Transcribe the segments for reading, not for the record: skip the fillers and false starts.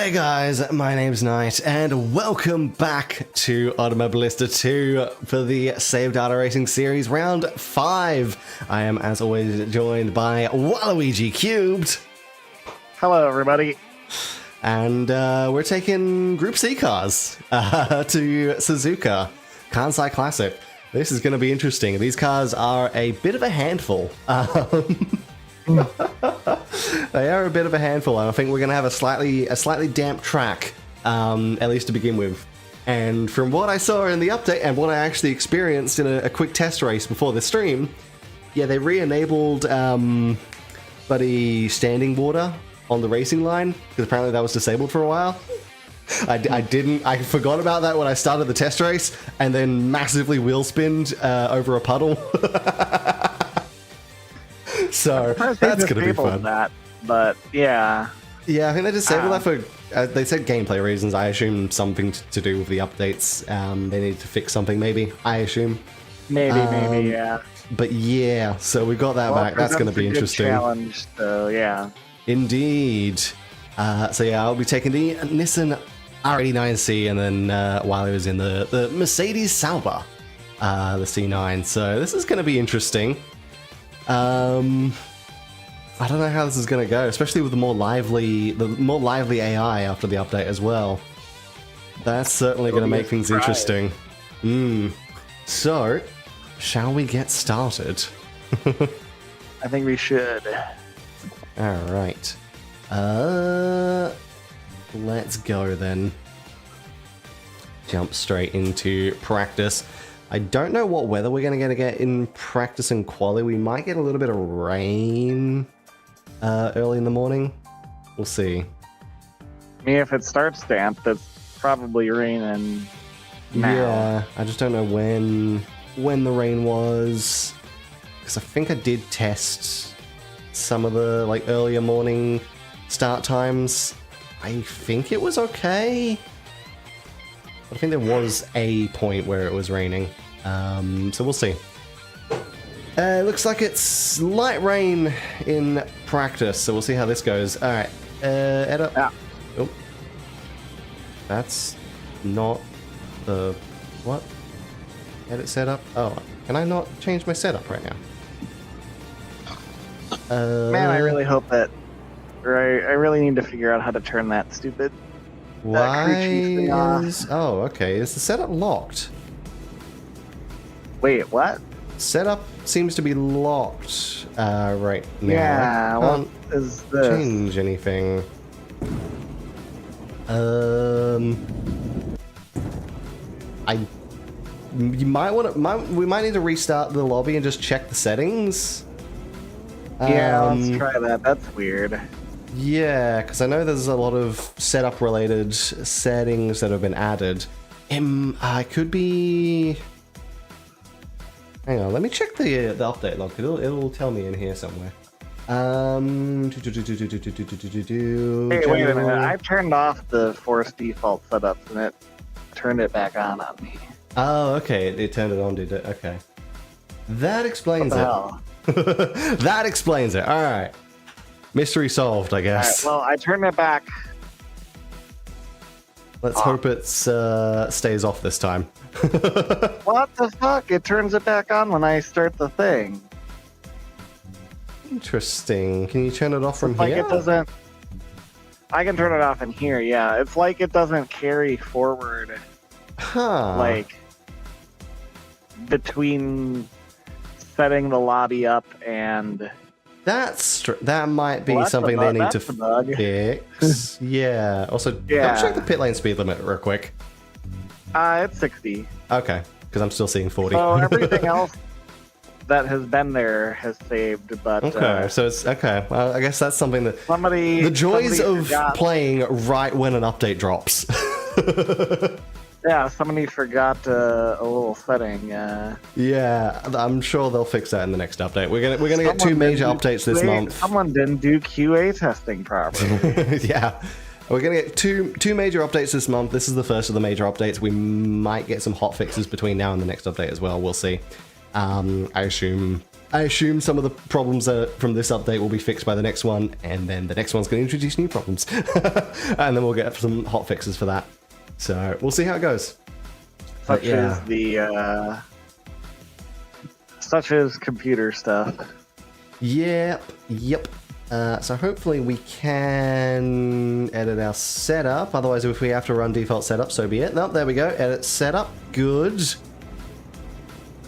Hey guys, my name's Knight, and welcome back to Automobilista 2 for the Save Data Racing Series Round 5. I am, as always, joined by Waluigi Cubed. Hello, everybody. And we're taking Group C cars to Suzuka Kansai Classic. This is going to be interesting. These cars are a bit of a handful. They are a bit of a handful, and I think we're going to have a slightly damp track, at least to begin with. And from what I saw in the update, and what I actually experienced in a quick test race before the stream, yeah, they re-enabled buddy standing water on the racing line, because apparently that was disabled for a while. I forgot about that when I started the test race, and then massively wheel spinned over a puddle. So that's going to be fun. That, but yeah. Yeah, I think they disabled that for, they said gameplay reasons. I assume something to do with the updates. They need to fix something, maybe. I assume. Maybe, yeah. But yeah, so we got that back. That's going to be interesting. Challenge, so yeah. Indeed. So yeah, I'll be taking the Nissan R89C, and then while he was in the Mercedes Sauber, the C9. So this is going to be interesting. I don't know how this is going to go, especially with the more lively AI after the update as well. That's certainly going to make things interesting. So, shall we get started? I think we should. All right. Let's go then. Jump straight into practice. I don't know what weather we're going to get in practice and quali. We might get a little bit of rain early in the morning. We'll see. I mean, if it starts damp, that's probably raining now. Yeah, I just don't know when the rain was, because I think I did test some of the earlier morning start times. I think it was okay. I think there was a point where it was raining, so we'll see. Looks like it's light rain in practice, so we'll see how this goes. All right, edit. Yeah. Oh, that's not the what? Edit setup. Oh, can I not change my setup right now? Man, I really hope that. I really need to figure out how to turn that stupid. Why is... Oh, okay. Is the setup locked? Wait, what? Setup seems to be locked right now. Yeah, I what can't is this? change anything. We might need to restart the lobby and just check the settings. Yeah, let's try that. That's weird. Yeah, because I know there's a lot of setup-related settings that have been added. I could be... Hang on, let me check the update log. It'll tell me in here somewhere. Hey, wait a minute. I turned off the force default setups and it turned it back on me. Oh, okay. It turned it on, did it? Okay. That explains it. Hell? That explains it. All right. Mystery solved, I guess. Right, well, I turned it back. Let's hope it stays off this time. What the fuck? It turns it back on when I start the thing. Interesting. Can you turn it off from here? here? It doesn't. I can turn it off in here, yeah. It's like it doesn't carry forward. Huh. Like, between setting the lobby up and... That might be something they need to fix. Yeah. Also, double check the pit lane speed limit real quick. It's 60. Okay, because I'm still seeing 40. So everything else that has been there has saved, but... Okay, so it's... Okay, well, I guess that's something that... The joys of playing right when an update drops. Yeah, somebody forgot a little setting. Yeah, I'm sure they'll fix that in the next update. We're gonna get two major updates this month. Someone didn't do QA testing properly. Yeah, we're gonna get two major updates this month. This is the first of the major updates. We might get some hot fixes between now and the next update as well. We'll see. I assume I assume some of the problems from this update will be fixed by the next one, and then the next one's going to introduce new problems. And then we'll get some hot fixes for that. So we'll see how it goes. Such as computer stuff. Yep. So hopefully we can edit our setup. Otherwise, if we have to run default setup, so be it. Nope, there we go. Edit setup. Good.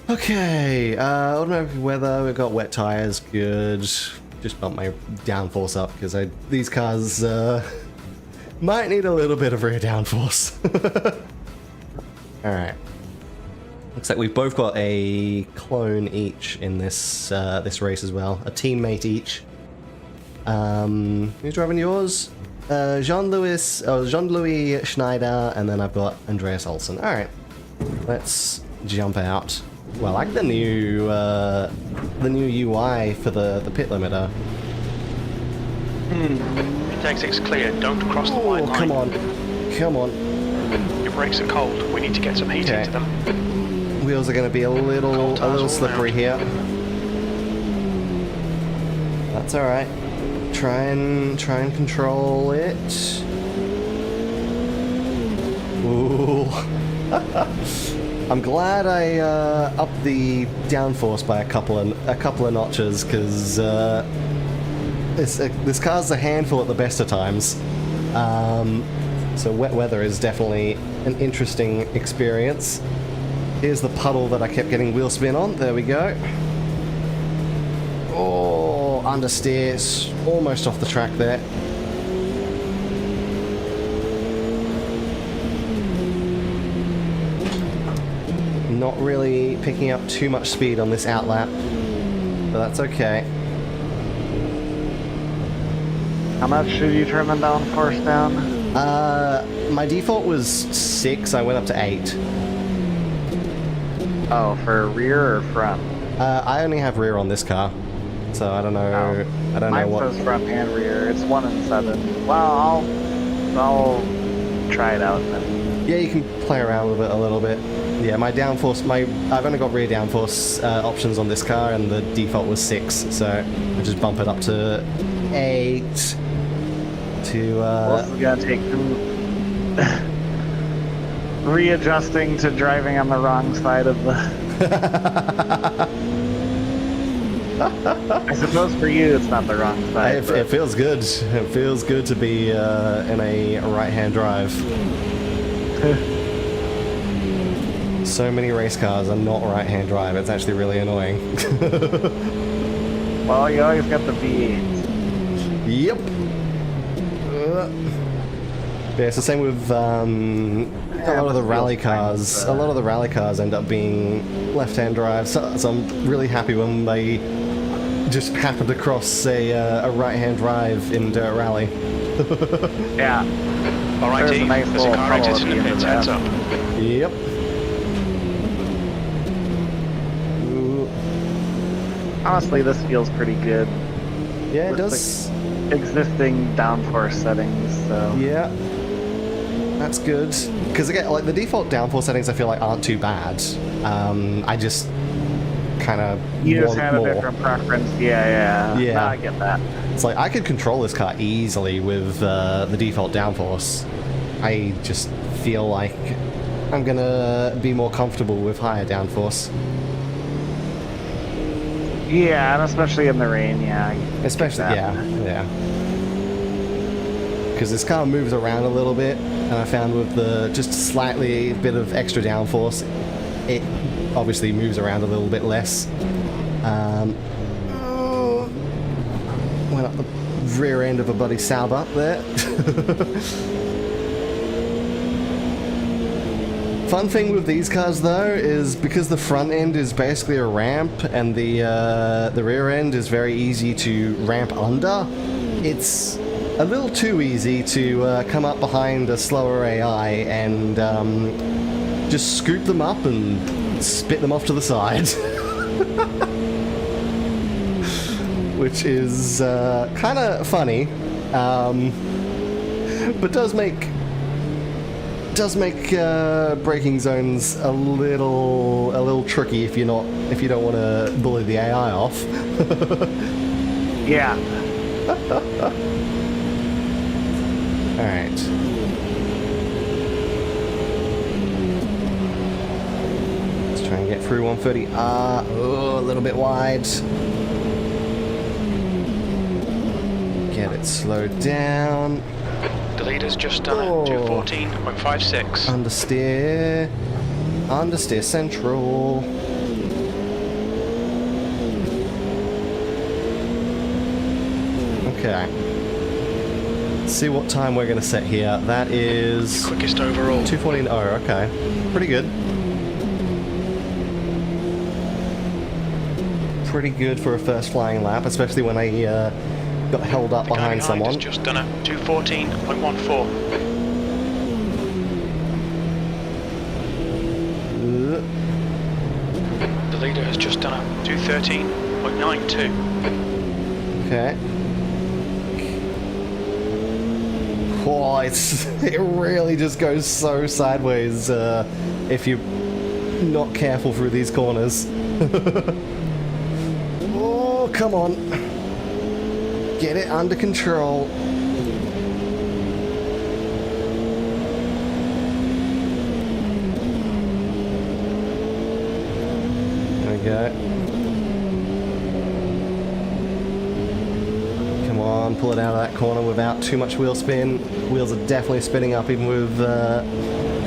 Okay. Automatic weather. We've got wet tires. Good. Just bump my downforce up because these cars might need a little bit of rear downforce. All right. Looks like we've both got a clone each in this this race as well. A teammate each. Who's driving yours? Jean-Louis Schneider, and then I've got Andreas Olsen. All right, let's jump out. Well, I like the new UI for the pit limiter. Take 6 clear. Don't cross the white line. Come on. Your brakes are cold. We need to get some heat into them. Wheels are going to be a little slippery here. That's all right. Try and control it. Ooh. I'm glad I upped the downforce by a couple of notches because this car's a handful at the best of times. So wet weather is definitely an interesting experience. Here's the puddle that I kept getting wheel spin on. There we go. Oh, understeers. Almost off the track there. Not really picking up too much speed on this outlap, but that's okay. How much should you turn the downforce down? My default was 6. I went up to 8. Oh, for rear or front? I only have rear on this car, so I don't know. Oh. I don't know what. Mine says front and rear. It's 1 and 7. Well, I'll try it out then. Yeah, you can play around with it a little bit. Yeah, my downforce, I've only got rear downforce options on this car, and the default was 6, so I just bump it up to 8. Well, this is gonna take readjusting to driving on the wrong side of the. I suppose for you it's not the wrong side. It feels good. It feels good to be in a right-hand drive. So many race cars are not right-hand drive. It's actually really annoying. Well, you always got the V8. Yep. Yeah, it's the same with a lot of the rally cars. A lot of the rally cars end up being left-hand drive, so I'm really happy when they just happen to cross a right-hand drive in dirt rally. Yeah. Alright, there's a nice there's a car exit in the pits, heads up. Yep. Honestly, this feels pretty good. Yeah, it does. Existing downforce settings, so. Yeah. That's good. Because again, like the default downforce settings I feel like aren't too bad. I just kind of You just had a different preference. Yeah. No, I get that. It's like I could control this car easily with the default downforce. I just feel like I'm gonna be more comfortable with higher downforce. Yeah, and especially in the rain, yeah. Especially, yeah. Because this car moves around a little bit, and I found with the just slightly bit of extra downforce, it obviously moves around a little bit less. Went up the rear end of a bloody Sauber there. Fun thing with these cars though is because the front end is basically a ramp and the rear end is very easy to ramp under, it's a little too easy to come up behind a slower AI and just scoop them up and spit them off to the side. Which is kind of funny, but does make braking zones a little little tricky if you don't want to bully the AI off. Yeah. All right. Let's try and get through 130. Oh, a little bit wide. Get it slowed down. The leader's just done it. 214.56. Understeer. Understeer central. Okay. Let's see what time we're going to set here. That is... Quickest overall. 2:14. Oh, okay. Pretty good. Pretty good for a first flying lap, especially when I got held up behind someone. Has just done it. 214.14. The leader has just done it. 213.92. Okay. Oh, it really just goes so sideways if you're not careful through these corners. Oh, come on. Get it under control. There we go. Come on, pull it out of that corner without too much wheel spin. Wheels are definitely spinning up even with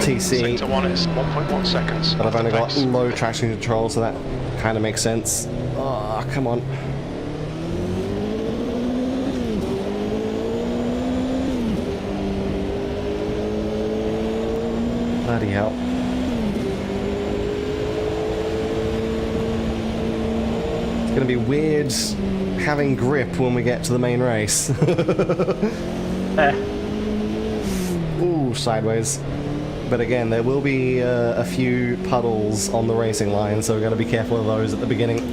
TC. Sector 1 is 1.1 seconds. But I've only got low traction control, so that kind of makes sense. Oh, come on. Bloody hell. It's going to be weird having grip when we get to the main race. Ooh, sideways. But again, there will be a few puddles on the racing line, so we've got to be careful of those at the beginning.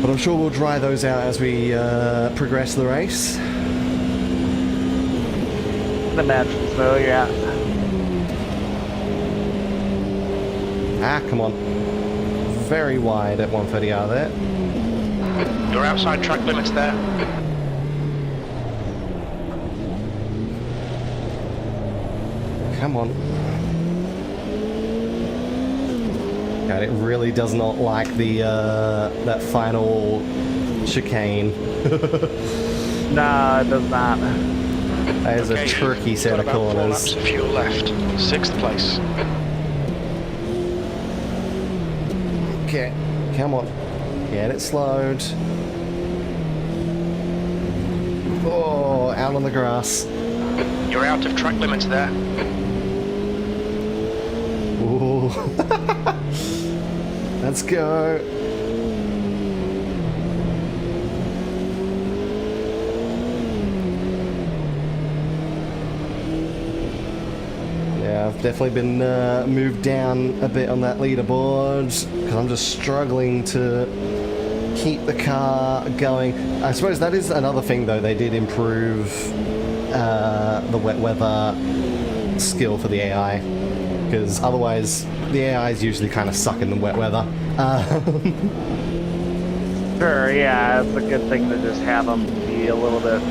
But I'm sure we'll dry those out as we progress the race. Imagine so, yeah. Ah, come on. Very wide at 130R there. You're outside track limits there. Come on. God, it really does not like the that final chicane. No, it does not. That is a tricky set of corners. 4 laps of fuel left. 6th place. Okay, come on. Get it slowed. Oh, out on the grass. You're out of track limits there. Ooh. Let's go. Yeah, I've definitely been moved down a bit on that leaderboard because I'm just struggling to keep the car going. I suppose that is another thing, though. They did improve the wet weather skill for the AI, because otherwise the AIs usually kind of suck in the wet weather. Sure, yeah, it's a good thing to just have them be a little bit...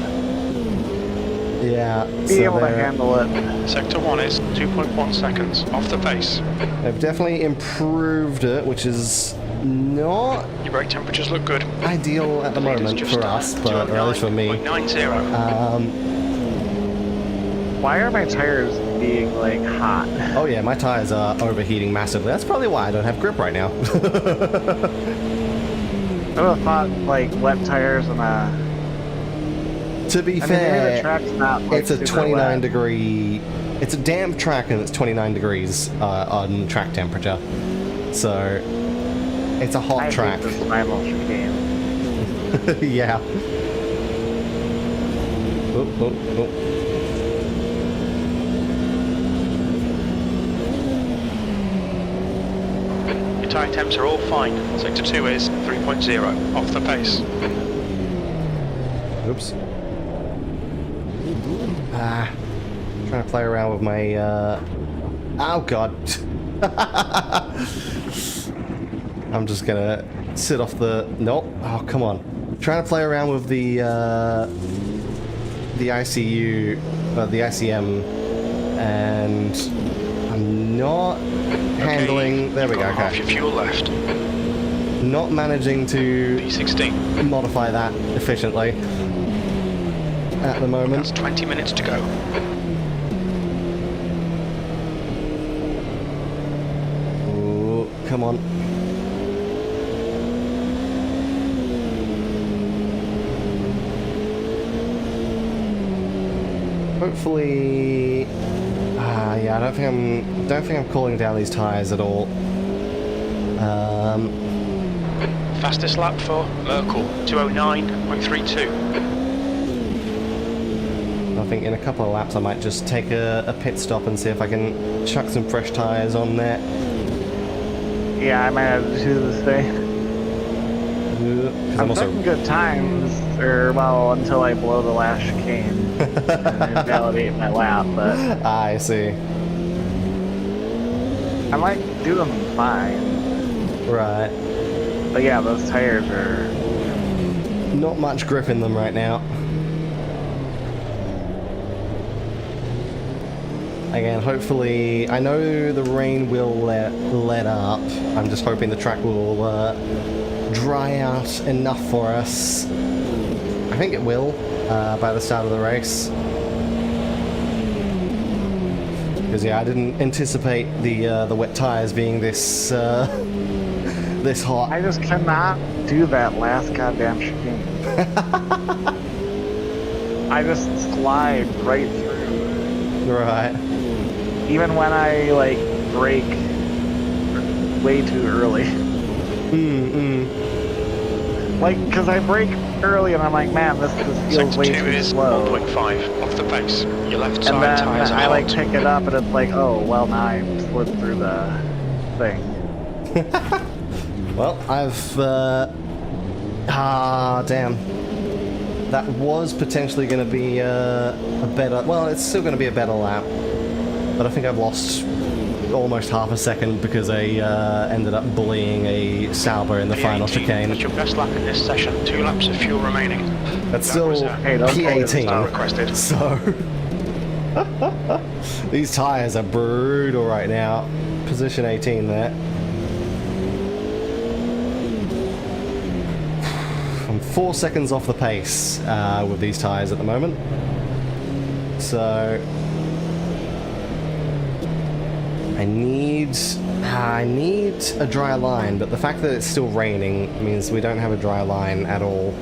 Yeah. Be able to handle it. Sector 1 is 2.1 seconds off the pace. They've definitely improved it, which is not Your brake temperatures look good. ideal at the moment for us, but or at least for me. 209.90. Why are my tires being, like, hot? Oh yeah, my tires are overheating massively. That's probably why I don't have grip right now. I would have thought, like, wet tires and To be maybe fair, the track's not, like, it's a super 29 wet. degree... It's a damp track and it's 29 degrees on track temperature. So, it's a hot track. I hate this final chicane. Yeah. Oh, oh, oh. Your tyre temps are all fine. Sector 2 is 3.0 off the pace. Oops. Trying to play around with my, oh god. I'm just gonna sit off the... Nope. Oh, come on. I'm trying to play around with the ICU, the ICM, and I'm not handling... There we go, okay. Half your fuel left. Not managing to P16. modify that efficiently at the moment. That's 20 minutes to go. Ooh, come on. Hopefully, yeah, I don't think I'm cooling down these tires at all. Fastest lap for Merkel, 209.32. I think in a couple of laps I might just take a pit stop and see if I can chuck some fresh tires on there. Yeah, I might have to do this day. I'm also setting good times, until I blow the last chicane and invalidate my lap, but I see. I might do them fine. Right. But yeah, those tires are... Not much grip in them right now. Again, hopefully, I know the rain will let up. I'm just hoping the track will dry out enough for us. I think it will by the start of the race. Because yeah, I didn't anticipate the wet tires being this this hot. I just cannot do that last goddamn chicane. I just slide right through. Right. Even when I, like, brake way too early. Like, because I brake early and I'm like, man, this feels way too slow. 1.5 off the pace. Your left And side then tires are I, like, hot. pick it up and it's like, oh, well, now I slid through the thing. Well, I've damn. That was potentially going to be a better... Well, it's still going to be a better lap. But I think I've lost almost half a second because I ended up bullying a Sauber in the final chicane. That's your best lap in this session. 2 laps of fuel remaining. That's still P18. Requested. So... These tires are brutal right now. Position 18 there. I'm 4 seconds off the pace with these tires at the moment. So... I need a dry line, but the fact that it's still raining means we don't have a dry line at all.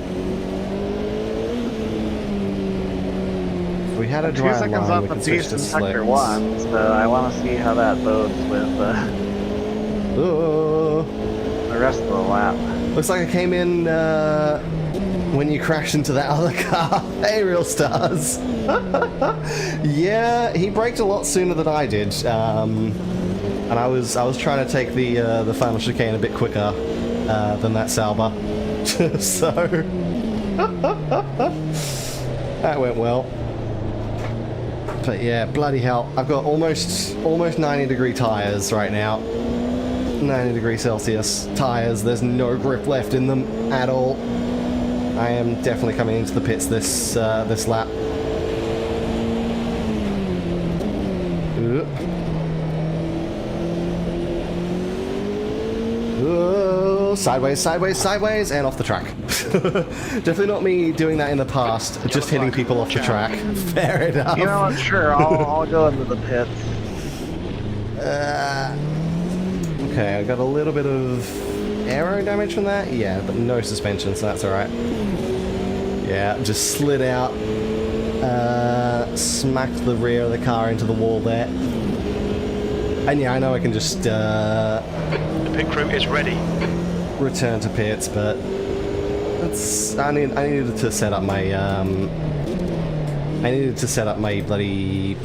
If we had a dry 2 seconds line, off we the could switch piece to in slicks. sector 1, so I want to see how that bodes with the rest of the lap. Looks like I came in when you crashed into that other car. Hey, Real Stars. Yeah, he braked a lot sooner than I did, and I was trying to take the final chicane a bit quicker than that Sauber, so that went well. But yeah, bloody hell, I've got almost 90-degree tires right now. 90 Celsius tires. There's no grip left in them at all. I am definitely coming into the pits this lap. Sideways, and off the track. Definitely not me doing that in the past, just hitting people off the track. Fair enough. You know what, sure, I'll go into the pits. Okay, I got a little bit of aero damage from that. Yeah, but no suspension, so that's alright. Yeah, just slid out, smacked the rear of the car into the wall there. And yeah, I know I can just The pit crew is ready. return to pits, but it's I needed to set up my bloody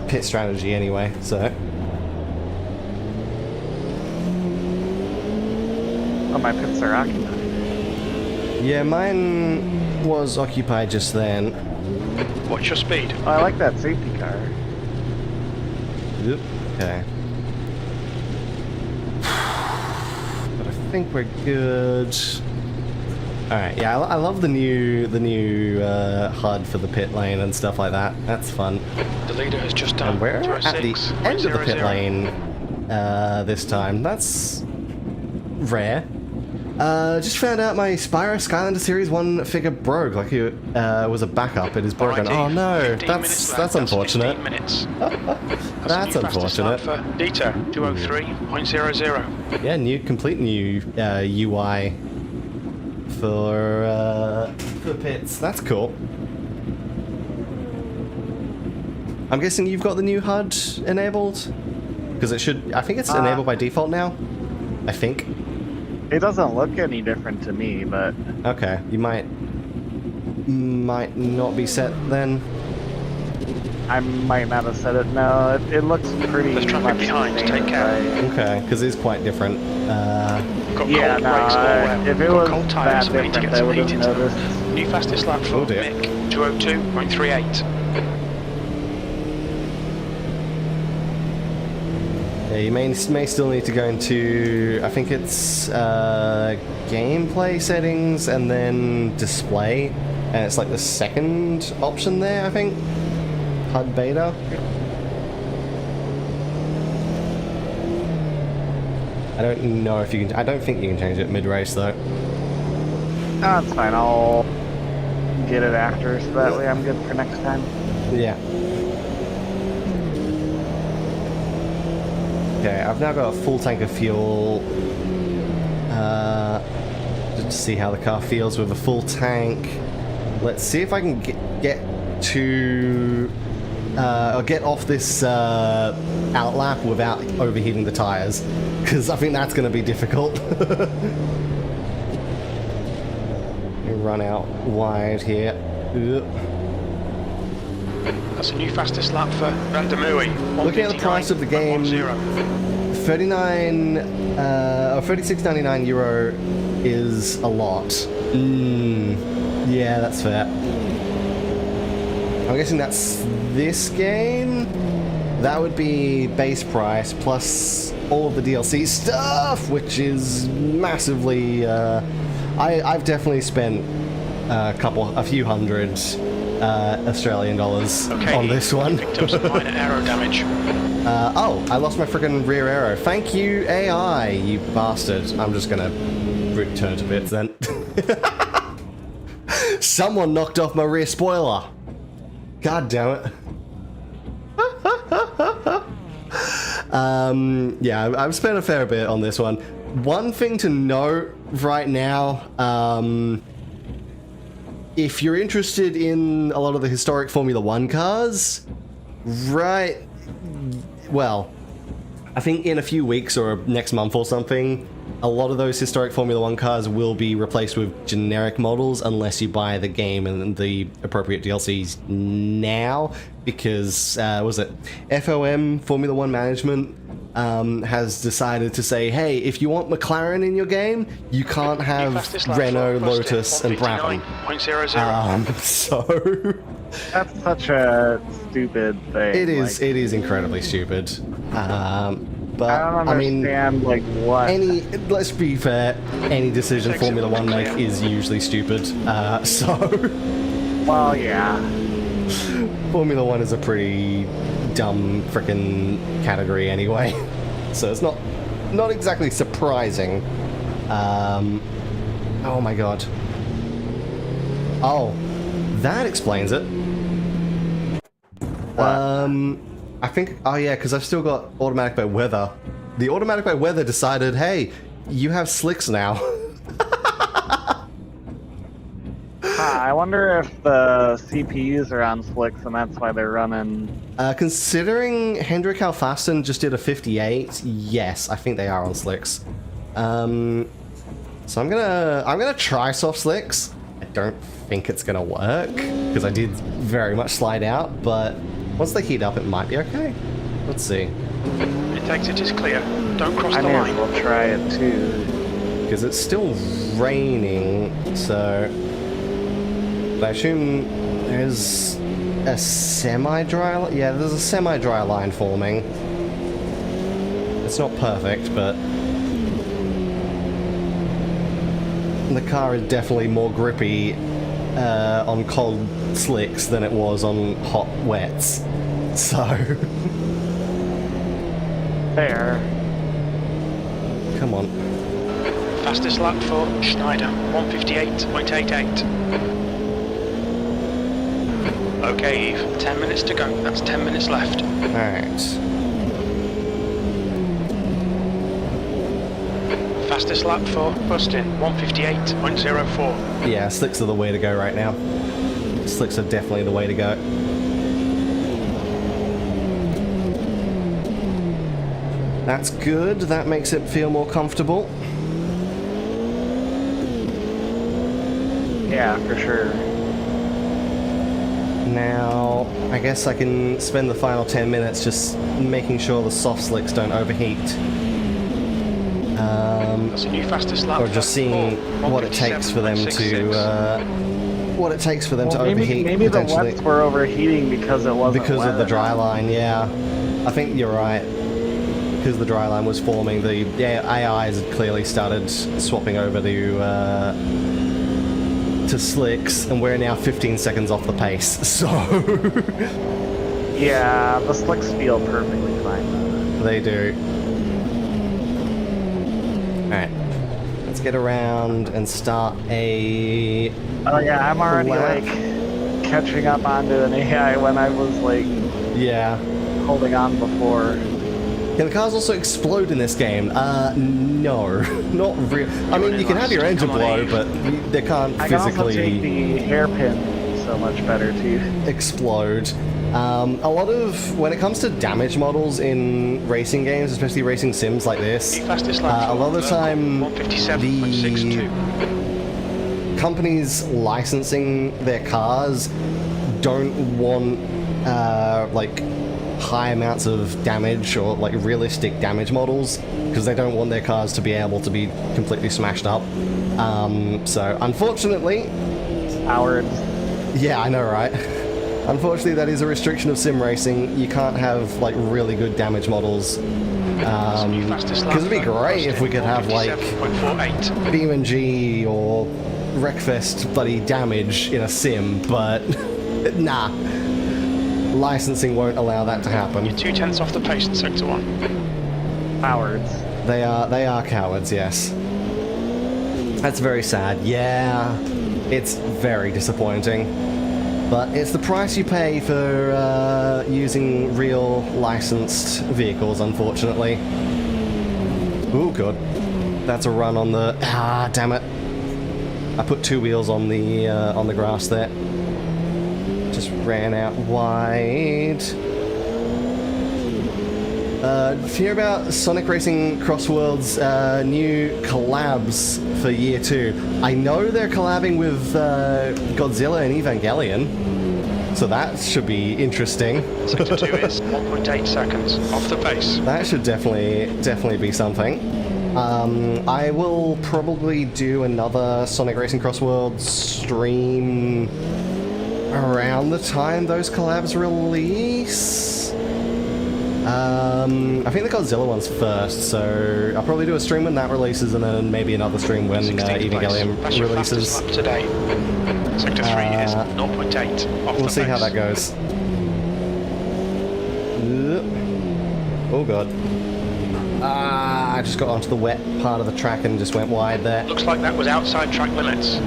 pit strategy anyway, so. Oh, my pits are occupied. Yeah, mine was occupied just then. What's your speed? Oh, I like that safety car. Yep. Okay. think we're good. All right, yeah, I love the new HUD for the pit lane and stuff like that. That's fun. The leader has just done. And we're at the end of the pit lane this time. That's rare. Just found out my Spyro Skylander Series 1 figure broke. Like it was a backup. It is broken. Oh no, that's unfortunate. That's unfortunate. Dita 203.00. Yeah, complete new UI for pits. That's cool. I'm guessing you've got the new HUD enabled? Because it should... I think it's enabled by default now. I think. It doesn't look any different to me, but... Okay, you might not be set then. I might not have said it. No, it looks pretty There's traffic behind, take care. Okay, because it's quite different. Yeah, no, if it was cold tires, that we need to different, get I some would heat have into them. noticed. New fastest lap for Oh dear. Mick, 202.38. Yeah, you may still need to go into, I think it's gameplay settings and then display, and it's like the second option there, I think. HUD beta. I don't know if you can. I don't think you can change it mid-race though. No, it's fine. I'll get it after, so that way I'm good for next time. Yeah. Okay, I've now got a full tank of fuel. Just to see how the car feels with a full tank. Let's see if I can get to or get off this outlap without overheating the tires, because I think that's going to be difficult. Run out wide here. That's a new fastest lap for Vandamui. Looking at the price of the game, 36.99 euro is a lot. Yeah, that's fair. I'm guessing that's this game. That would be base price plus all of the DLC stuff, which is massively. I've definitely spent a few hundred Australian dollars on this one. Picked up some minor aero damage. Oh, I lost my freaking rear aero. Thank you, AI, you bastard. I'm just gonna return to bits then. Someone knocked off my rear spoiler. God damn it. Yeah, I've spent a fair bit on this one. One thing to note right now, if you're interested in a lot of the historic Formula 1 cars, well, I think in a few weeks or next month or something, a lot of those historic Formula 1 cars will be replaced with generic models unless you buy the game and the appropriate DLCs now, because, was it FOM, Formula 1 Management, has decided to say, hey, if you want McLaren in your game, you can't have Renault, Lotus, and Brabham. So... That's such a stupid thing. It is incredibly stupid. But I don't understand, like, what? Let's be fair, any decision Formula 1 make is usually stupid. Well, yeah. Formula 1 is a pretty dumb frickin' category anyway. So it's not exactly surprising. Oh my god. Oh, that explains it. What? I think, oh yeah, because I've still got automatic by weather. The automatic by weather decided, hey, you have slicks now. I wonder if the CPUs are on slicks and that's why they're running. Considering Hendrik Alfasten just did a 58, yes, I think they are on slicks. So I'm gonna try soft slicks. I don't think it's gonna work because I did very much slide out, but once they heat up, it might be okay. Let's see. It takes it is clear. Don't cross the I may line. as well try it too. Because it's still raining, so I assume there's a semi-dry. Yeah, there's a semi-dry line forming. It's not perfect, but the car is definitely more grippy on cold slicks than it was on hot wets. So... Fair. Come on. Fastest lap for Schneider, 158.88. Okay, Eve, 10 minutes to go. That's 10 minutes left. Alright. Fastest lap for Bustin, 158.04. Yeah, slicks are the way to go right now. Slicks are definitely the way to go. That's good. That makes it feel more comfortable. Yeah, for sure. Now, I guess I can spend the final 10 minutes just making sure the soft slicks don't overheat. That's a new fastest lap. Or just seeing what it takes for them to overheat. Maybe the potentially. wets were overheating because it wasn't Because of the wet dry enough. line, yeah. I think you're right. Because the dry line was forming, the AIs had clearly started swapping over to slicks, and we're now 15 seconds off the pace, so... Yeah, the slicks feel perfectly fine though. They do. Alright. Let's get around and start a... Oh yeah, I'm already lap. like catching up onto an AI when I was like Yeah. holding on before. Can the cars also explode in this game? No. Not really. I mean, you can have your engine blow, but they can't I can also take physically the hairpin so much better too. explode. A lot of... When it comes to damage models in racing games, especially racing sims like this, New fastest lap a lot of the time, 157.62. the companies licensing their cars don't want, like, high amounts of damage or like realistic damage models because they don't want their cars to be able to be completely smashed up. So unfortunately, Howard. yeah, I know, right? Unfortunately, that is a restriction of sim racing. You can't have like really good damage models. Because it'd be great if we could have like 157.48. BeamNG or Wreckfest bloody damage in a sim, but nah. Licensing won't allow that to happen. You're 2/10 off the pace in Sector 1. Cowards. They are cowards, yes. That's very sad. Yeah, it's very disappointing. But it's the price you pay for using real licensed vehicles, unfortunately. Ooh, good. That's a run on the... Ah, damn it. I put two wheels on the grass there. Just ran out wide. Did you hear about Sonic Racing Crossworld's new collabs for Year 2? I know they're collabing with Godzilla and Evangelion, so that should be interesting. Sector 2 is 1.8 seconds off the pace. That should definitely be something. I will probably do another Sonic Racing Crossworld stream around the time those collabs release. I think the Godzilla one's first, so I'll probably do a stream when that releases, and then maybe another stream when Evangelion That's your releases. fastest lap today. Sector 3 is 0.8 off We'll the see pace. how that goes. Oh god. I just got onto the wet part of the track and just went wide there. Looks like that was outside track limits.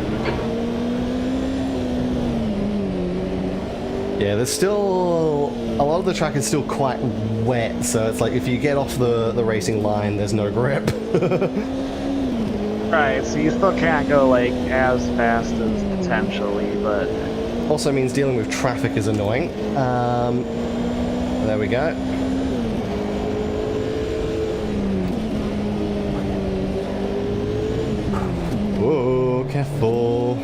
Yeah, there's still... A lot of the track is still quite wet, so it's like if you get off the racing line, there's no grip. Right, so you still can't go like as fast as potentially, but Also means dealing with traffic is annoying. There we go. Whoa, careful.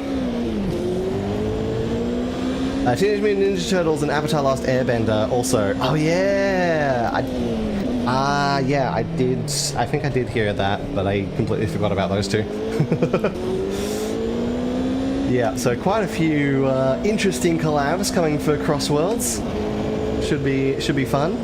Teenage Mutant Ninja Turtles and Avatar Last Airbender also. Oh yeah! Yeah, I did. I think I did hear that, but I completely forgot about those two. Yeah, so quite a few interesting collabs coming for Crossworlds. Should be fun.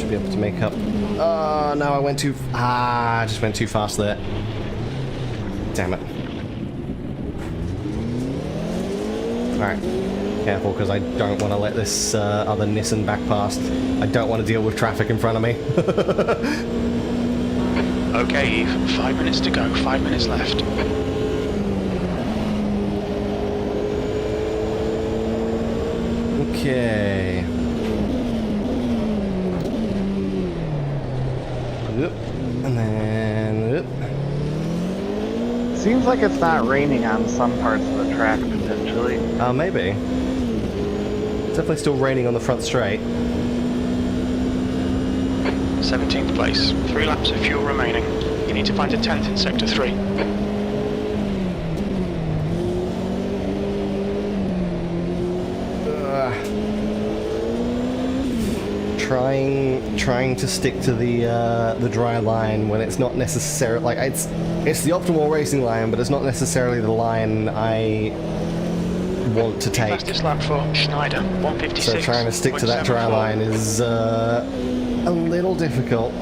should be able to make up. Oh no, I went too. I just went too fast there. Damn it. Alright. Careful, because I don't want to let this other Nissan back past. I don't want to deal with traffic in front of me. Okay, Eve. 5 minutes to go. 5 minutes left. Okay. Oop. And then... Oop. Seems like it's not raining on some parts of the track potentially. Maybe. It's definitely still raining on the front straight. 17th place. 3 laps of fuel remaining. You need to find a 10th in sector 3. Trying to stick to the dry line when it's not necessarily like it's the optimal racing line, but it's not necessarily the line I want to take. Fastest lap for Schneider, 156. So trying to stick to that dry line is a little difficult.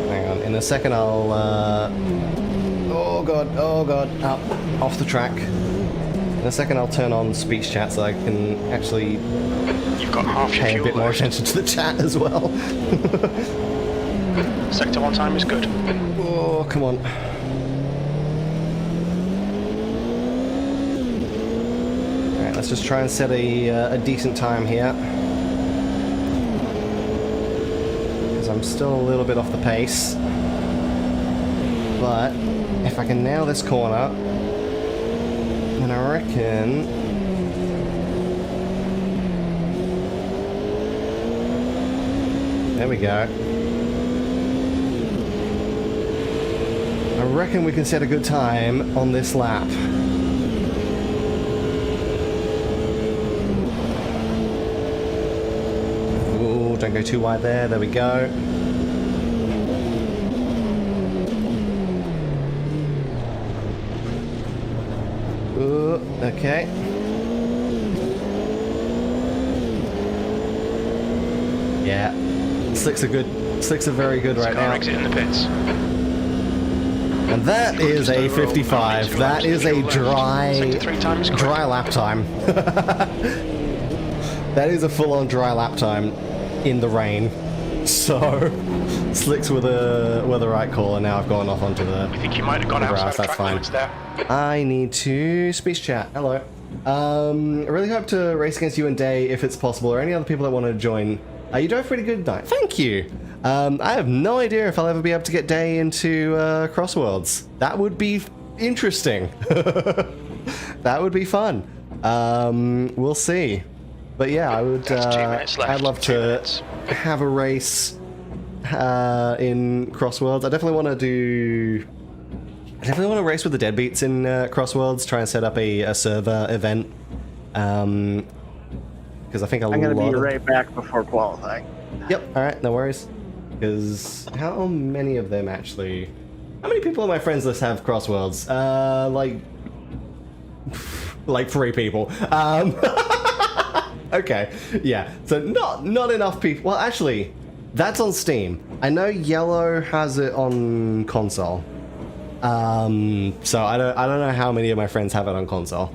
Hang on, in a second I'll oh god, up off the track. In a second I'll turn on speech chat so I can actually You've got half your pay a fuel bit more left. attention to the chat as well. Sector 1 time is good. Oh, come on. Alright, let's just try and set a decent time here. Because I'm still a little bit off the pace. But if I can nail this corner, then I reckon... There we go. I reckon we can set a good time on this lap. Ooh, don't go too wide there. There we go. Ooh, okay. Yeah. Slicks are good. Slicks are very good right now. Exit in the pits. And that is a 55. That is a dry lap time. That is a full-on dry lap time in the rain. So slicks were the right call, and now I've gone off onto the. I think you might have gone outside that's track limits there. I need to speech chat. Hello. I really hope to race against you and Day if it's possible, or any other people that want to join. You drove pretty good tonight. Thank you. I have no idea if I'll ever be able to get Day into Crossworlds. That would be interesting. That would be fun. We'll see. But yeah, I would. That's 2 minutes left. I'd love 2 to minutes. have a race in Crossworlds. I definitely want to do. I definitely want to race with the Deadbeats in Crossworlds. Try and set up a server event. Because I think I'm going to be right back before qualifying. Yep. All right. No worries. Because how many of them actually? How many people on my friends list have Crossworlds? Like 3 people. Okay. Yeah. So not enough people. Well, actually, that's on Steam. I know Yellow has it on console. So I don't know how many of my friends have it on console.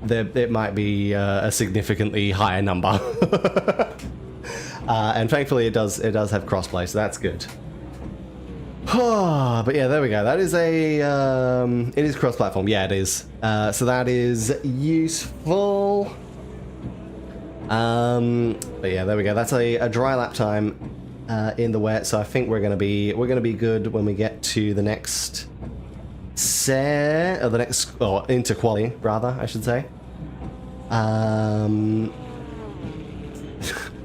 It might be a significantly higher number. And thankfully it does have crossplay, so that's good. But yeah, there we go. That is it is cross-platform. Yeah, it is. So that is useful. But yeah, there we go. That's a dry lap time in the wet. So I think we're gonna be good when we get to the next into quali rather, I should say.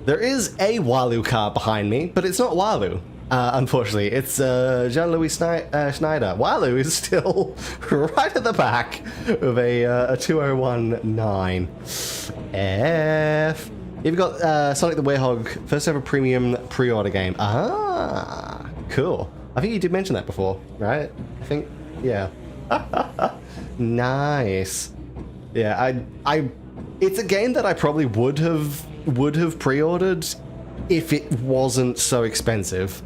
There is a Walu car behind me, but it's not Walu. Unfortunately, it's Jean-Louis Schneider. Walu is still right at the back of a 2019. F. You've got Sonic the Werehog, first ever premium pre-order game. Ah, cool. I think you did mention that before, right? I think, yeah. Nice. Yeah, it's a game that I probably would have pre-ordered if it wasn't so expensive.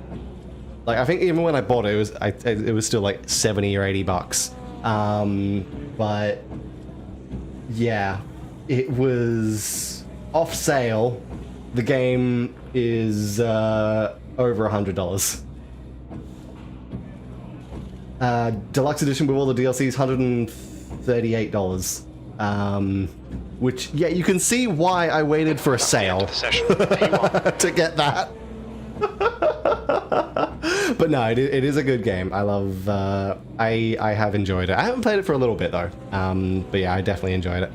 Like, I think even when I bought it, it was still like 70 or 80 bucks. But yeah, it was off sale. The game is over $100. Deluxe edition with all the DLCs, $138. Which, yeah, you can see why I waited for a sale to get that. But no, it is a good game. I love. I have enjoyed it. I haven't played it for a little bit though. But yeah, I definitely enjoyed it.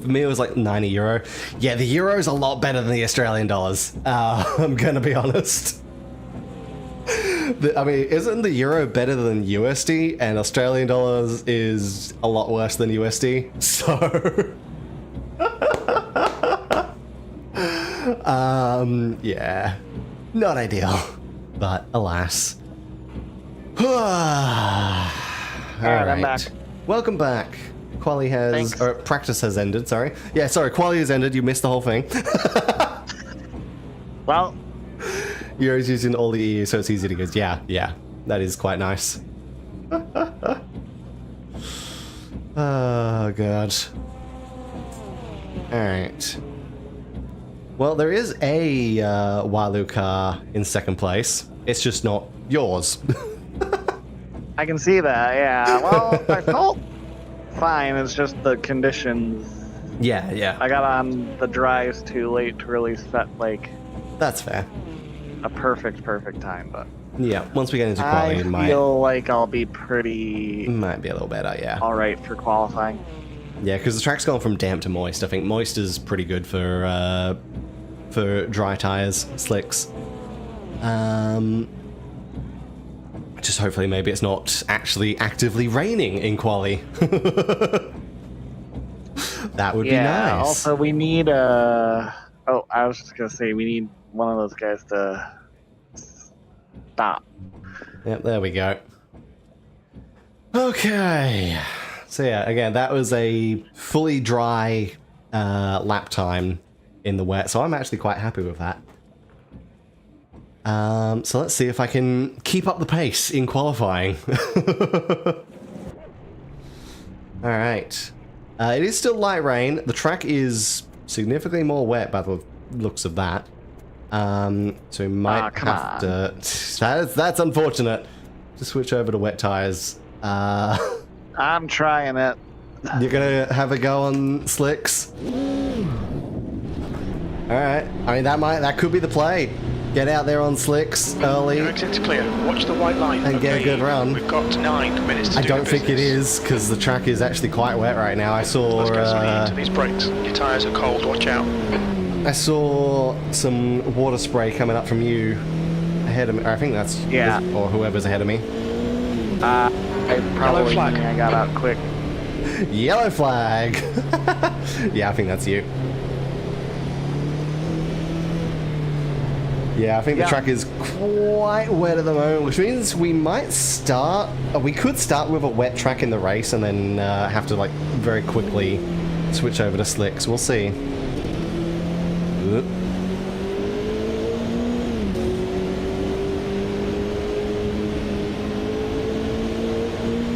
For me, it was like €90. Yeah, the euro is a lot better than the Australian dollars. I'm gonna be honest. I mean, isn't the euro better than USD? And Australian dollars is a lot worse than USD. So, yeah, not ideal. But alas. Alright, I'm back. Welcome back. Quali has, Thanks. or practice has ended, sorry. Yeah, sorry, quali has ended, you missed the whole thing. Well, You're always using all the EU, so it's easy to go, yeah, that is quite nice. Oh, God. Alright. Well, there is a Walu car in second place. It's just not yours. I can see that, yeah. Well, I felt fine. It's just the conditions. Yeah. I got on the drives too late to really set, like, That's fair. a perfect time, but Yeah, once we get into quality, it I feel like I'll be pretty might be a little better, yeah. alright for qualifying. Yeah, because the track's gone from damp to moist. I think moist is pretty good for dry tires, slicks. Just hopefully maybe it's not actually actively raining in quali. That would be nice. Also, we need I was just gonna say we need one of those guys to stop. Yep, there we go. Okay. So yeah, again, that was a fully dry lap time in the wet, so I'm actually quite happy with that. So let's see if I can keep up the pace in qualifying. Alright. It is still light rain. The track is significantly more wet by the looks of that. So we might have to... That's unfortunate. To switch over to wet tires. I'm trying it. You're gonna have a go on slicks? Alright. I mean, that could be the play. Get out there on slicks early. Your exit's clear. Watch the white line. And get a good run. We've got 9 minutes to do I don't the think it business. is, because the track is actually quite wet right now. I saw... Let's get some heat into these brakes. Your tyres are cold. Watch out. I saw some water spray coming up from you ahead of me. Or I think that's... Yeah. Or whoever's ahead of me. I probably flag. I got out quick. Yellow flag! Yeah, I think that's you. Yeah, I think the track is quite wet at the moment, which means we might start... we could start with a wet track in the race and then have to, like, very quickly switch over to slicks. We'll see. Oop.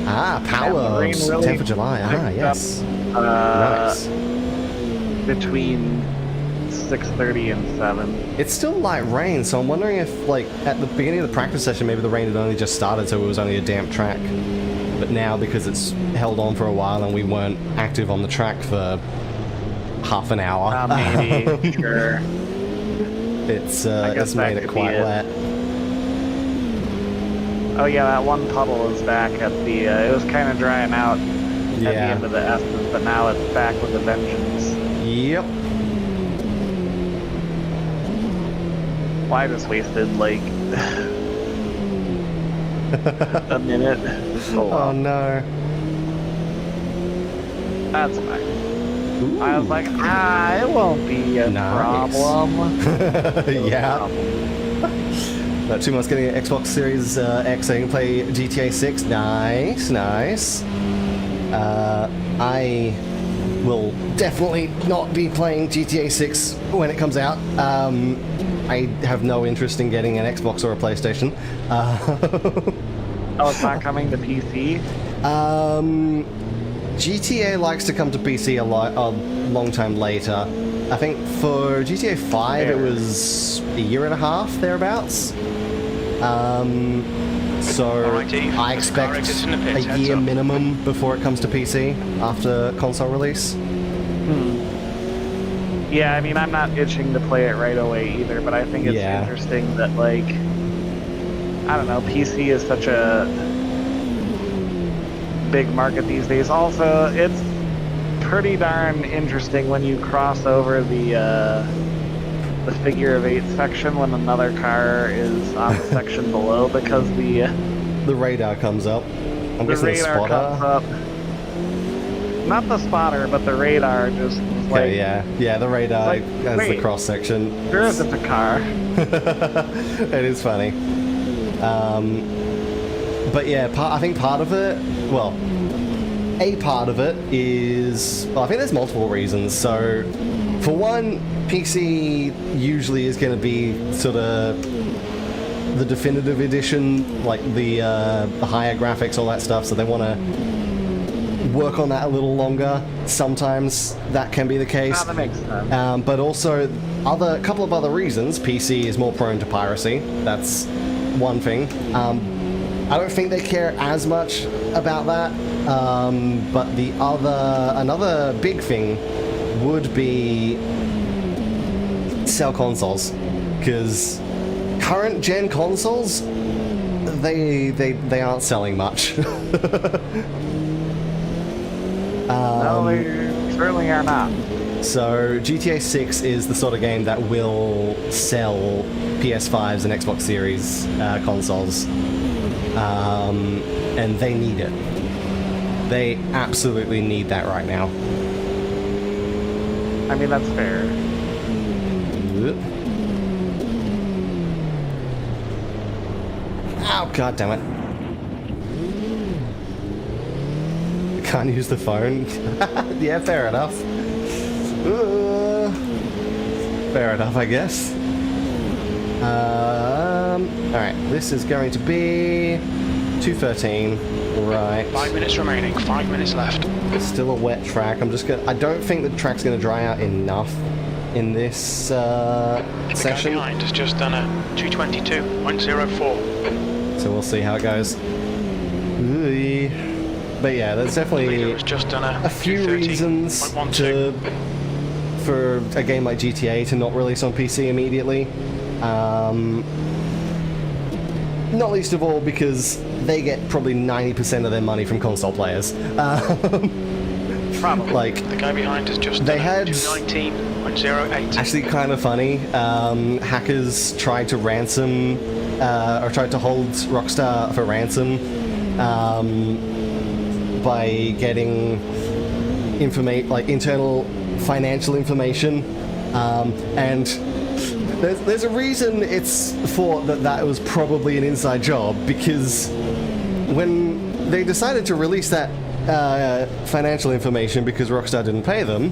Ah, power. rain really 10th of July. Ah, picked yes. up, Nice. Between 6:30 and 7. It's still light rain, so I'm wondering if, like, at the beginning of the practice session, maybe the rain had only just started, so it was only a damp track. But now, because it's held on for a while and we weren't active on the track for half an hour, Maybe, sure. it's guess that made it could quite be it. wet. Oh yeah, that one puddle is back at the, it was kind of drying out at the Yeah. end of the S's, but now it's back with a vengeance. Yep. Well, I just wasted, like, a minute. Oh, Oh well. no. That's fine. Ooh. I was like, it won't be a Nice. problem. Yeah. About 2 months getting an Xbox Series X, so you can play GTA 6. Nice, nice. I will definitely not be playing GTA 6 when it comes out. I have no interest in getting an Xbox or a PlayStation. Oh, it's not coming to PC? GTA likes to come to PC a long time later. I think for GTA 5 it was a year and a half, thereabouts. So I expect a year minimum before it comes to PC after console release. Yeah, I mean, I'm not itching to play it right away either, but I think it's interesting that, like, I don't know, PC is such a big market these days. Also, it's pretty darn interesting when you cross over the figure of 8 section when another car is on the section below, because the radar comes up. I'm guessing the spotter comes up. Not the spotter, but the radar just like... yeah, the radar like, has the cross section. There isn't a car. It is funny. But yeah, I think part of it, well, a part of it is, well, I think there's multiple reasons. So, for one, PC usually is going to be sort of the definitive edition, like the higher graphics, all that stuff, so they want to work on that a little longer. Sometimes that can be the case. That makes sense. But also, a couple of other reasons. PC is more prone to piracy. That's one thing. I don't think they care as much about that. But another big thing would be sell consoles, because current gen consoles, they aren't selling much. No, they certainly are not. So GTA 6 is the sort of game that will sell PS5s and Xbox Series consoles, and they need it. They absolutely need that right now. I mean, that's fair. Oh, god damn it. Can't use the phone. Yeah, fair enough. Fair enough, I guess. Alright, this is going to be 2:13. Right. 5 minutes remaining, 5 minutes left. Still a wet track. I don't think the track's gonna dry out enough in this session. The guy behind has just done a 2:22.04. So we'll see how it goes. Ooh. But yeah, there's definitely just done a few reasons for a game like GTA to not release on PC immediately. Not least of all because they get probably 90% of their money from console players. Probably. Like, the guy behind has just done a 2:19.08. Actually, kind of funny. Hackers tried to ransom, or tried to hold Rockstar for ransom, by getting internal financial information, and there's a reason it's thought that was probably an inside job, because when they decided to release that financial information because Rockstar didn't pay them,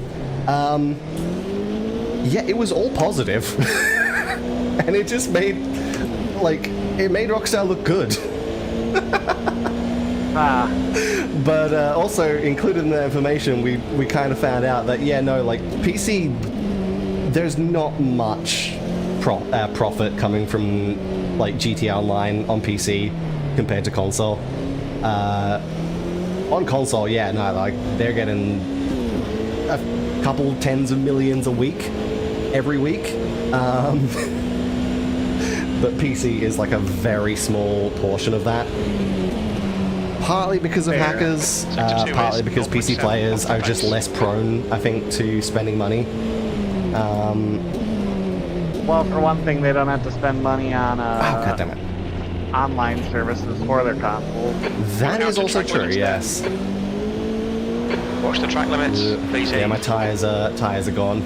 yeah, it was all positive. And it just made Rockstar look good. But also included in the information, we kind of found out that PC, there's not much profit coming from GTA Online on PC compared to console. On console, they're getting a couple tens of millions a week, every week. But PC is a very small portion of that. Partly because of hackers, partly because PC players are just less prone, I think, to spending money. Well, for one thing, they don't have to spend money on God damn it. online services for their consoles. That is also true, yes. Watch the track limits, please. Yeah, my tires are gone.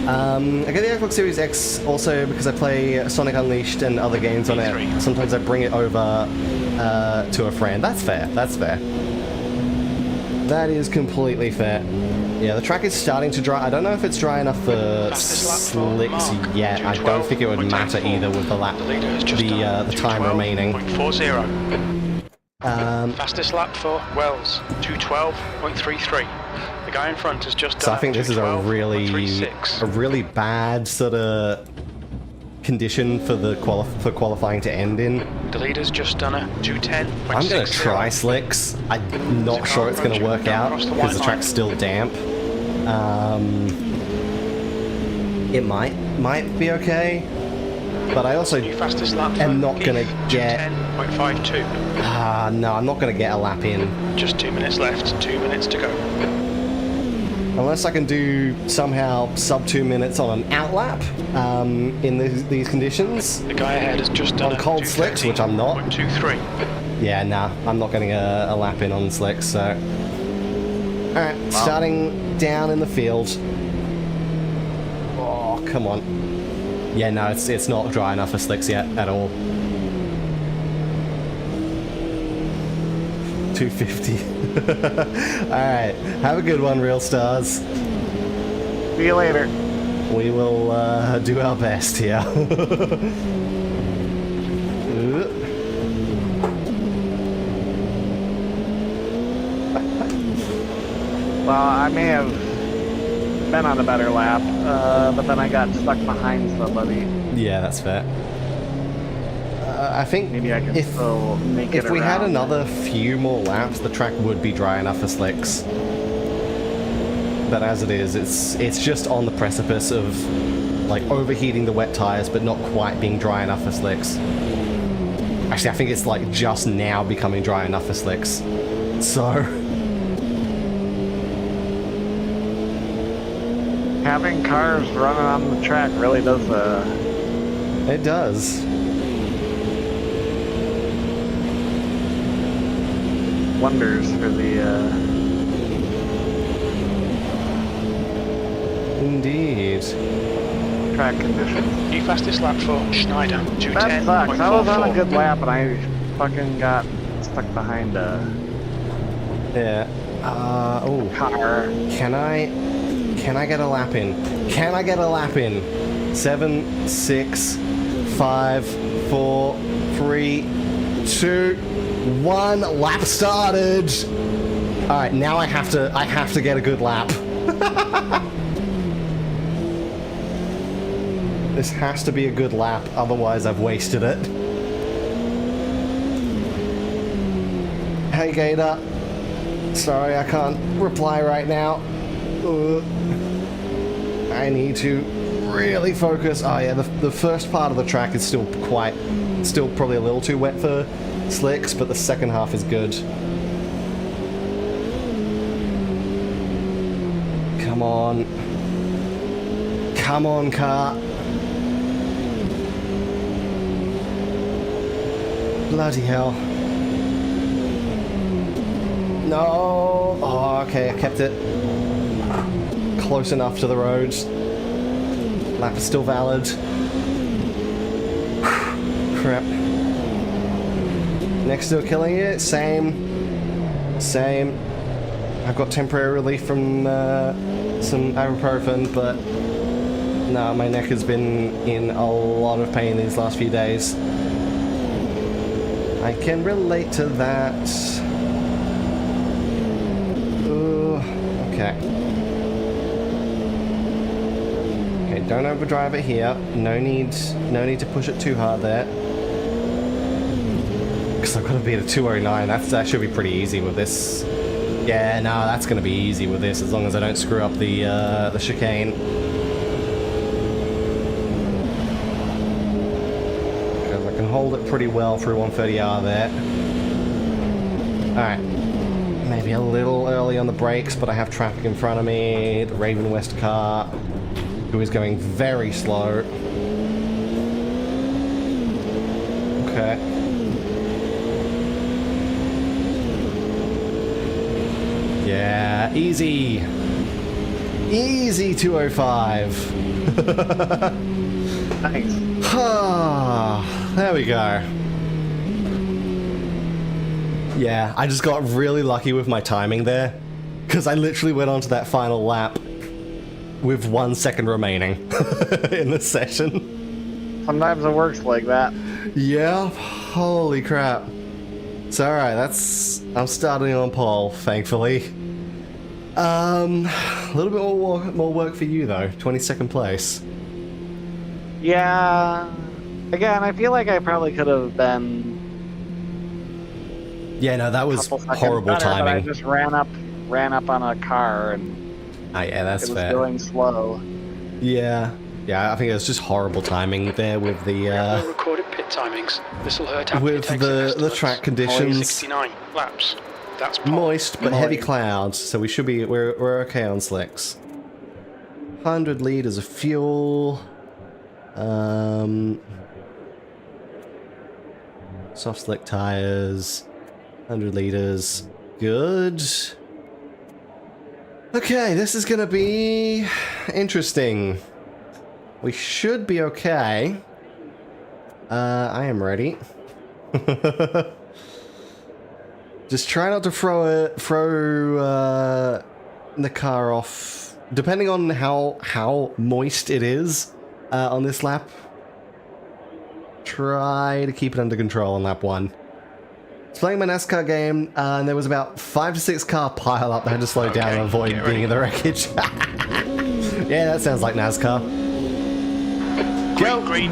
I get the Xbox Series X also because I play Sonic Unleashed and other games on it. Sometimes I bring it over to a friend. That's fair. That is completely fair. Yeah, the track is starting to dry. I don't know if it's dry enough for slicks yet. I don't think it would matter either with the lap, the time remaining. 212.40. Fastest lap for Wells, 212.33. The guy in front has just done. So I think this is a really bad sort of condition for the qualifying to end in. The leader's just done a 210.60. I'm gonna try slicks. I'm not sure it's gonna work out because the track's still damp. It might be okay, but I also am not gonna get. 10.52. No, I'm not gonna get a lap in. Just 2 minutes left. 2 minutes to go. Unless I can do somehow sub 2 minutes on an out lap in these conditions. The guy ahead has just done on cold slicks, which I'm not. 2:3. Yeah, nah, I'm not getting a lap in on slicks, so. Alright, starting down in the field. Oh, come on. Yeah, no, it's not dry enough for slicks yet at all. 250. Alright, have a good one, Real Stars. See you later. We will do our best here. Well, I may have been on a better lap, but then I got stuck behind somebody. Yeah, that's fair. I think maybe I can still make it if we had around. another few more laps, the track would be dry enough for slicks. But as it is, it's just on the precipice of like overheating the wet tires, but not quite being dry enough for slicks. Actually, I think it's like just now becoming dry enough for slicks. So having cars running on the track really does it does. wonders for the Indeed. track conditions. New fastest lap for Schneider, 210.44. That sucks. I was on a good lap and I fucking got stuck behind a car. Can I get a lap in? Can I get a lap in? 7, 6, 5, 4, 3, 2, 1. Lap started. All right, now I have to get a good lap. This has to be a good lap, otherwise I've wasted it. Hey Gator. Sorry, I can't reply right now. I need to really focus. Oh yeah, the first part of the track is still probably a little too wet for slicks, but the second half is good. Come on. Come on, car. Bloody hell. No. Oh, okay, I kept it close enough to the roads. Lap is still valid. Crap. Next to killing it. Same. I've got temporary relief from some ibuprofen, but no, my neck has been in a lot of pain these last few days. I can relate to that. Okay. Okay, don't overdrive it here. No need to push it too hard there. Because I've got to beat a 209. That should be pretty easy with this. Yeah, no, that's going to be easy with this as long as I don't screw up the chicane. Because I can hold it pretty well through 130R there. Alright. Maybe a little early on the brakes, but I have traffic in front of me. The Raven West car, who is going very slow. Okay. Yeah, easy. Easy 205. Nice. There we go. Yeah, I just got really lucky with my timing there. Because I literally went on to that final lap with 1 second remaining in the session. Sometimes it works like that. Yeah, holy crap. So alright, I'm starting on pole, thankfully. A little bit more work for you though, 22nd place. Yeah. Again, I feel like I probably could have been Yeah, no, that was horrible better, timing. but I just ran up on a car and Yeah, that's it was fair. going slow. Yeah, I think it was just horrible timing there with the recorded pit timings. This will hurt with the track conditions. 69 laps. That's Moist but heavy clouds, so we're okay on slicks. 100 liters of fuel. Soft slick tires. 100 liters. Good. Okay, this is gonna be interesting. We should be okay. I am ready. Just try not to throw the car off. Depending on how moist it is on this lap, try to keep it under control on lap 1. I was playing my NASCAR game, and there was about 5 to 6 car pile up that I had to slow down and avoid being in the wreckage. Yeah, that sounds like NASCAR. Go! Green.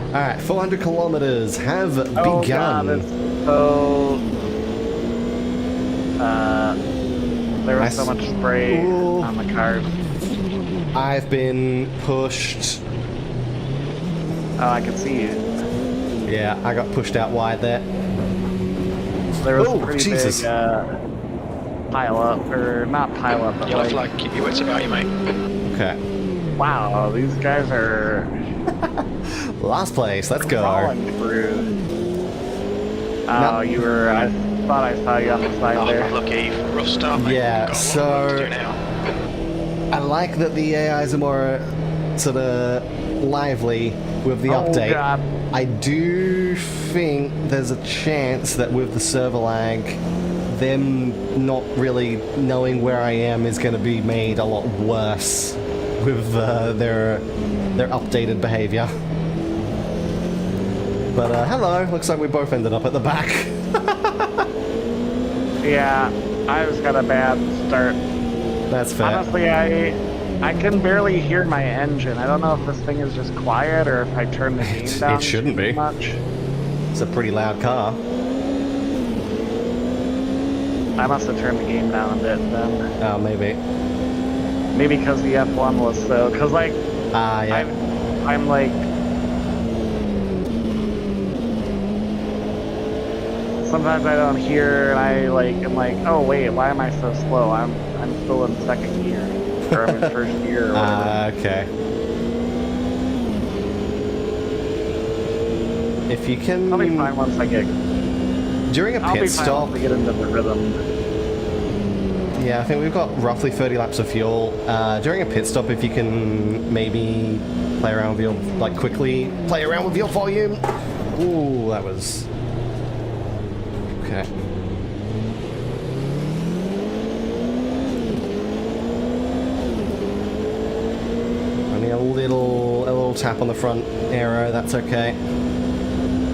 Alright, 400 kilometers have Oh begun. god, it's so... there was so much spray on the cars. I've been pushed. Oh, I can see you. Yeah, I got pushed out wide there. There was Oh, a pretty Jesus. big pile up, or not pile up, but Yellow like, flag, keep your wits about you, mate. Okay. wow, these guys are Last place, let's go. crawling through. Oh, you were, I thought I saw you on the side there. Look, Eve, rough start, mate. Yeah, Got a lot of so- work to do now. I like that the AIs are more sort of lively with the update. God. I do think there's a chance that with the server lag, them not really knowing where I am is going to be made a lot worse with their updated behavior. But hello, looks like we both ended up at the back. Yeah, I just got a bad start. That's fair. Honestly, I can barely hear my engine. I don't know if this thing is just quiet or if I turn the game down It shouldn't too be. much. It's a pretty loud car. I must have turned the game down a bit then. Oh, maybe. Maybe because the F1 was so... Because, like, Yeah. I'm like... Sometimes I don't hear, and I'm like, oh wait, why am I so slow? I'm still in second gear, or I'm in first gear, or whatever. Okay. If you can... I'll be fine once I get... During a I'll be pit fine stop... once I get into the rhythm. Yeah, I think we've got roughly 30 laps of fuel. During a pit stop, if you can maybe play around with your... Like, quickly play around with your volume. Ooh, that was... Okay. Only a little tap on the front arrow, that's okay.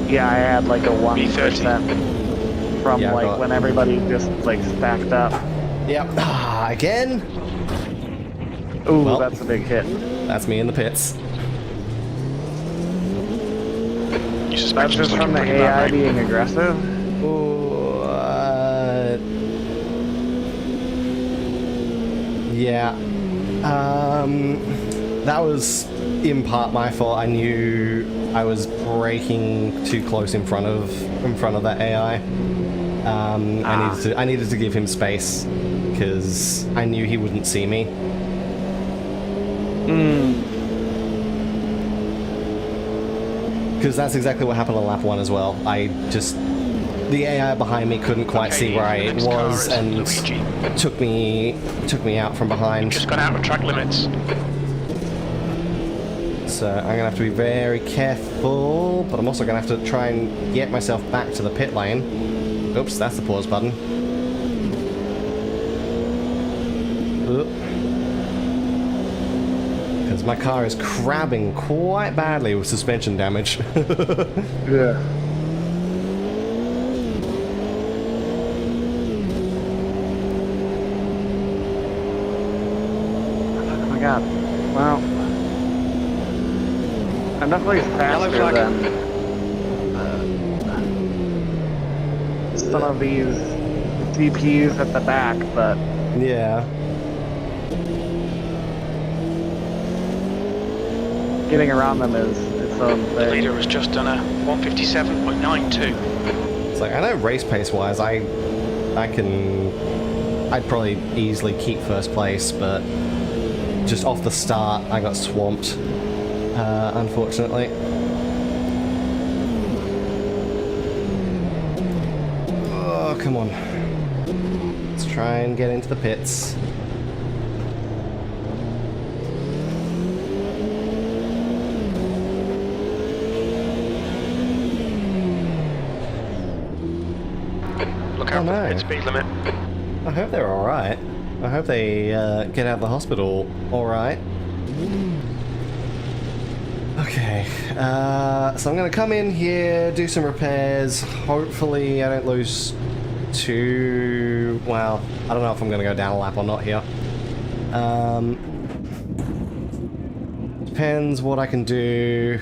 Yeah, I had like a 1% from Yeah, I like got- when everybody just like stacked up. Yep. Again? Ooh, Well. that's a big hit. That's me in the pits. You suspect That's just from the pretty bad, AI mate. being aggressive. Ooh, yeah. That was in part my fault. I knew I was braking too close in front of that AI. I needed to give him space because I knew he wouldn't see me. Because that's exactly what happened on lap 1 as well. The AI behind me couldn't quite Okay, see where I the next car was is and Luigi. took me out from behind. Just gone out of track limits. So I'm gonna have to be very careful, but I'm also gonna have to try and get myself back to the pit lane. Oops, that's the pause button. Because my car is crabbing quite badly with suspension damage. Yeah. Oh my god. Well, I'm definitely faster than some of these DPs at the back, but Yeah. getting around them is its own The thing. leader has just done a 157.92. It's like, I know race pace wise, I'd probably easily keep first place, but just off the start, I got swamped, unfortunately. Oh, come on. Let's try and get into the pits. Look out for the pit speed limit. I hope they're alright. I hope they get out of the hospital alright. Okay, so I'm going to come in here, do some repairs. Hopefully I don't lose too... Well, I don't know if I'm going to go down a lap or not here. Depends what I can do.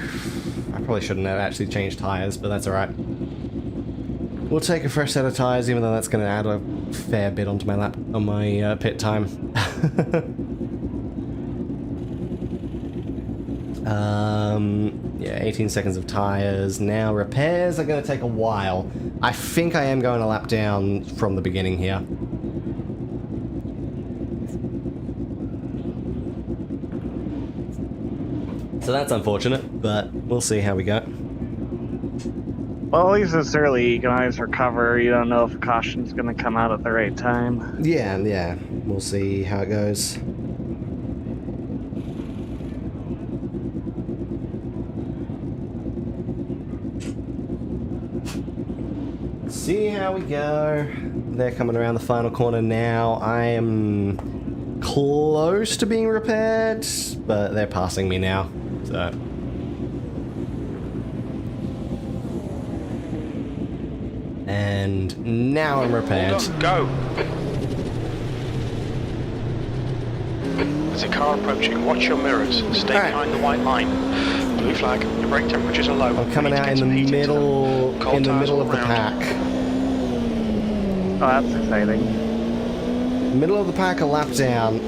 I probably shouldn't have actually changed tires, but that's alright. We'll take a fresh set of tires, even though that's going to add a fair bit onto my lap on my pit time. Yeah, 18 seconds of tires. Now repairs are going to take a while. I think I am going a lap down from the beginning here. So that's unfortunate, but we'll see how we go. Well, at least it's early. You can always recover. You don't know if caution's going to come out at the right time. Yeah, we'll see how it goes. See how we go. They're coming around the final corner now. I am close to being repaired, but they're passing me now, so... And now I'm repaired. Hold on, go! There's a car approaching. Watch your mirrors. Stay behind the white line. Blue flag. Your brake temperatures are low. I'm coming out in the middle of the pack. Oh, that's exciting. Middle of the pack, a lap down.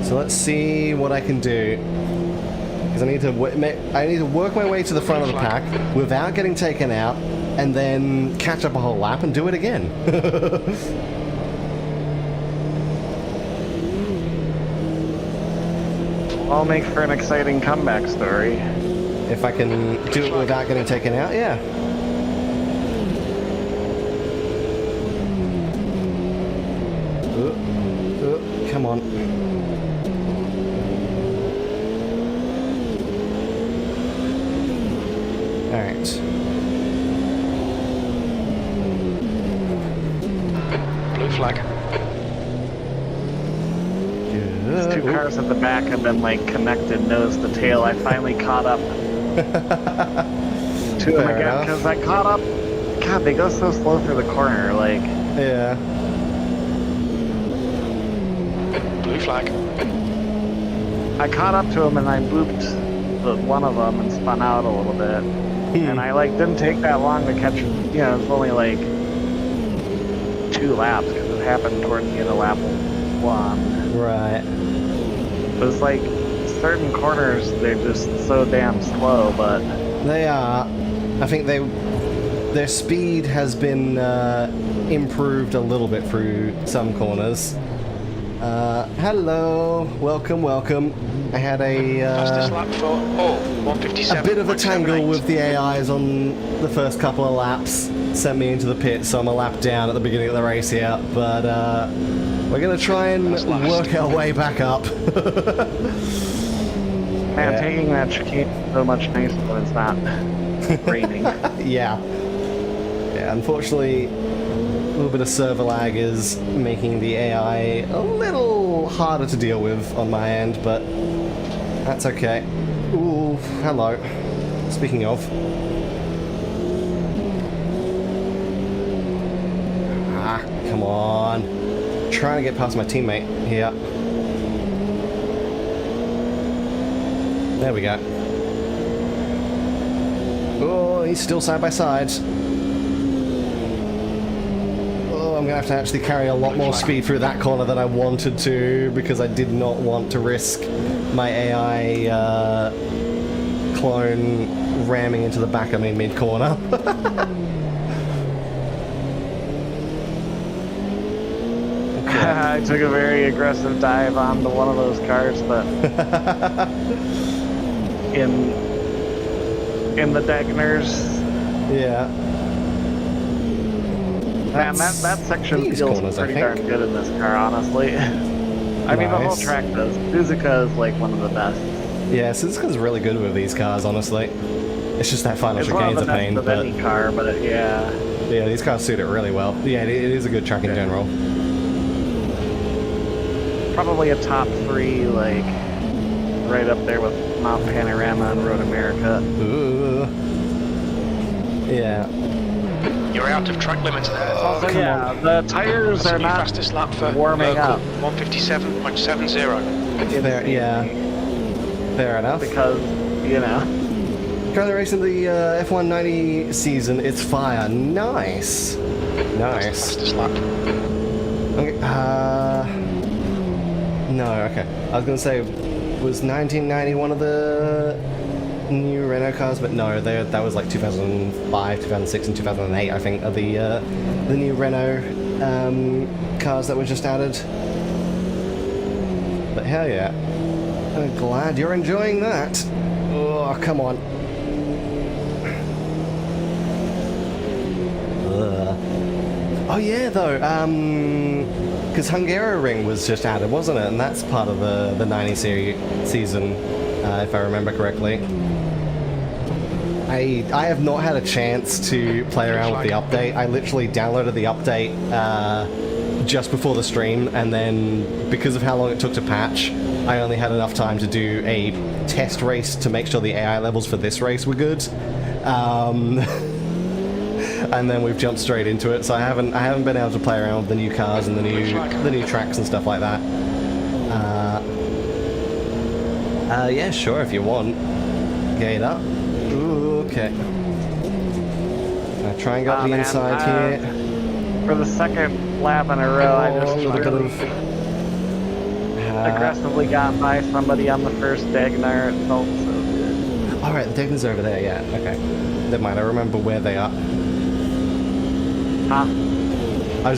So let's see what I can do. Because I need to work my way to the front of the pack without getting taken out, and then catch up a whole lap and do it again. I'll make for an exciting comeback story. If I can do it without getting taken out, yeah. Come on. Alright. Blue flag. These two cars at the back have been like connected nose to tail. I finally caught up to them again because I caught up. God, they go so slow through the corner. Like, Yeah. Blue flag. I caught up to them and I looped one of them and spun out a little bit. And I like didn't take that long to catch. You know, it's only like 2 laps because it happened towards the end of lap 1. Right. But it's like certain corners, they're just so damn slow, but... They are. I think their speed has been improved a little bit through some corners. Hello. Welcome. I had Fastest lap for all. 157. a bit of a tangle with the AIs on the first couple of laps. Sent me into the pit, so I'm a lap down at the beginning of the race here. But we're going to try and work our way back up. Man, taking that chicane is so much nicer when it's not raining. Yeah, unfortunately, little bit of server lag is making the AI a little harder to deal with on my end, but that's okay. Ooh, hello. Speaking of. Ah, come on. Trying to get past my teammate here. There we go. Oh, he's still side by side. Oh, I'm gonna have to actually carry a lot more speed through that corner than I wanted to because I did not want to risk my AI clone ramming into the back of me mid-corner. I took a very aggressive dive onto one of those cars, but in the Degners. Yeah. Man, that section these feels corners, pretty darn good in this car, honestly. I mean, the whole Nice. track does. Suzuka is like one of the best. Yeah, Suzuka's really good with these cars, honestly. It's just that final It's one of chicane's the a pain, best of but any car, but yeah. yeah, these cars suit it really well. Yeah, it is a good track in general. Probably a top 3, like, right up there with Mount Panorama and Road America. Ooh. Yeah. You're out of track limits there. Also, yeah, the tires That's are the new not fastest lap for warming local, up. 157.70. Fair, yeah. Fair enough. Because, you know. Currently racing the F190 season. It's fire. Nice. Nice. Fastest lap. Okay, no, okay. I was gonna say, was 1990 one of the new Renault cars? But no, that was like 2005, 2006, and 2008. I think are the new Renault cars that were just added. But hell yeah! I'm glad you're enjoying that. Oh, come on. Ugh. Oh yeah, though. Because Hungaroring was just added, wasn't it? And that's part of the 90 season, if I remember correctly. I have not had a chance to play around with the update. I literally downloaded the update just before the stream, and then because of how long it took to patch, I only had enough time to do a test race to make sure the AI levels for this race were good. And then we've jumped straight into it, so I haven't been able to play around with the new cars and the new tracks and stuff like that. Yeah, sure, if you want. Gate up. Ooh, okay. I'll try and go up the Man, inside here. For the second lap in a row, I just a little bit really of aggressively got by somebody on the first Dagnar. It felt so good. all right, the Degners over there. Yeah, okay. Never mind. I remember where they are. Huh? I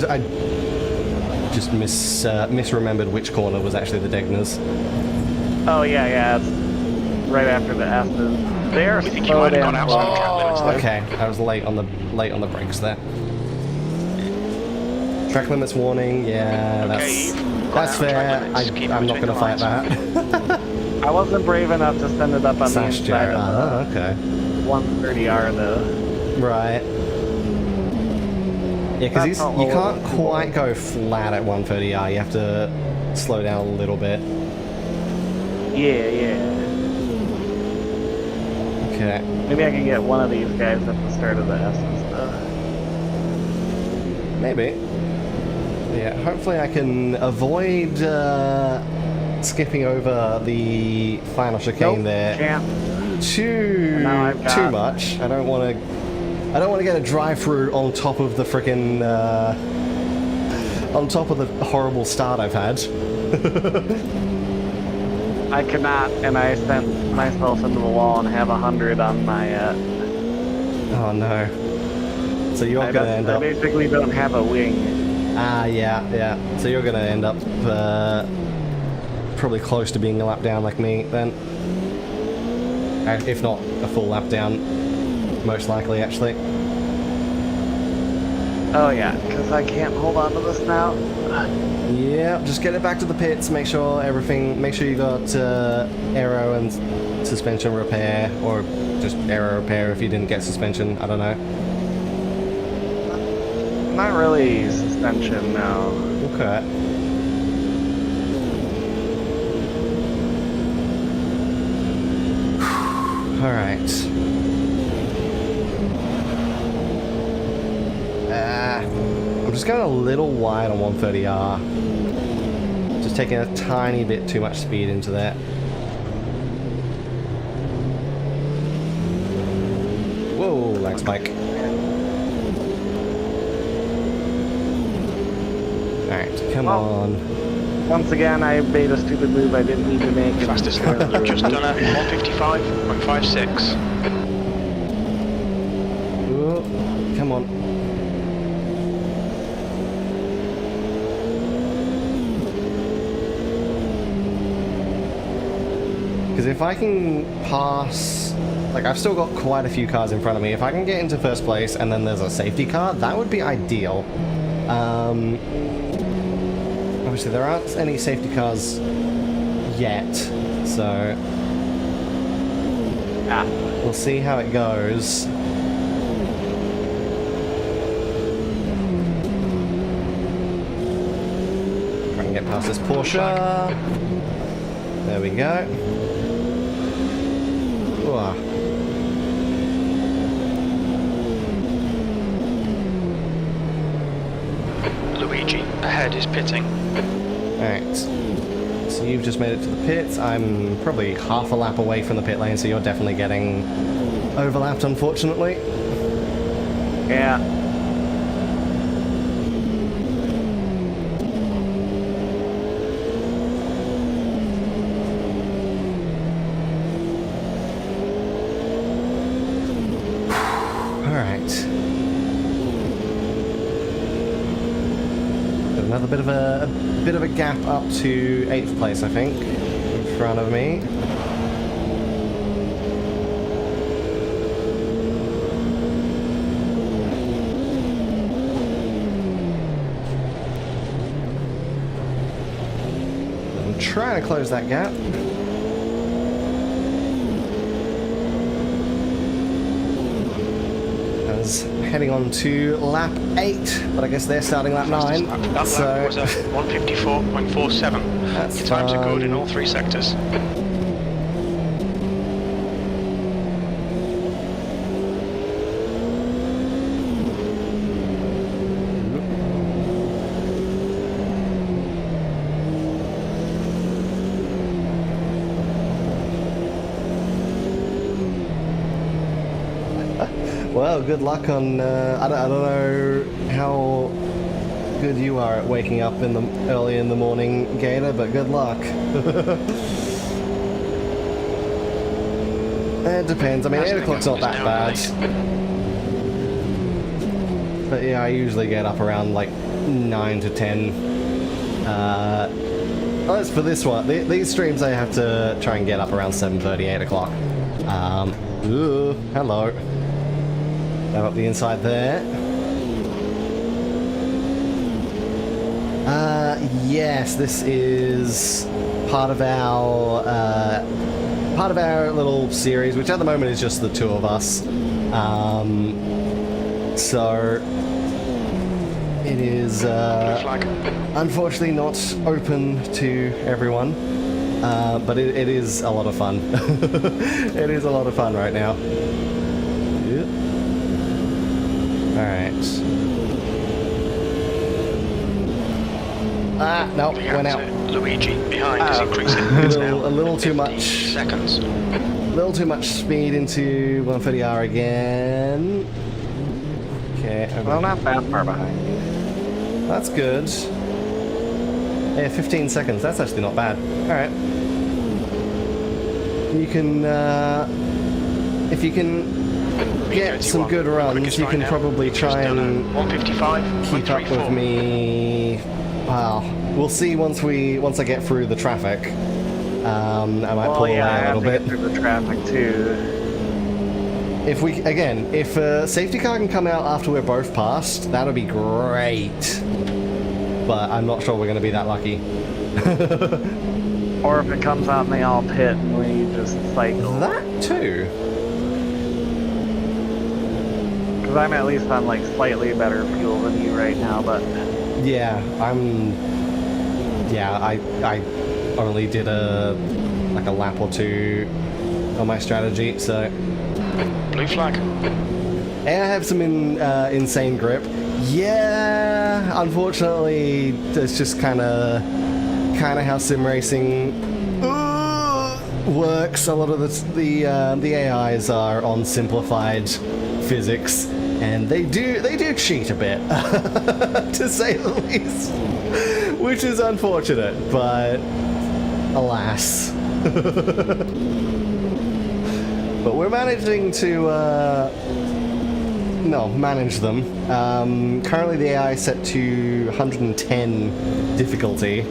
just misremembered which corner was actually the Degners. Oh yeah, it's right after the S's. They're We think you might have gone outside the track limits there. Okay, I was late on the brakes there. Track limits warning. Yeah, Okay, that's gone out of track fair. limits. Keep I'm not between going to the fight lines. that. I wasn't brave enough to send it up on the Sash inside jar. of Oh, okay. the 130R though. Right. Yeah, because That's you can't quite go flat at 130R. You have to slow down a little bit. Yeah. Okay. Maybe I can get one of these guys at the start of the S's though. Maybe. Yeah, hopefully I can avoid skipping over the final chicane there Can't. too much. I don't want to get a drive-through on top of the frickin' on top of the horrible start I've had. I cannot, and I sent myself into the wall and have 100 on my. Oh no. So you're gonna end I up. basically don't have a wing. Ah, yeah. So you're gonna end up probably close to being a lap down like me then. If not a full lap down, most likely actually. Oh yeah, because I can't hold on to this now. Yeah, just get it back to the pits. Make sure you got aero and suspension repair, or just aero repair if you didn't get suspension. I don't know. Not really suspension, no. Okay. All right. I'm just going a little wide on 130R. Just taking a tiny bit too much speed into that. Whoa, lag spike. Alright, come on. Once again, I made a stupid move I didn't need to make. Fastest lap. You've just done a 155.56. Whoa, come on. Because if I can pass, like I've still got quite a few cars in front of me, if I can get into first place and then there's a safety car, that would be ideal. Obviously there aren't any safety cars yet, so we'll see how it goes. Try and get past this Porsche. There we go. Ooh. Luigi, ahead is pitting. Alright. So you've just made it to the pits. I'm probably half a lap away from the pit lane, so you're definitely getting overlapped, unfortunately. Yeah. Alright. Got another bit of a gap up to 8th place, I think, in front of me. I'm trying to close that gap. Heading on to lap 8, but I guess they're starting lap 9. That so lap was a 154.47. That's Your times are good in fine. all 3 sectors. Well, good luck on. I don't know how good you are at waking up in the early in the morning, Gator, but good luck. It depends. I mean, 8 o'clock's not that bad. But yeah, I usually get up around like 9 to 10. As for this one, these streams I have to try and get up around 7:30, 8 o'clock. Ooh, hello. Now up the inside there. Yes, this is part of our little series, which at the moment is just the two of us. So it is unfortunately not open to everyone, but it is a lot of fun. It is a lot of fun right now. Alright. No, went out. Luigi behind is increasing. A little too much. Seconds. A little too much speed into 130R again. Okay. Well, not that far behind you. That's good. Yeah, 15 seconds. That's actually not bad. Alright. You can, if you can get some good runs, you can probably try and keep up with me. Well, we'll see once I get through the traffic. I might pull away a little bit. Get through the traffic too. If a safety car can come out after we're both passed, that'll be great. But I'm not sure we're going to be that lucky. Or if it comes out and they all pit and we just cycle. That too. Because I'm at least on like slightly better fuel than you right now, but Yeah, I only did a lap or two on my strategy, so. Blue flag. And I have some insane grip. Yeah, unfortunately, that's just kind of how sim racing works. A lot of the AIs are on simplified physics, and they do cheat a bit, to say the least, which is unfortunate. But alas. But we're managing to manage them. Currently the AI is set to 110 difficulty.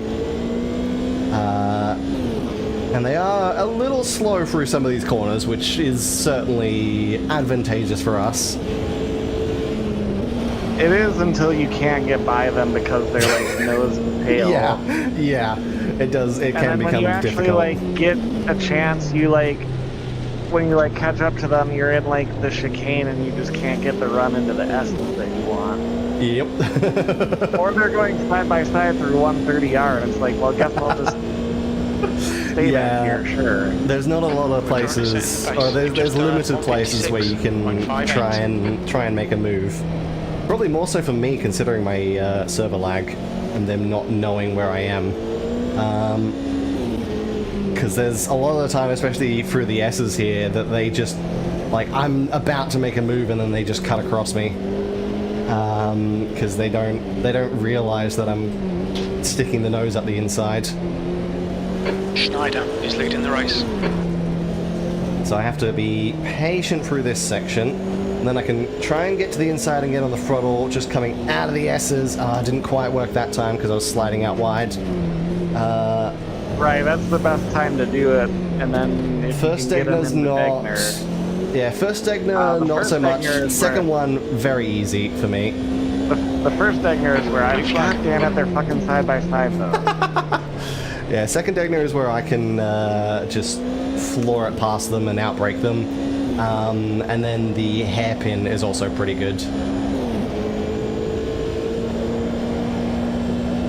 And they are a little slow through some of these corners, which is certainly advantageous for us. it is until you can't get by them because they're like nose to tail. Yeah, it does. It can become difficult. When you actually like get a chance, you like when you like catch up to them, you're in like the chicane and you just can't get the run into the S's that you want. Yep. Or they're going side by side through 130R, and it's like, well, guess I'll just stay back here, sure. There's not a lot of places, or there's limited places where you can try and make a move. Probably more so for me, considering my server lag and them not knowing where I am. Because there's a lot of the time, especially through the S's here, that they just, like, I'm about to make a move and then they just cut across me. Because they don't realize that I'm sticking the nose up the inside. Schneider is leading the race. So I have to be patient through this section, and then I can try and get to the inside and get on the throttle, just coming out of the S's. Didn't quite work that time because I was sliding out wide. Right, that's the best time to do it, and then if first you can get Stegner's them in not... Degner. Yeah, first Stegner, not so much. Second one, very easy for me. The first Degner is where I'm God damn it, they're fucking side by side though. Yeah, second Degner is where I can just floor it past them and outbrake them. And then the hairpin is also pretty good.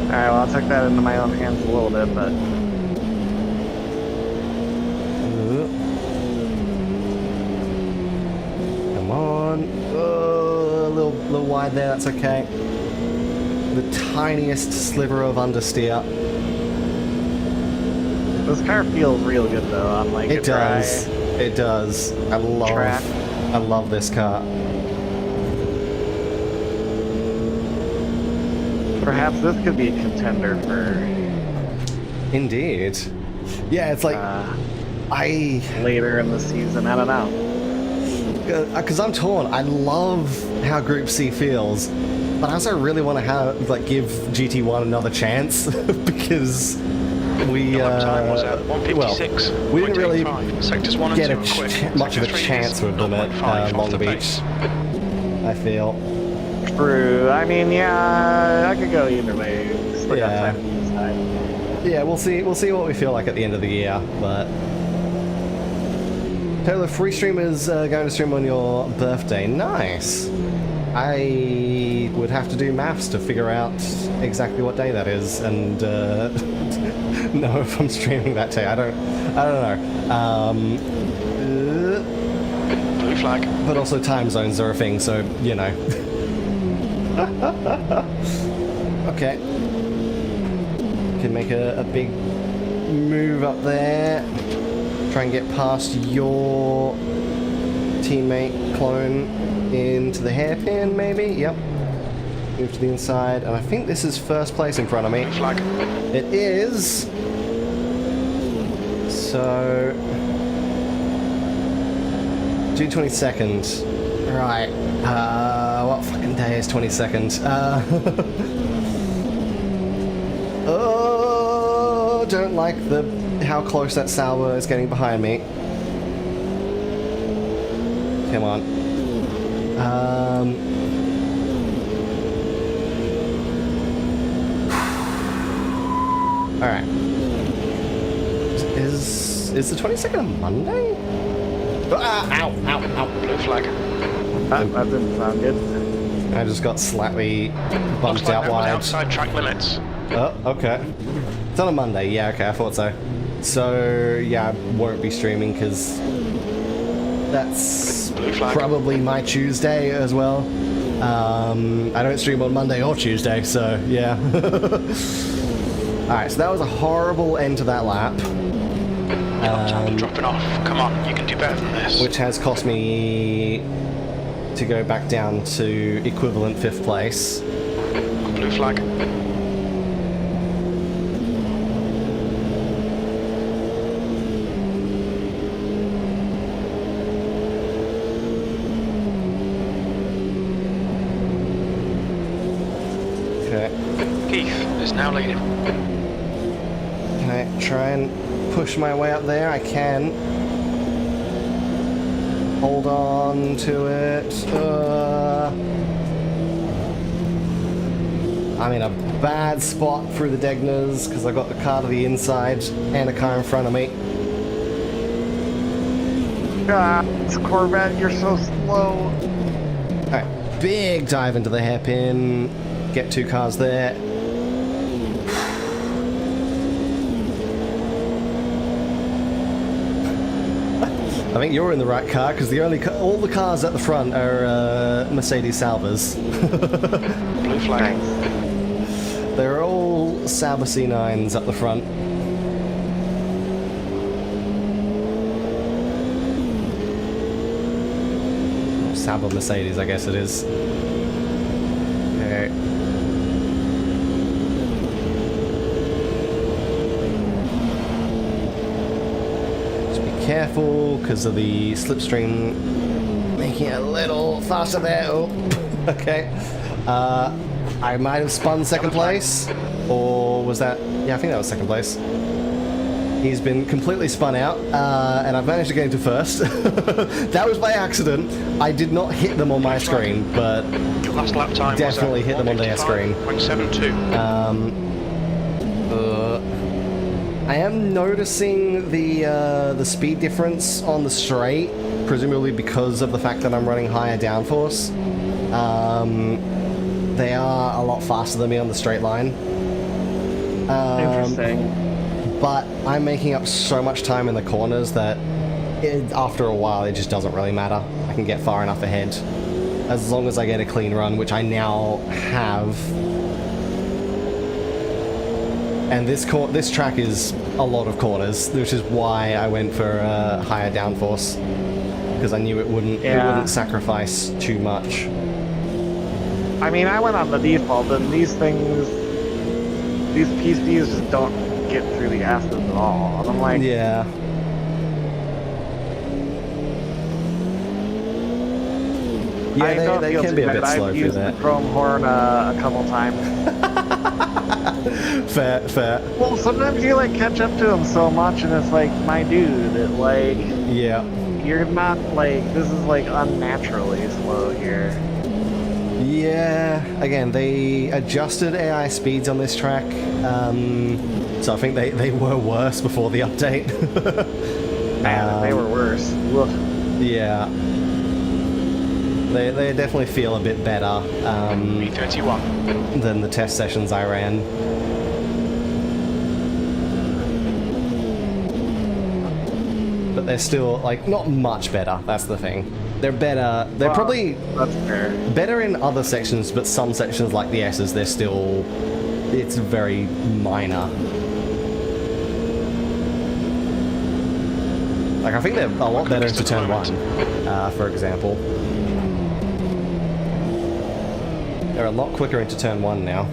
Alright, well, I'll take that into my own hands a little bit, but... Come on. A little wide there, that's okay. The tiniest sliver of understeer. This car feels real good though, on like It does. It does. I love this car. Perhaps this could be a contender for... Indeed. Yeah, it's like... later in the season, I don't know. Because I'm torn. I love how Group C feels, but I also really want to give GT1 another chance because we time was at 156, well, we didn't really sectors 1 and get 2 much of a chance with them at Long Beach. I feel. True. I mean, yeah, I could go either way. Still got Yeah. time to decide. Yeah, we'll see what we feel like at the end of the year, but. Taylor, free streamers going to stream on your birthday. Nice. I would have to do maths to figure out exactly what day that is and know if I'm streaming that day. I don't know. Blue flag. But also time zones are a thing, so you know. Okay. Can make a big move up there. Try and get past your teammate clone into the hairpin, maybe? Yep. Move to the inside, and I think this is first place in front of me. Flag. It is. So June 22nd. Right. What fucking day is 22nd? Oh, don't like how close that Sauber is getting behind me. Come on. Alright. Is the 22nd a Monday? Ow. Blue flag. That didn't sound good. I just got slightly Looks bumped like out that was wide. outside track limits. Oh, okay. It's on a Monday. Yeah, okay, I thought so. So, yeah, I won't be streaming because that's Blue flag. probably my Tuesday as well. I don't stream on Monday or Tuesday, so yeah. Alright, so that was a horrible end to that lap. Dropping off. Come on, you can do better than this. Which has cost me to go back down to equivalent 5th place. Blue flag. Okay. Keith is now leading. Can I try and push my way up there? I can. Hold on to it. I'm in a bad spot through the Degners because I got the car to the inside and a car in front of me. God, it's Corvette, you're so slow. Alright, big dive into the hairpin. Get 2 cars there. I think you're in the right car because the only all the cars at the front are Mercedes Salvas. Blue flag. They're all Sauber C9s at the front. Sauber Mercedes, I guess it is. Okay. Careful because of the slipstream making it a little faster there. Oh, okay. I might have spun 2nd place, or was that? Yeah, I think that was 2nd place. He's been completely spun out, and I've managed to get into 1st. That was by accident. I did not hit them on my screen, but Your last lap time definitely was hit them on their screen. 1:72. I am noticing the speed difference on the straight, presumably because of the fact that I'm running higher downforce. They are a lot faster than me on the straight line. Interesting. But I'm making up so much time in the corners that after a while it just doesn't really matter. I can get far enough ahead. As long as I get a clean run, which I now have. And this track is a lot of corners, which is why I went for higher downforce, because I knew it wouldn't sacrifice too much. I mean, I went on the default, and these PCs just don't get through the S's at all. And I'm like, Yeah. Yeah, they can be a bit slow through that. I've used the chrome horn a couple times. Fair. Well, sometimes you like catch up to them so much, and it's like, my dude, Yeah. you're not like, this is like unnaturally slow here. Yeah, again, they adjusted AI speeds on this track, so I think they were worse before the update. Man, they were worse. Ugh. Yeah. They definitely feel a bit better B31. than the test sessions I ran. But they're still, like, not much better, that's the thing. They're better, they're probably That's fair. better in other sections, but some sections like the S's, they're still, it's very minor. Like, I think they're a lot better into turn 1, for example. They're a lot quicker into turn 1 now.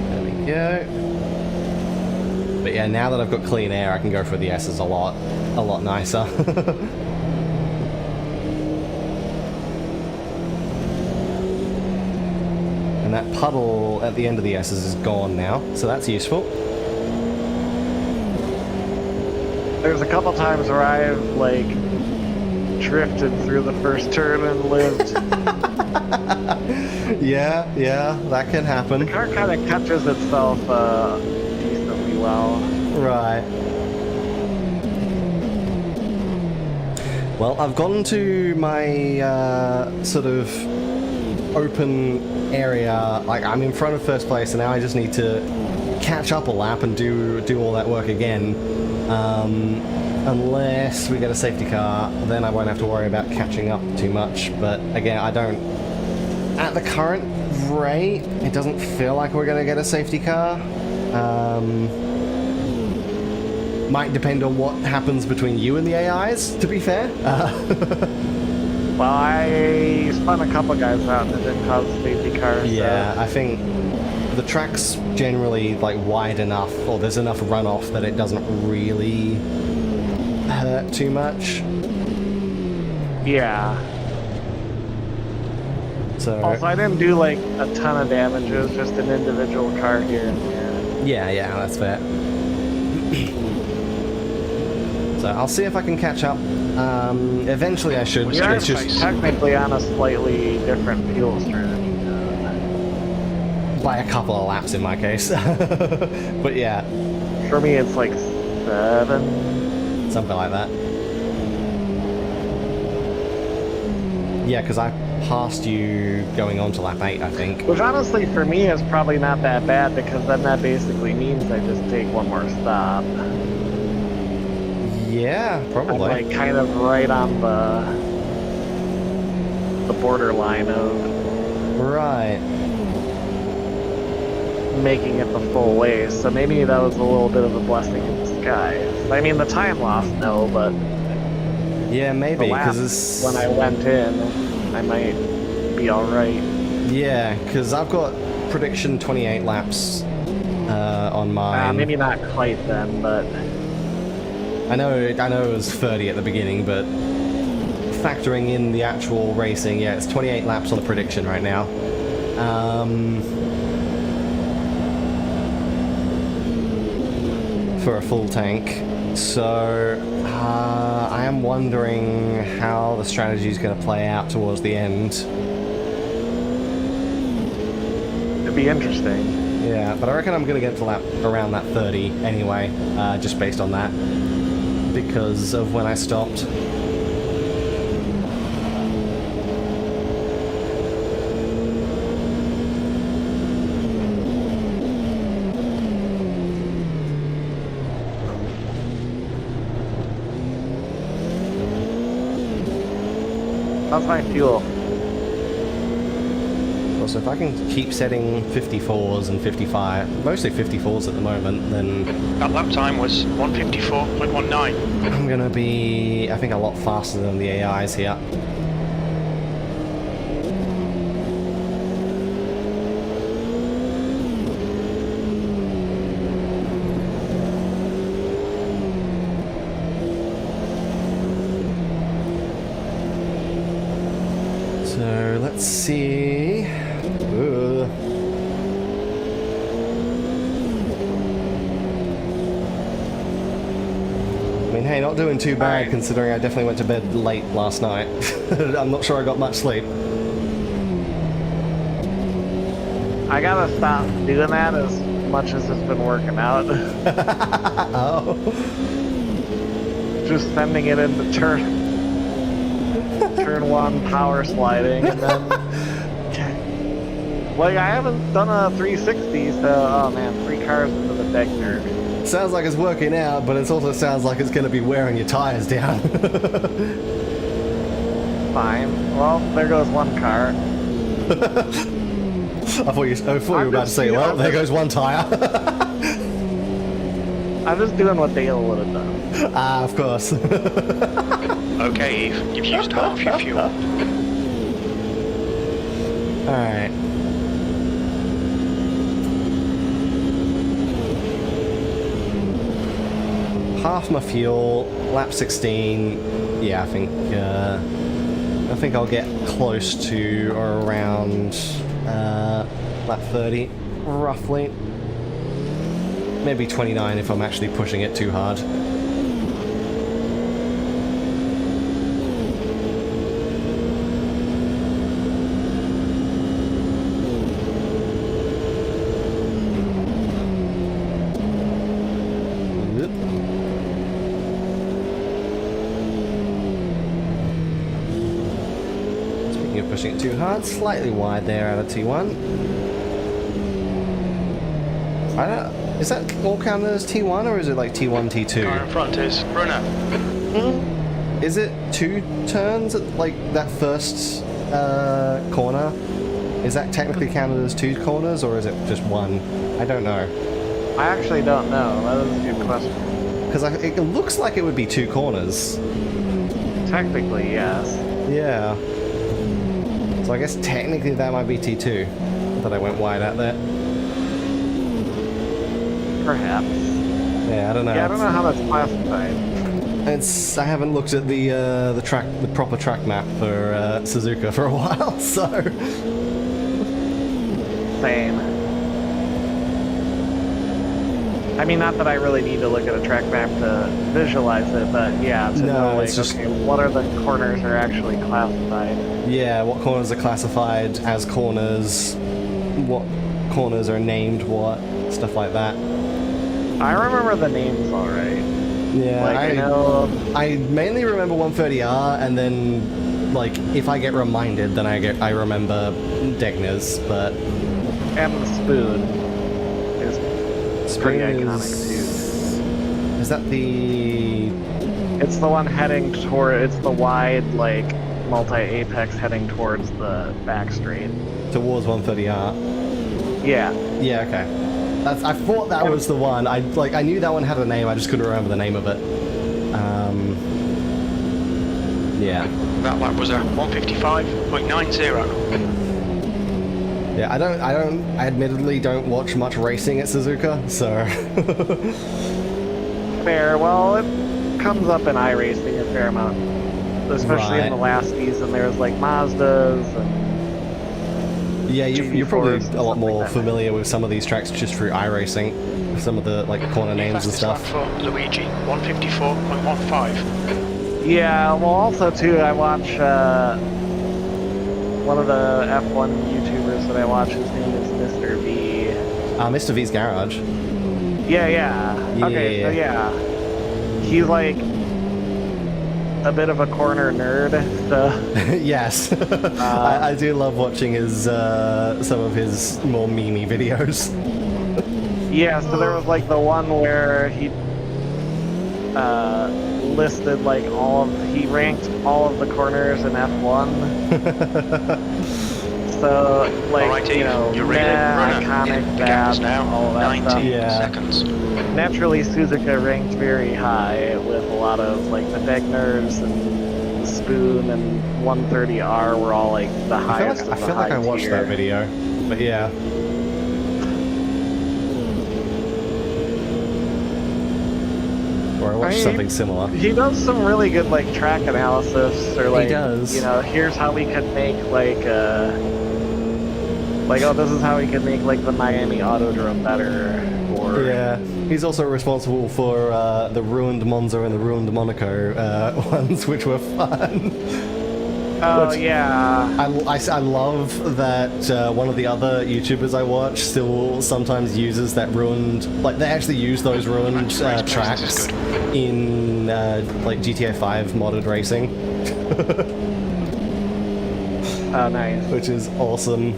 There we go. But yeah, now that I've got clean air, I can go for the S's a lot nicer. And that puddle at the end of the S's is gone now, so that's useful. There's a couple times where I've like drifted through the first turn and lived. Yeah, that can happen. The car kind of catches itself well. Right. Well, I've gone to my sort of open area. Like, I'm in front of first place, and now I just need to catch up a lap and do all that work again. Unless we get a safety car, then I won't have to worry about catching up too much. But again, I don't... At the current rate, it doesn't feel like we're going to get a safety car. Might depend on what happens between you and the AIs, to be fair. Well, I spun a couple guys out and it didn't cause a safety car. Yeah, so. I think the track's generally like wide enough, or there's enough runoff that it doesn't really hurt too much. Yeah. So Also, I didn't do like a ton of damage. It was just an individual car here and there. yeah, that's fair. So I'll see if I can catch up. Eventually I should. We are It's just technically on a slightly different fuel strategy. by a couple of laps in my case. But yeah, For me, it's like 7. something like that. Yeah, because I passed you going on to lap 8, I think. Which honestly, for me, is probably not that bad because then that basically means I just take one more stop. Yeah, probably. I'm like kind of right on the borderline of Right. making it the full way. So maybe that was a little bit of a blessing in disguise. I mean, the time loss, no, but Yeah, the maybe, lap because when I went in, I might be all right. Yeah, because I've got prediction 28 laps on mine. Maybe not quite then, but I know it was 30 at the beginning, but factoring in the actual racing, yeah, it's 28 laps on the prediction right now. For a full tank. So I am wondering how the strategy is going to play out towards the end. it'd be interesting. Yeah, but I reckon I'm going to get to lap around that 30 anyway, just based on that, because of when I stopped. How's my fuel? So if I can keep setting 54s and 55, mostly 54s at the moment, then That lap time was 154.19. I'm going to be, I think, a lot faster than the AIs here. So let's see. Ugh. I mean, hey, not doing too bad considering I definitely went to bed late last night. I'm not sure I got much sleep. I gotta stop doing that as much as it's been working out. Oh. Just sending it into turn 1 power sliding and then like I haven't done a 360, so oh man, 3 cars into the deck dirt. Sounds like it's working out, but it also sounds like it's going to be wearing your tires down. Fine. Well, there goes 1 car. I thought you were about to say, well, there goes 1 tire. I'm just doing what Dale would have done. Ah, of course. Okay, Eve, you've used half your fuel. Alright. Half my fuel, lap 16. Yeah, I think I'll get close to or around lap 30, roughly. Maybe 29 if I'm actually pushing it too hard. pushing it too hard. Slightly wide there out of T1. I don't. Is that all counted as T1 or is it like T1, T2? Car in front is runner. Is it 2 turns at like that first corner? Is that technically counted as 2 corners or is it just 1? I don't know. I actually don't know. That is a good question. Because it looks like it would be 2 corners. Technically, yes. Yeah. So I guess technically that might be T2 that I went wide at there. Perhaps. Yeah, I don't know. Yeah, I don't know how that's classified. I haven't looked at the proper track map for Suzuka for a while, so. Same. I mean, not that I really need to look at a track map to visualize it, but yeah, to know, like, it's just, okay, what are the corners are actually classified? Yeah, what corners are classified as corners, what corners are named what, stuff like that. I remember the names alright. Yeah, like, I know. I mainly remember 130R, and then, like, if I get reminded, then I remember Degner's, but. And the spoon is pretty iconic too. Is that the? It's the one heading toward. It's the wide, like, multi-apex heading towards the back straight. Towards 130R. Yeah. Yeah. Okay. I thought that was the one. I knew that one had a name. I just couldn't remember the name of it. Yeah. That lap was a 155.90. Yeah, I admittedly don't watch much racing at Suzuka, so. Fair. Well, it comes up in iRacing a fair amount, especially in the last season. There was like Mazdas and. Yeah, you're probably a lot more like familiar with some of these tracks just through iRacing, some of the like corner names and stuff. For Luigi, 154.15. Yeah, well, also too, I watch one of the F1 YouTubers that I watch. His name is Mr. V. Mr. V's Garage. Yeah. Okay, so yeah, he's like a bit of a corner nerd, so. Yes. I do love watching his some of his more memey videos. Yeah, so there was like the one where he listed like he ranked all of the corners in F1. So like, right, you know, iconic, bad, all that 90 stuff. Yeah. seconds. Naturally, Suzuka ranked very high with a lot of like the Degners and the Spoon and 130R were all like the highest. I feel like I watched that video, but yeah. Or I watched something similar. He does some really good like track analysis, or like, he does. You know, here's how we could make like oh, this is how we could make like the Miami Autodrome better. Or Yeah, he's also responsible for the ruined Monza and the ruined Monaco ones, which were fun. Oh Which yeah. I love that one of the other YouTubers I watch still sometimes uses that ruined, like they actually use those ruined tracks in like GTA 5 modded racing. Oh nice. Which is awesome.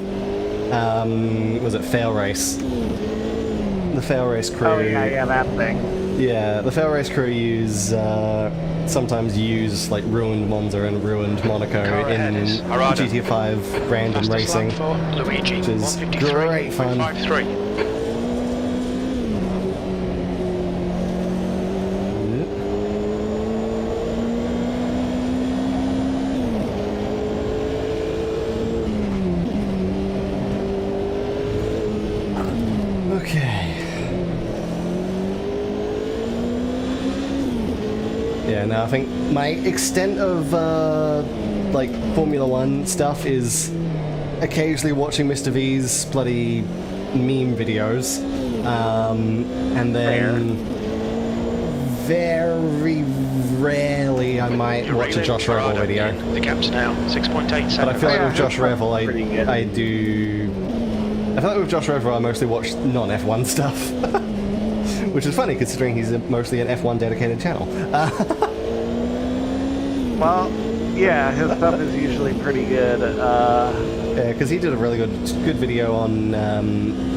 Was it Fail Race? The Fail Race crew. Oh yeah, that thing. Yeah, the Fail Race crew sometimes use like ruined Monza and ruined Monaco in GTA 5 random racing, Luigi, which is great fun. 153.53. Okay. Yeah, no, I think my extent of like Formula One stuff is occasionally watching Mr. V's bloody meme videos, and then very rarely I might watch a Josh Revel video. The gap's now 6.8 seconds. But I feel like with Josh Revel, I feel like with Josh Revel I mostly watch non-F1 stuff. Which is funny considering he's mostly an F1 dedicated channel. Well, Yeah, his stuff is usually pretty good. Yeah, because he did a really good video on.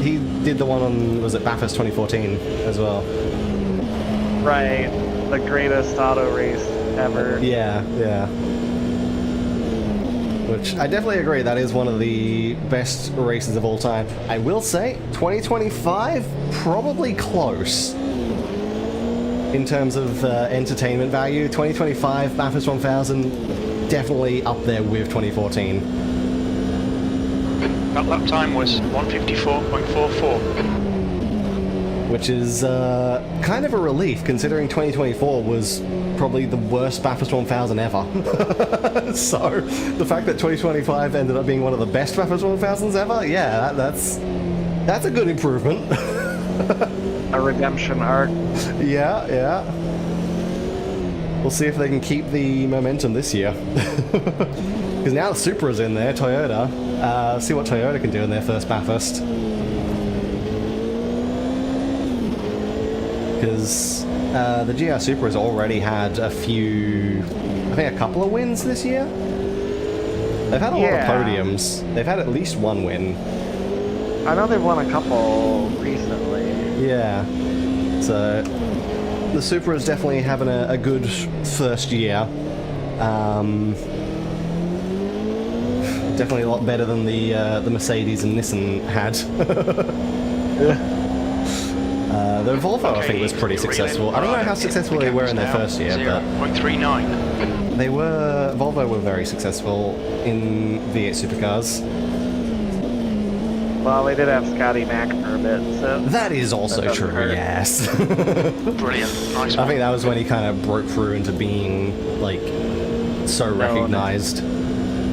He did the one on, was it Bathurst 2014 as well? Right, the greatest auto race ever. Yeah, yeah. Which I definitely agree, that is one of the best races of all time. I will say, 2025, probably close in terms of entertainment value. 2025 Bathurst 1000, definitely up there with 2014. That lap time was 154.44. Which is kind of a relief, considering 2024 was probably the worst Bathurst 1000 ever. So, the fact that 2025 ended up being one of the best Bathurst 1000s ever, yeah, that's a good improvement. A redemption arc. Yeah, yeah. We'll see if they can keep the momentum this year. Because now the Supra's in there, Toyota. See what Toyota can do in their first Bathurst. Because the GR Supra has already had a few, I think a couple of wins this year. They've had a lot of podiums. They've had at least one win. I know they've won a couple recently. Yeah. So the Supra is definitely having a good first year. Definitely a lot better than the Mercedes and Nissan had. The Volvo, I think, was pretty successful. I don't know how successful they were in their first year, but 0.39. Volvo were very successful in V8 supercars. Well, they did have Scotty Mac for a bit, so... That is also true, yes. Brilliant. Nice one. I think that was when he kind of broke through into being, like, so recognized.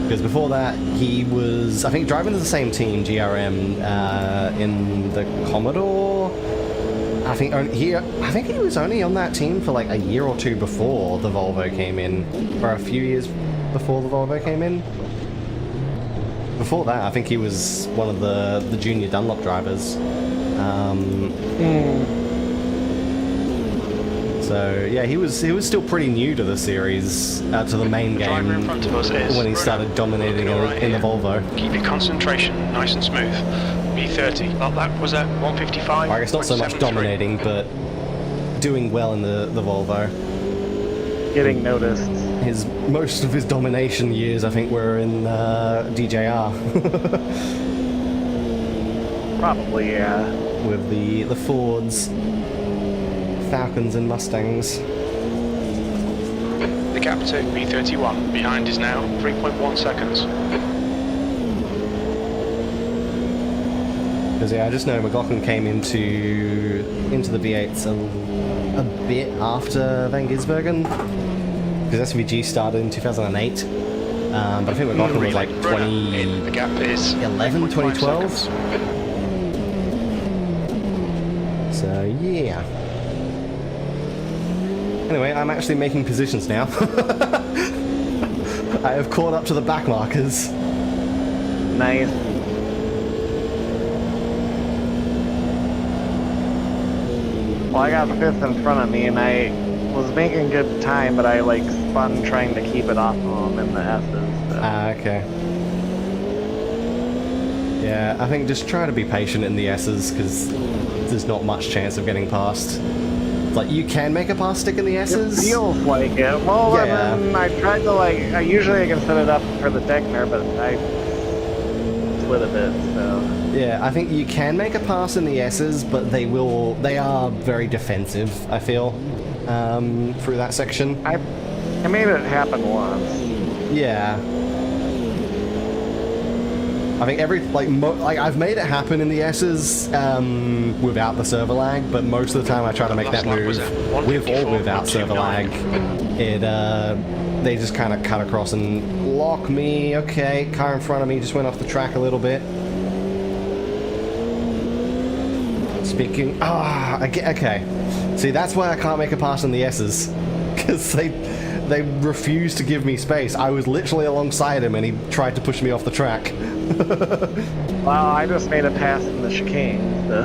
Because before that, he was, I think, driving the same team, GRM, in the Commodore. I think he was only on that team for like a year or two before the Volvo came in, or a few years before the Volvo came in. Before that, I think he was one of the junior Dunlop drivers. So yeah, he was still pretty new to the series, to the main game, in front of us is when he started dominating in the Volvo. Keep your concentration nice and smooth. B30. That was at 155. I guess not so much dominating, but doing well in the Volvo. Getting noticed. Most of his domination years, I think, were in DJR. Probably, yeah. With the Fords, Falcons and Mustangs. The gap to B31 behind is now 3.1 seconds. Because yeah, I just know McLaughlin came into the V8s a bit after Van Gisbergen. Because SVG started in 2008. But I think McLaughlin was like 2011, 2012. So yeah. Anyway, I'm actually making positions now. I have caught up to the back markers. Nice. Well, I got fifth in front of me, and I was making good time, but I like spun trying to keep it off of them in the S's. So. Okay. Yeah, I think just try to be patient in the S's, because there's not much chance of getting past. Like, you can make a pass stick in the S's. It feels like it. Well, yeah. and then I tried to I usually can set it up for the Degner, but I split a bit, so. Yeah, I think you can make a pass in the S's, but they are very defensive, I feel, through that section. I made it happen once. Yeah. I think I've made it happen in the S's without the server lag, but most of the time I try to make that move with or without server lag. They just kind of cut across and lock me. Okay, car in front of me just went off the track a little bit. Speaking, okay. See, that's why I can't make a pass in the S's, because they refuse to give me space. I was literally alongside him and he tried to push me off the track. Well, I just made a pass in the chicane. So.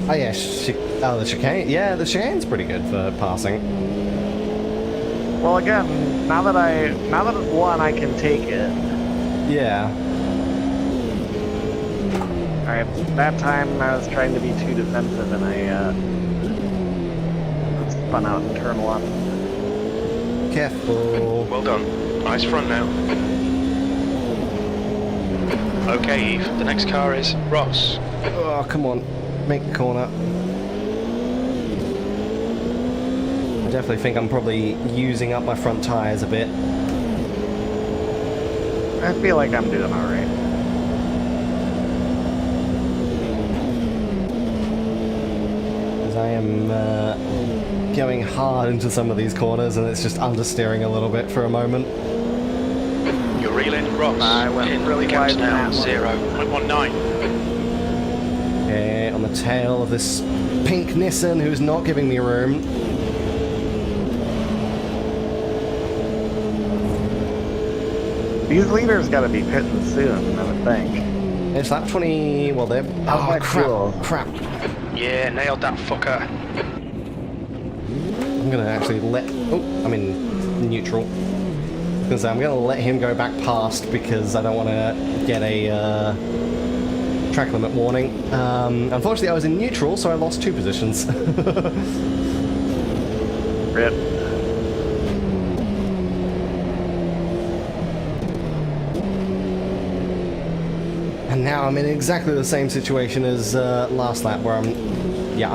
Oh yeah, the chicane. Yeah, the chicane's pretty good for passing. Well, again, now that it's one, I can take it. Yeah. Alright, that time I was trying to be too defensive and I spun out and turned one. Careful. Well done. Nice front now. Okay, Eve. The next car is Ross. Oh, come on. Make the corner. I definitely think I'm probably using up my front tires a bit. I feel like I'm doing alright. Because I am going hard into some of these corners and it's just understeering a little bit for a moment. You're reeling, Ross. I went in really the gaps wide now. in that 0.19. Okay, on the tail of this pink Nissan who's not giving me room. These leaders gotta be pitting soon, I would think. It's lap 20. Well, they're. How's Oh, my crap. fuel? Crap. Yeah, nailed that fucker. I'm gonna actually let. Oh, I'm in neutral. Because I'm gonna let him go back past because I don't want to get a track limit warning. Unfortunately, I was in neutral, so I lost 2 positions. Rip. And now I'm in exactly the same situation as last lap, where I'm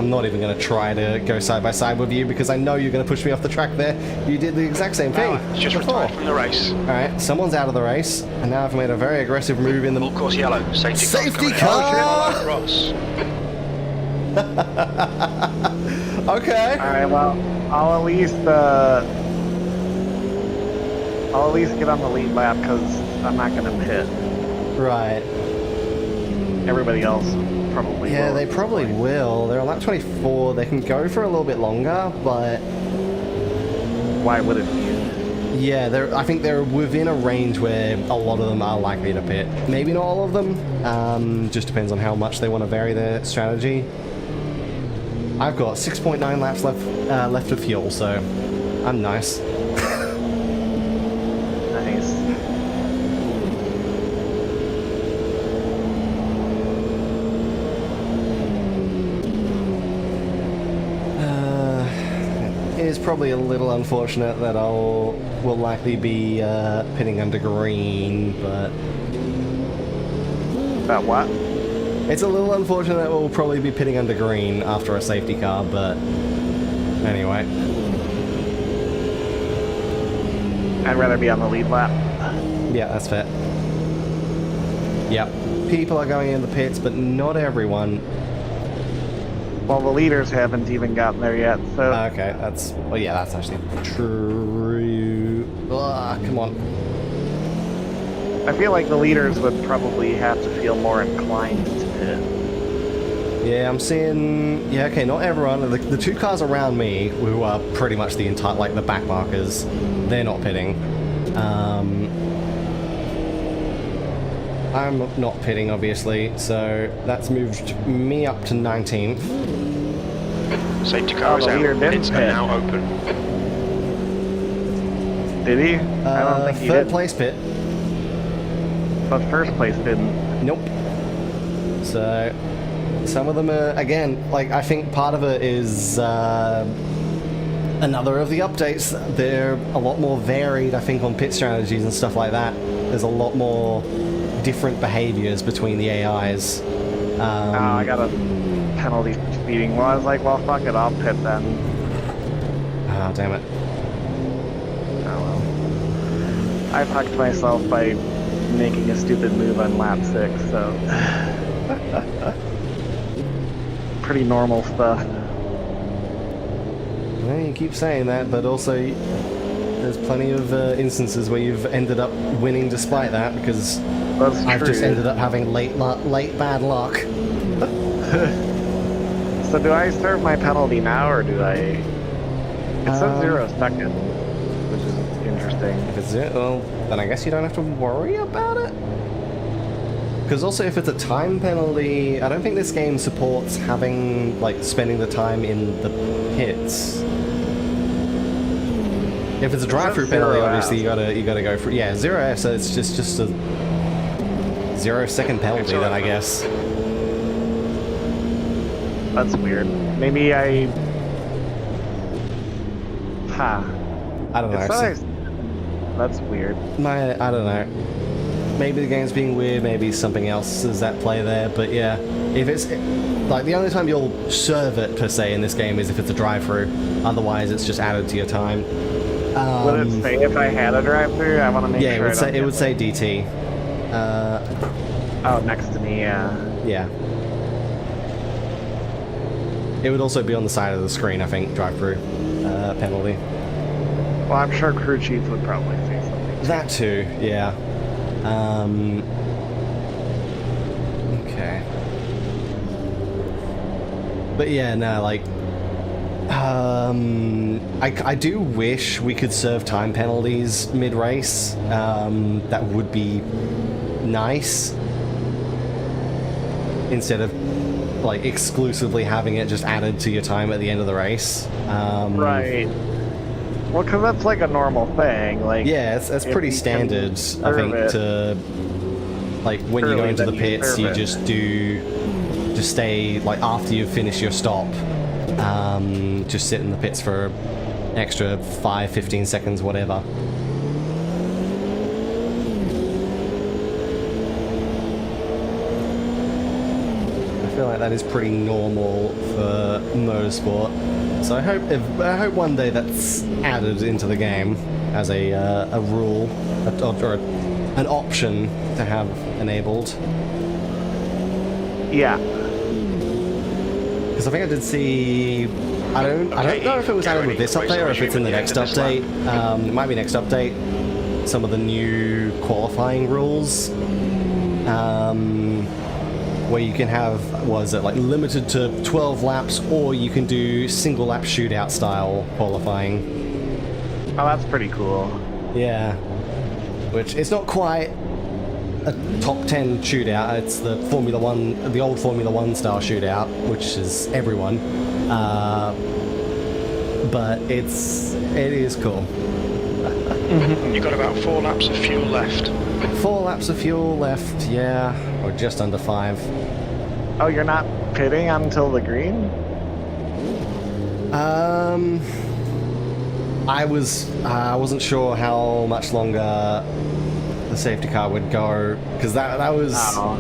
not even going to try to go side by side with you because I know you're going to push me off the track there. You did the exact same thing. It's just before. retired from the race. Alright, someone's out of the race, and now I've made a very aggressive move in the... Full course yellow. Safety car! Oh, Ross. Okay. Alright, well, I'll at least get on the lead lap because I'm not gonna pit. Right. Everybody else probably Yeah, will. they probably will. They're on lap 24. They can go for a little bit longer, but... Why would it be? Yeah, I think they're within a range where a lot of them are likely to pit. Maybe not all of them. Just depends on how much they want to vary their strategy. I've got 6.9 laps left of fuel, so I'm nice. Nice. It is probably a little unfortunate that will likely be pitting under green, but About what? it's a little unfortunate that we'll probably be pitting under green after a safety car, but anyway. I'd rather be on the lead lap. Yeah, that's fair. Yep. People are going in the pits, but not everyone. Well, the leaders haven't even gotten there yet, so... Okay, well, yeah, that's actually true. Ugh, come on. I feel like the leaders would probably have to feel more inclined to pit. Yeah, I'm seeing... Yeah, okay, not everyone. The 2 cars around me, who are pretty much the entire, like, the back markers, they're not pitting. I'm not pitting, obviously, so that's moved me up to 19th. Safety car is the leader out. didn't It's pit. now open. Did he? I don't think he Third did. place pit. But first place didn't. Nope. So, some of them are, again, like, I think part of it is another of the updates. They're a lot more varied, I think, on pit strategies and stuff like that. There's a lot more different behaviors between the AIs. I got a penalty for speeding. Well, I was like, well, fuck it, I'll pit then. Ah, damn it. Oh well. I fucked myself by making a stupid move on lap 6, so... Pretty normal stuff. Well, you keep saying that, but also there's plenty of instances where you've ended up winning despite that, because That's I've true. just ended up having late bad luck. So do I serve my penalty now, or do I... It says 0 seconds, which is interesting. If it's it, well, then I guess you don't have to worry about it. Because also, if it's a time penalty, I don't think this game supports having, like, spending the time in the pits. If it's a drive-through penalty, obviously you gotta go for it. Yeah, 0F, so it's just a 0-second penalty then, I guess. That's weird. Maybe I... Huh. I don't know. That's weird. I don't know. Maybe the game's being weird, maybe something else is at play there, but yeah. If it's... Like, the only time you'll serve it, per se, in this game is if it's a drive-through. Otherwise, it's just added to your time. Would it say if I had a drive-through? I want to make sure. Yeah, it would say DT. Oh, next to me, yeah. Yeah. It would also be on the side of the screen, I think, drive-through penalty. Well, I'm sure crew chief would probably say something. That too, yeah. Okay. But yeah, no, like... I do wish we could serve time penalties mid-race. That would be nice. Instead of, like, exclusively having it just added to your time at the end of the race. Right. Well, because that's like a normal thing. Like, yeah, that's pretty standard, I think, to... Like, when you go into the pits, you just stay, like, after you finish your stop, just sit in the pits for an extra 5-15 seconds, whatever. I feel like that is pretty normal for motorsport. So I hope one day that's added into the game as a rule, or an option to have enabled. Yeah. Because I think I did see... I don't know if it was added with this update or if it's in the next update. It might be next update. Some of the new qualifying rules. Where you can have, like limited to 12 laps, or you can do single lap shootout style qualifying. Oh, that's pretty cool. Yeah. Which, it's not quite a top 10 shootout, it's the old Formula 1 style shootout, which is everyone. But it is cool. You've got about 4 laps of fuel left. 4 laps of fuel left, yeah, or just under 5. Oh, you're not pitting until the green? I wasn't sure how much longer the safety car would go, because that was... Oh.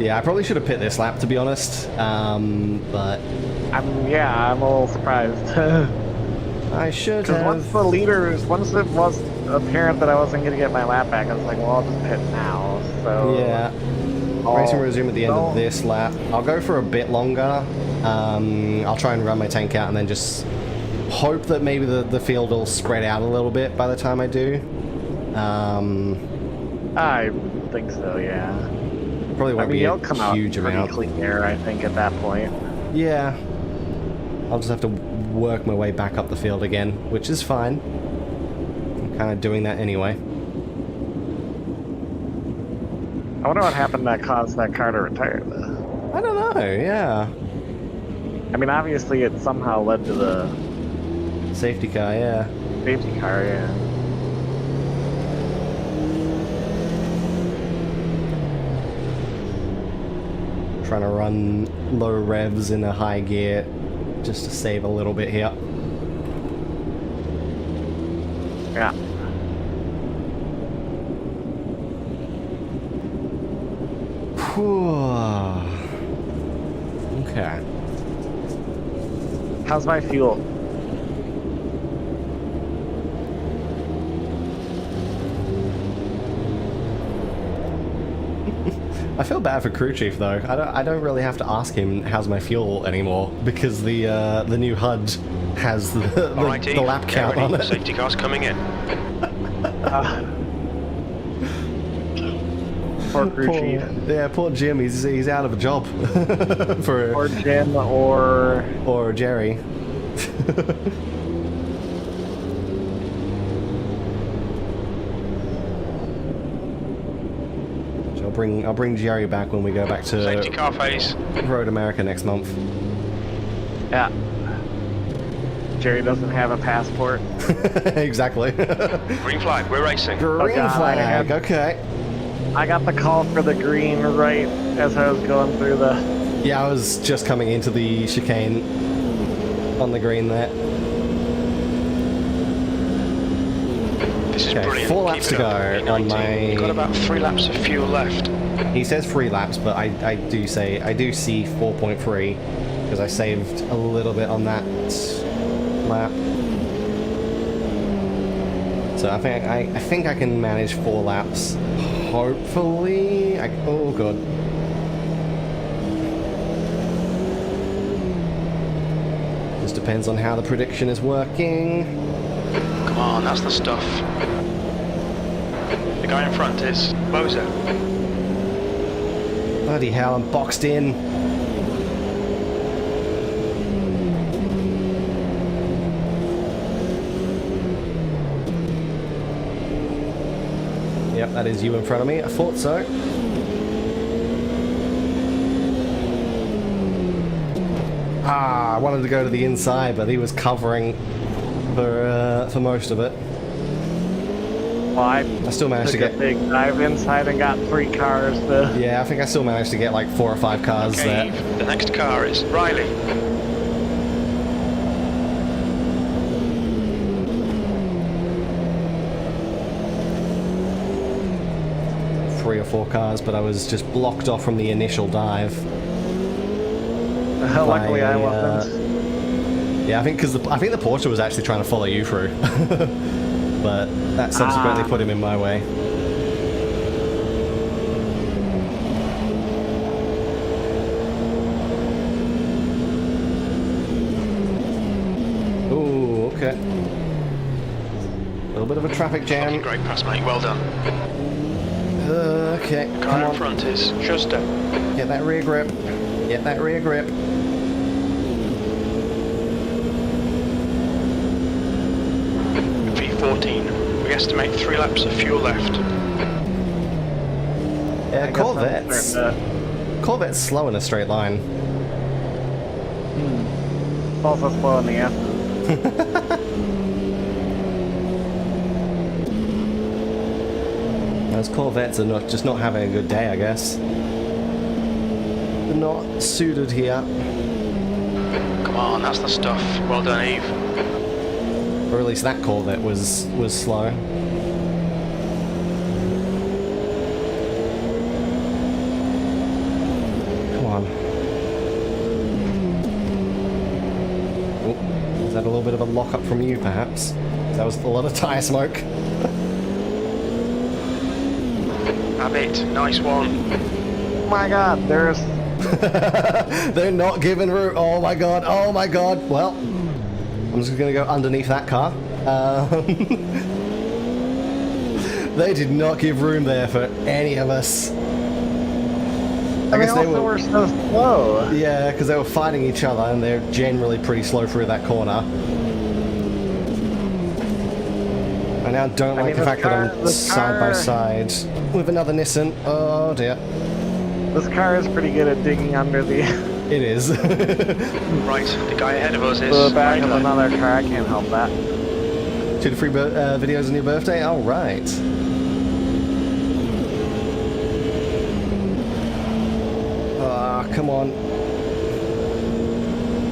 Yeah, I probably should have pit this lap, to be honest, but... I'm a little surprised. I should have... Because once it was apparent that I wasn't going to get my lap back, I was like, well, I'll just pit now, so... Yeah. Racing will resume at the end of this lap. I'll go for a bit longer. I'll try and run my tank out and then just hope that maybe the field will spread out a little bit by the time I do. I think so, yeah. Probably won't be a huge amount. Pretty clear, I think, at that point. Yeah. I'll just have to work my way back up the field again, which is fine. I'm kind of doing that anyway. I wonder what happened that caused that car to retire, though. I don't know, yeah. I mean, obviously it somehow led to the... Safety car, yeah. Safety car, yeah. Trying to run low revs in a high gear just to save a little bit here. Yeah. Okay. How's my fuel? I feel bad for crew chief though. I don't really have to ask him how's my fuel anymore because the new HUD has the lap count on it. Safety car's coming in. Poor crew chief. Yeah, poor Jim. He's out of a job. Or Jim or Jerry. I'll bring Jerry back when we go back to Safety car phase. Road America next month. Yeah. Jerry doesn't have a passport. Exactly. Green flag, we're racing. Green God, flag, okay. I got the call for the green right as I was going through the... Yeah, I was just coming into the chicane on the green there. This is Okay, brilliant. 4 Keep laps it to go up. on E19. my... You've got about 3 laps of fuel left. He says 3 laps, but I do see 4.3 because I saved a little bit on that lap. So I think I can manage 4 laps. Hopefully, oh god. Just depends on how the prediction is working. Come on, that's the stuff. The guy in front is Moser. Bloody hell, I'm boxed in. Yep, that is you in front of me. I thought so. Ah, I wanted to go to the inside, but he was covering for most of it. Well, I still managed to took get a big dive inside and got 3 cars to... Yeah, I think I still managed to get like 4 or 5 cars Okay, there. the next car is Riley. Three or 4 cars, but I was just blocked off from the initial dive. Luckily I by, wasn't. Yeah, I think because I think the Porsche was actually trying to follow you through, but that subsequently put him in my way. Ooh, okay. A little bit of a traffic jam. Great pass, mate. Well done. Okay, The come car in on. front is Schuster. Get that rear grip. Get that rear grip. V14. We estimate 3 laps of fuel left. Yeah, Corvette's slow in a straight line. It's also slow in the F. Those Corvettes are just not having a good day, I guess. They're not suited here. Come on, that's the stuff. Well done, Eve. Or at least that Corvette was slow. Come on. Oh, is that a little bit of a lock-up from you, perhaps? That was a lot of tyre smoke. Abbott, nice one. Oh my god, there's... They're not giving room. Oh my god, oh my god. Well, I'm just gonna go underneath that car. They did not give room there for any of us. I guess they were so slow. Yeah, because they were fighting each other and they're generally pretty slow through that corner. I now don't like the fact that I'm side by side with another Nissan. Oh dear. This car is pretty good at digging under the... It is. Right, the guy ahead of us is... the back of Riley. another car, I can't help that. 2 to 3 videos on your birthday? Alright. Ah, come on.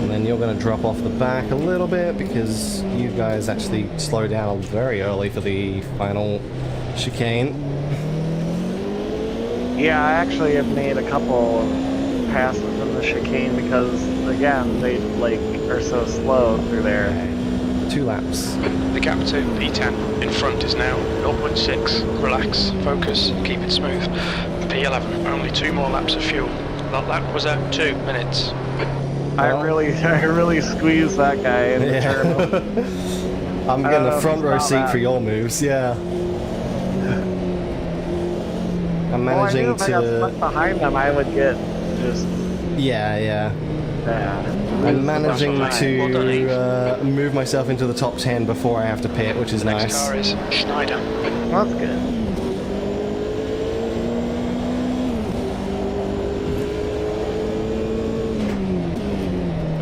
And then you're going to drop off the back a little bit because you guys actually slow down very early for the final chicane. Yeah, I actually have made a couple passes in the chicane because, again, they, like, are so slow through there. 2 laps. The gap to P10 in front is now 0.6. Relax, focus, keep it smooth. P11, only 2 more laps of fuel. That lap was at 2 minutes. I really squeezed that guy in the turn. I'm getting a front row seat for your moves, yeah. I'm managing if I got stuck behind them, I would get just... Yeah. Yeah. I'm managing Well done, Eve. to move myself into the top 10 before I have to pit, which is Next nice. car is Schneider. That's good.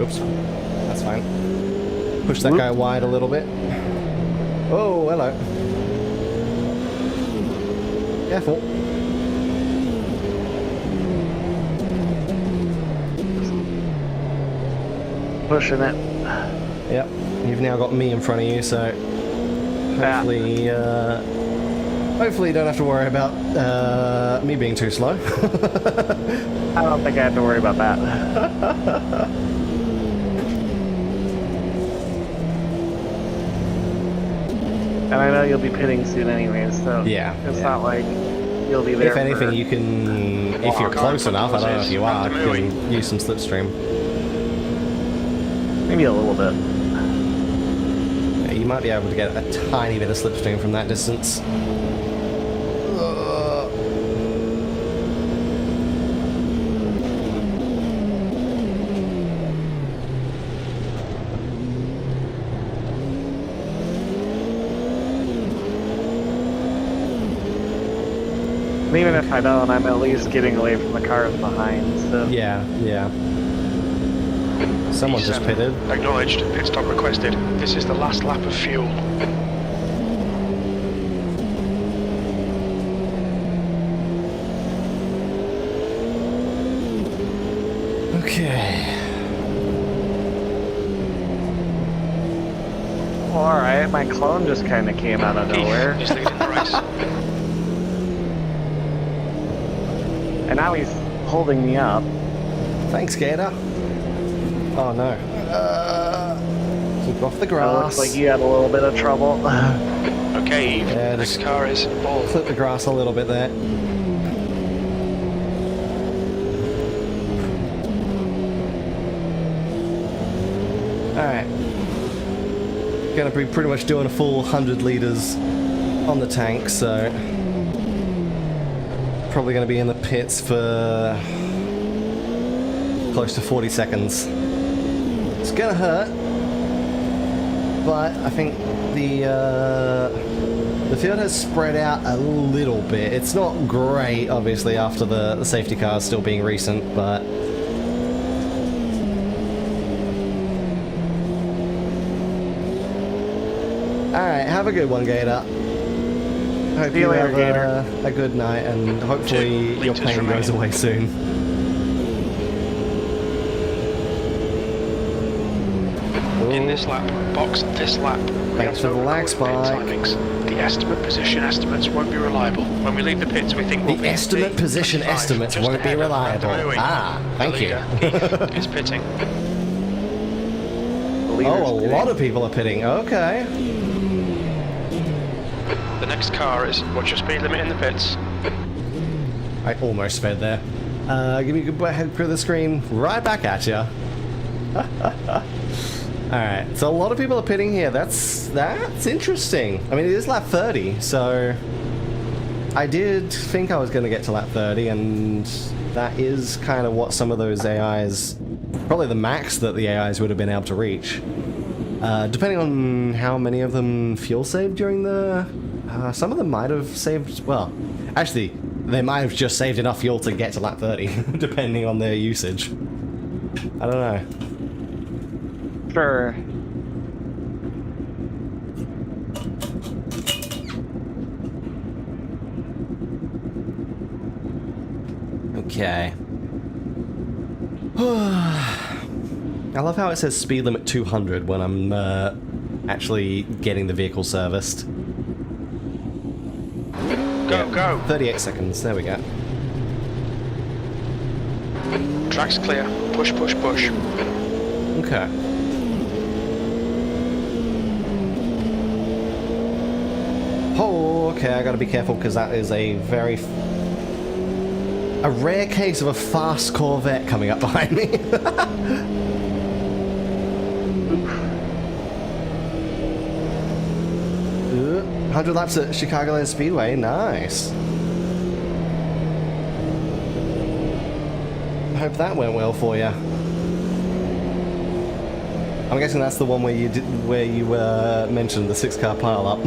Oops. That's fine. Push that guy wide a little bit. Oh, hello. Careful. Pushing it. Yep. You've now got me in front of you, so hopefully, hopefully you don't have to worry about me being too slow. I don't think I have to worry about that. And I know you'll be pitting soon anyways, so Yeah, it's yeah. not like you'll be there. If anything, for... you can, if you're close enough, I don't know if you are, you can use some slipstream. Maybe a little bit. Yeah, you might be able to get a tiny bit of slipstream from that distance. And even if I don't, I'm at least getting away from the cars behind, so... Yeah, yeah. Someone just pitted. Acknowledged. Pit stop requested. This is the last lap of fuel. Okay. Well, alright, my clone just kind of came out of nowhere. He's leading the race. And now he's holding me up. Thanks, Gator. Oh no. Keep off the It grass. looks like you had a little bit of trouble. Okay, Eve. Yeah, Next just car is ball. clip the grass a little bit there. Alright. Gonna be pretty much doing a full 100 litres on the tank, so probably gonna be in the pits for close to 40 seconds. It's gonna hurt, but I think the field has spread out a little bit. It's not great, obviously, after the safety cars still being recent, but alright, have a good one, Gator. Hope See you you later, have Gator. a good night, and hopefully 2 your litres pain goes remaining. away soon. In this lap, box this lap. We Thanks have for the lag recorded pit spike. timings. The estimate position estimates won't be reliable. When we leave the pits, we think we'll The be estimate position P25, estimates just won't be ahead of reliable. Randomui. Ah, thank The you. leader, Eve, is pitting. The leader's Oh, a pitting. lot of people are pitting. Okay. The next car is, what's your speed limit in the pits? I almost sped there. Give me a good head through the screen. Right back at ya. Alright, so a lot of people are pitting here. That's interesting. I mean, it is lap 30, so I did think I was going to get to lap 30, and that is kind of what some of those AIs, probably the max that the AIs would have been able to reach. Depending on how many of them fuel saved during the... some of them might have saved... Well, actually, they might have just saved enough fuel to get to lap 30, depending on their usage. I don't know. Sure. Okay. I love how it says speed limit 200 when I'm actually getting the vehicle serviced. Go, go. 38 seconds, there we go. Track's clear. Push, push, push. Okay. Oh, okay, I gotta be careful because that is a a rare case of a fast Corvette coming up behind me. 100 laps at Chicagoland Speedway, nice. I hope that went well for you. I'm guessing that's the one where you mentioned the 6-car pile-up.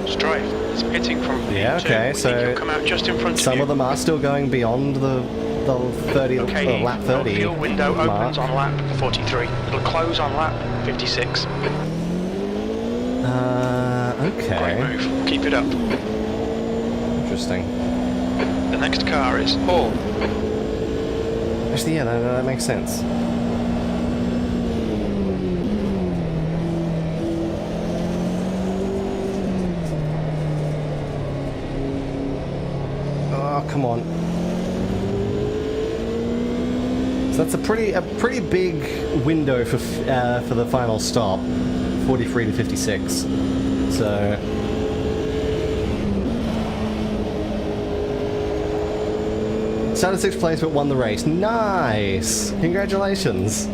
Strife is pitting Yeah, two. okay, We so think you'll come out just in front of some you. of them are still going beyond the 30, Okay, lap 30 your fuel window mark. opens on lap 43. It'll close on lap 56. Okay. Great move. Keep it up. Interesting. The next car is Hall. Actually, yeah, that makes sense. Oh, come on. So that's a pretty big window for the final stop, 43 to 56. So started 6th place but won the race. Nice! Congratulations.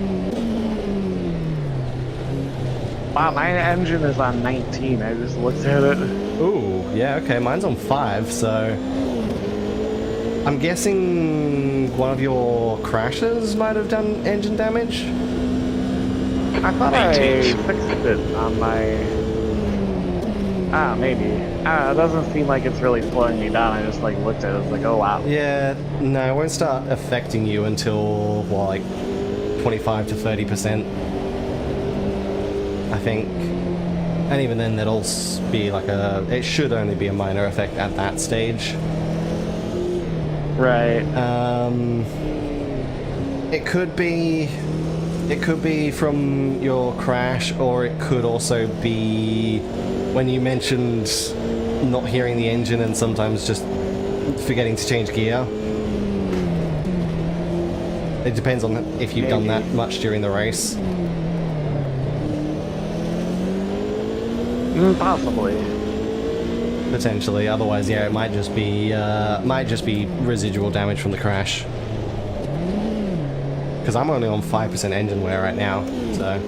Wow, my engine is on 19. I just looked at it. Ooh, yeah, okay, mine's on 5, so I'm guessing one of your crashes might have done engine damage? I thought I fixed it on my... maybe. It doesn't seem like it's really slowing me down. I just like looked at it, I was like, oh wow. Yeah, no, it won't start affecting you until, well, like 25 to 30%, I think. And even then, that'll be like it should only be a minor effect at that stage. Right. It could be from your crash, or it could also be when you mentioned not hearing the engine and sometimes just forgetting to change gear. It depends on if you've done that much during the race. Possibly. Potentially. Otherwise, yeah, it might just be residual damage from the crash. Because I'm only on 5% engine wear right now, so.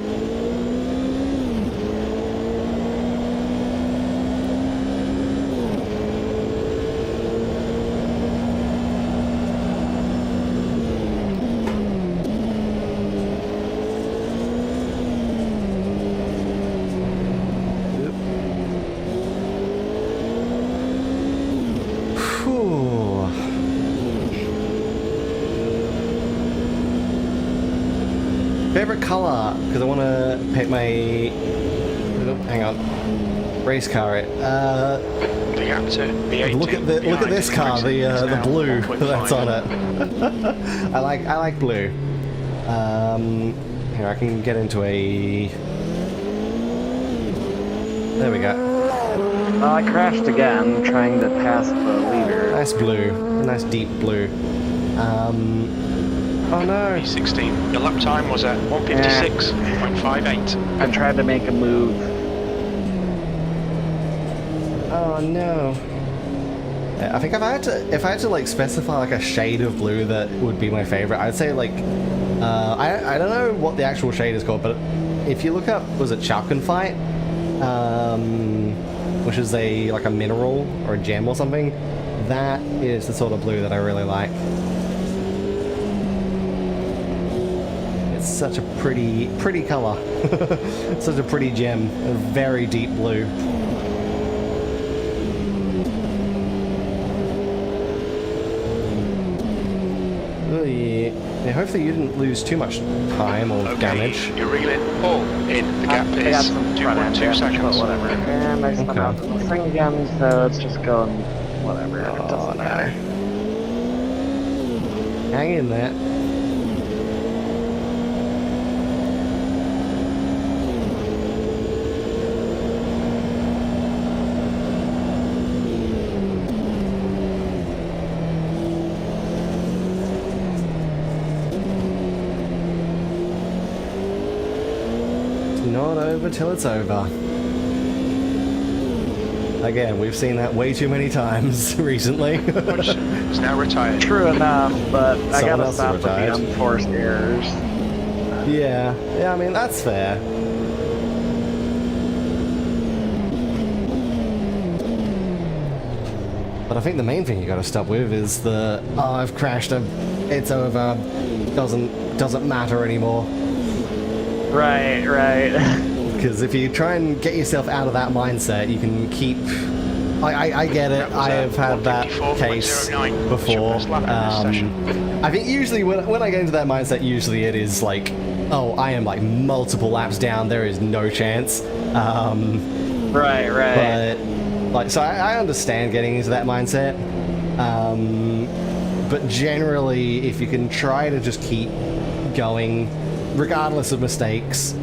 Favorite color, because I want to paint my, hang on, race car it. The gap to B18. Look at this car, the blue that's on it. I like blue. Here, I can get into a. There we go. Well, I crashed again trying to pass the leader. Nice blue, nice deep blue. Oh no. B16. Your lap time was at 156.58. I tried to make a move. Oh no. I think if I had to like specify like a shade of blue that would be my favorite, I'd say like I don't know what the actual shade is called, but if you look up, was it Chalkenfight, which is like a mineral or a gem or something, that is the sort of blue that I really like. It's such a pretty color. Such a pretty gem, a very deep blue. Oh yeah. Yeah, hopefully you didn't lose too much time or damage. You're reeling all in. The gap I got is some front end 2.2 damage, seconds. but whatever. And I spun out the thing again, so it's just going whatever. It doesn't matter. Hang in there. Not over till it's over. Again, we've seen that way too many times recently. It's now retired. True enough, but I Someone gotta else is stop with the retired. unforced errors. Yeah, I mean, that's fair. But I think the main thing you gotta stop with is the, oh, I've crashed, it's over, doesn't matter anymore. Right. Because if you try and get yourself out of that mindset, you can keep I get it. I have had that case before. I think usually when I get into that mindset, usually it is like, oh, I am like multiple laps down. There is no chance. Right. But like, so I understand getting into that mindset. But generally, if you can try to just keep going, regardless of mistakes.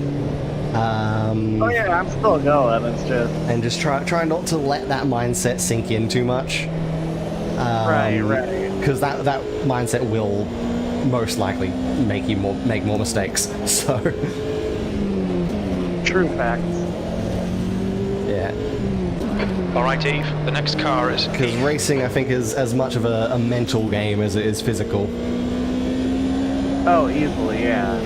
Oh yeah, I'm still going. It's just and just try not to let that mindset sink in too much. Right. Because that mindset will most likely make you make more mistakes. So true facts. yeah. All right, Eve. The next car is Because racing, I think, is as much of a mental game as it is physical. Oh, easily, yeah.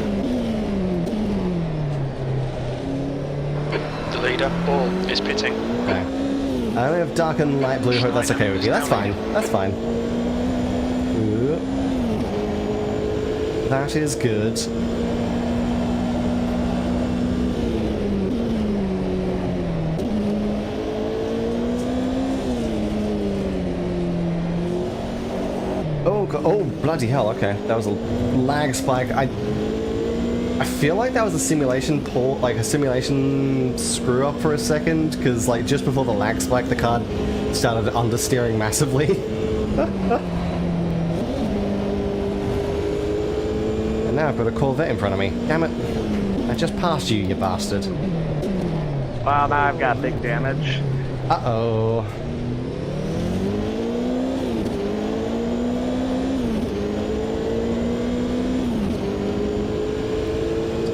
the leader. Ball is pitting. Okay. I only have dark and light blue. Hope that's okay with you. That's fine. That's fine. Ooh. That is good. Oh, bloody hell, okay. That was a lag spike. I feel like that was a simulation pull, like a simulation screw up for a second, because like just before the lag spike, the car started understeering massively. And now I've got a Corvette in front of me. Damn it. I just passed you, you bastard. Well, now I've got big damage. Uh-oh.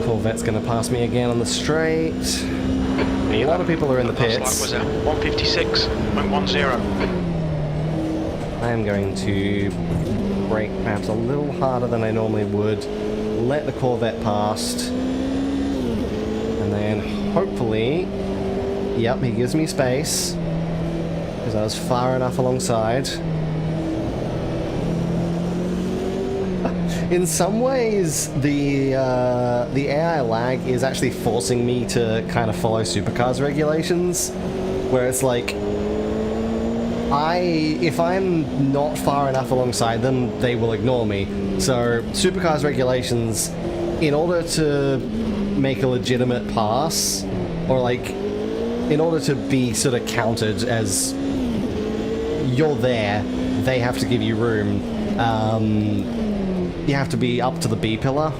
Corvette's gonna pass me again on the straight. A lot of people are in the pits. Was at 156.10. I am going to brake perhaps a little harder than I normally would. Let the Corvette past. And then hopefully... Yep, he gives me space. Because I was far enough alongside. In some ways, the AI lag is actually forcing me to kind of follow supercars regulations, where it's like, if I'm not far enough alongside them, they will ignore me. So supercars regulations, in order to make a legitimate pass, or like, in order to be sort of counted as you're there, they have to give you room. You have to be up to the B pillar.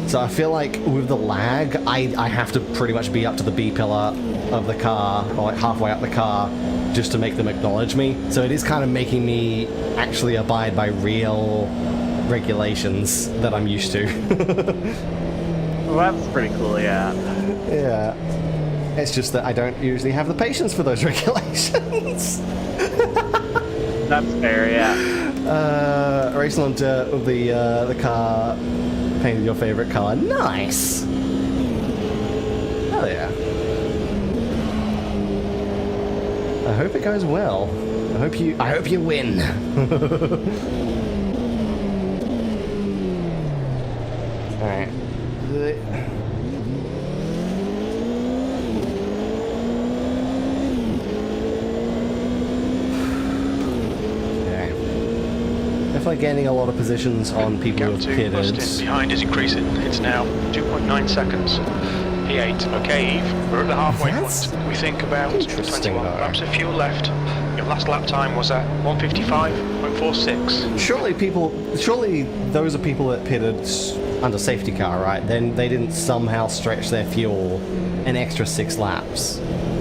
So I feel like with the lag, I have to pretty much be up to the B pillar of the car, or like halfway up the car, just to make them acknowledge me. So it is kind of making me actually abide by real regulations that I'm used to. Well, that's pretty cool, yeah. Yeah. It's just that I don't usually have the patience for those regulations. That's fair, yeah. Racing on dirt with the car painted your favorite color. Nice. Hell yeah. I hope it goes well. I hope you win. All right. Definitely gaining a lot of positions on people who have pitted. Behind is increasing. It's now 2.9 seconds. P8. Okay, Eve, we're at the halfway point. We think about 21 laps of fuel left. Your last lap time was at 155.46. Surely those are people that pitted under safety car, right? Then they didn't somehow stretch their fuel an extra 6 laps,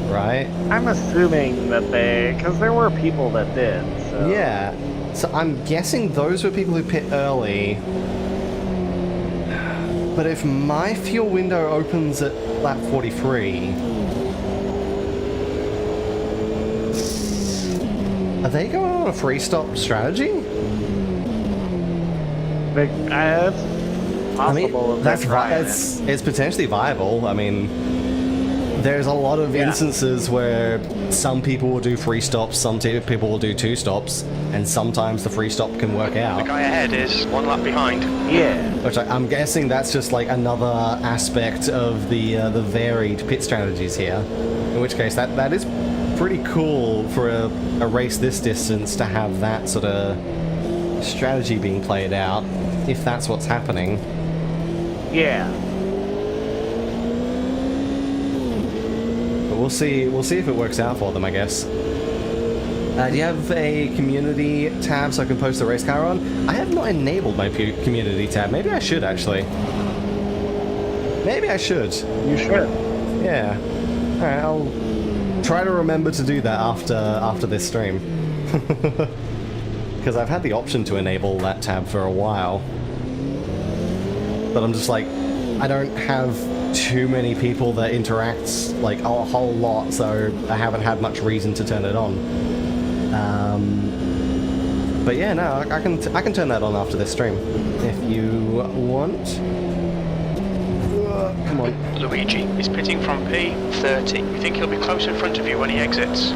right? I'm assuming that because there were people that did, so... Yeah. So I'm guessing those were people who pit early. But if my fuel window opens at lap 43, are they going on a free stop strategy? It's possible. It's potentially viable. I mean, there's a lot of instances where some people will do free stops, some people will do 2 stops, and sometimes the free stop can work out. The guy ahead is 1 lap behind. Yeah. Which I'm guessing that's just like another aspect of the varied pit strategies here. In which case, that is pretty cool for a race this distance to have that sort of strategy being played out, if that's what's happening. Yeah. But we'll see if it works out for them, I guess. Do you have a community tab so I can post the race car on? I have not enabled my community tab. Maybe I should, actually. Maybe I should. You should. Yeah. Alright, I'll try to remember to do that after this stream. Because I've had the option to enable that tab for a while. But I'm just like, I don't have too many people that interact like a whole lot, so I haven't had much reason to turn it on. But yeah, no, I can turn that on after this stream if you want. Come on. Luigi is pitting from P30. We think he'll be close in front of you when he exits.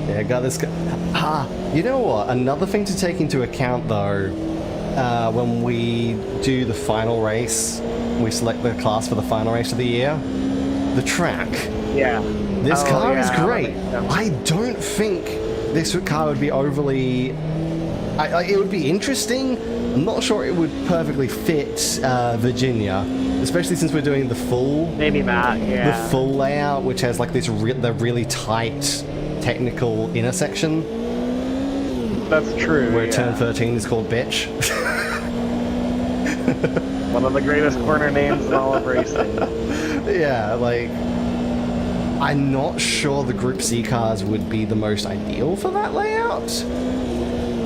Yeah, got this. You know what? Another thing to take into account though, when we do the final race, we select the class for the final race of the year. The track. Yeah. This car is great. I I don't think this car would be overly... it would be interesting. I'm not sure it would perfectly fit Virginia, especially since we're doing the full... Maybe not, yeah. The full layout, which has like this the really tight technical intersection. That's true, Where yeah. turn 13 is called bitch. One of the greatest corner names in all of racing. Yeah, like, I'm not sure the Group C cars would be the most ideal for that layout.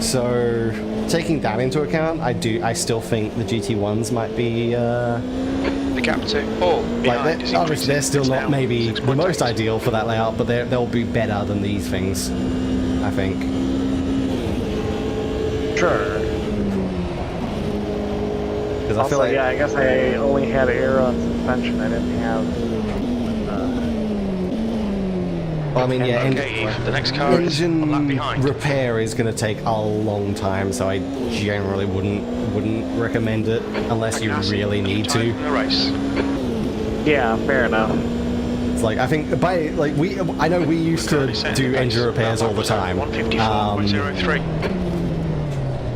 So, taking that into account, I still think the GT1s might be, The gap to all behind is obviously they're increasing. still It's not now maybe the 6.8. most ideal for that layout, but they'll be better than these things, I think. Sure. Because I Also, feel like... yeah, I guess I only had aero and suspension. I didn't have... Well, I mean, yeah, Okay, Eve, the next car is a lap engine behind. repair is going to take a long time, so I generally wouldn't recommend it unless you Magnassi, really need time to. in the race. Yeah, fair enough. It's like, I think I know we used to do engine repairs all the time. 154.03.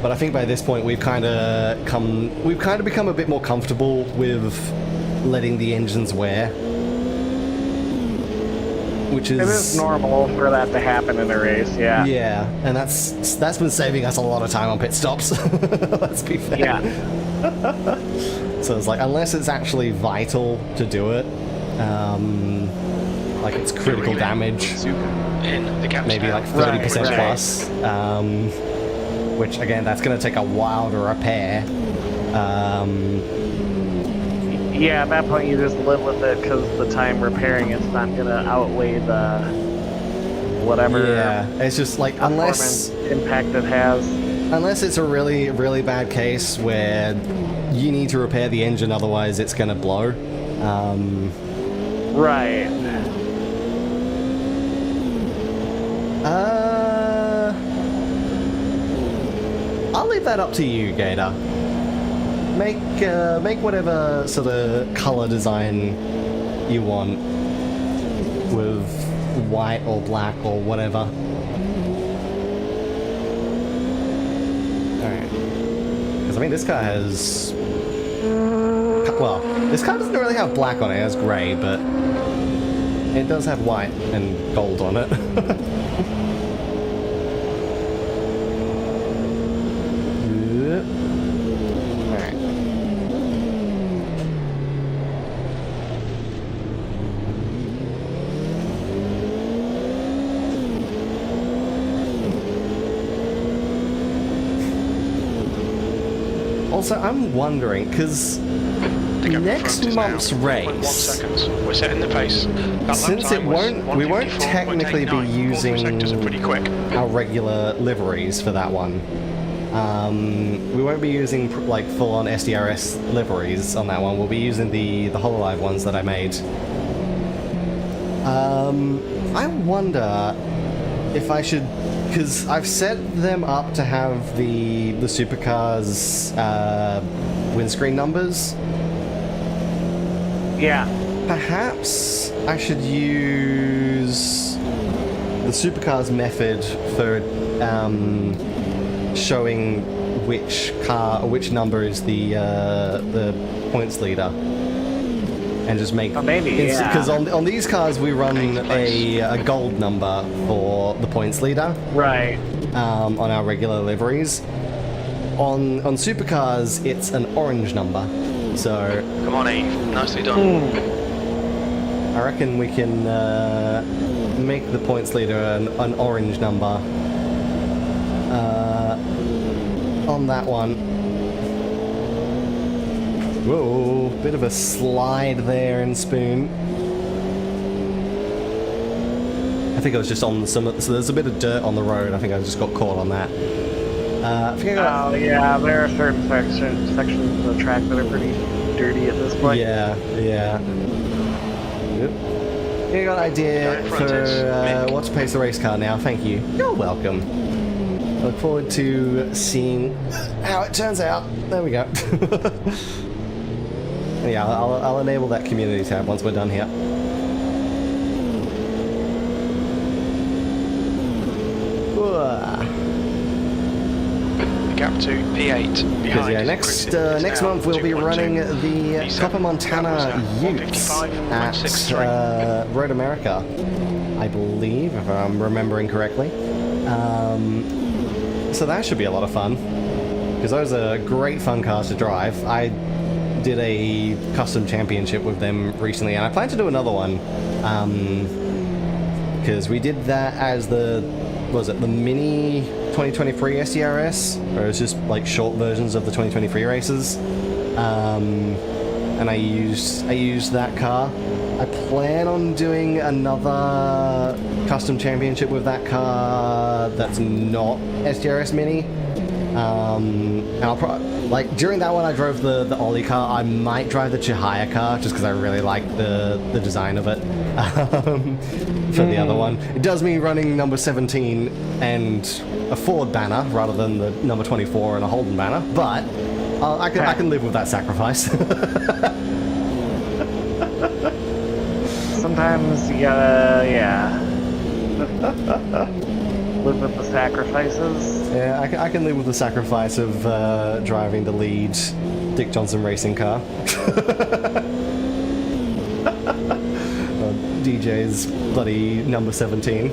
But I think by this point we've kind of become a bit more comfortable with letting the engines wear, which is... It is normal for that to happen in a race, yeah. Yeah, and that's been saving us a lot of time on pit stops. Let's be fair. Yeah. So it's like, unless it's actually vital to do it, like it's critical damage, In the gap maybe now. like 30% Right. plus, which again, that's going to take a while to repair. Yeah, at that point you just live with it because the time repairing it's not going to outweigh the whatever Yeah, it's just like, performance impact it has. unless it's a really, really bad case where you need to repair the engine, otherwise it's going to blow. Right. I'll leave that up to you, Gator. Make whatever sort of color design you want with white or black or whatever. Alright. Because I mean, this car has... Well, this car doesn't really have black on it, it has grey, but it does have white and gold on it. Alright. Also, I'm wondering, because The gap in next front is now month's 1.1 race, seconds. We're setting the pace. That lap since time was we won't 154.89. technically be All three using sectors are pretty quick. our regular liveries for that one. We won't be using like full-on SDRS liveries on that one. We'll be using the HoloLive ones that I made. I wonder if I should because I've set them up to have the supercars windscreen numbers. Yeah. Perhaps I should use the supercars method for showing which car or which number is the points leader. And just make because on these cars we run a gold number for the points leader, right? On our regular liveries. On supercars, it's an orange number. So come on, Eve, nicely done. I reckon we can make the points leader an orange number on that one. Whoa, bit of a slide there in Spoon. I think I was just on so there's a bit of dirt on the road. I think I just got caught on that. Yeah, there are certain sections of the track that are pretty dirty at this point. Yeah. Yep. You got an idea for what to pace the race car now? Thank you. You're welcome. I look forward to seeing how it turns out. There we go. Yeah, I'll enable that community tab once we're done here. Gap to P8 behind. Yeah, next month we'll be running the Copper Montana Utes at Road America, I believe, if I'm remembering correctly. So that should be a lot of fun, because those are great fun cars to drive. I did a custom championship with them recently, and I plan to do another one, because we did that as the mini 2023 SDRS, or it's just like short versions of the 2023 races, and I used that car. I plan on doing another custom championship with that car that's not SDRS mini, and I'll like during that one I drove the Ollie car. I might drive the Chihaya car just because I really like the design of it. For the other one, it does mean running number 17 and a Ford banner rather than the number 24 and a Holden banner, but I can live with that sacrifice. Sometimes you gotta, live with the sacrifices. Yeah, I can live with the sacrifice of driving the lead Dick Johnson racing car. DJ's bloody number 17.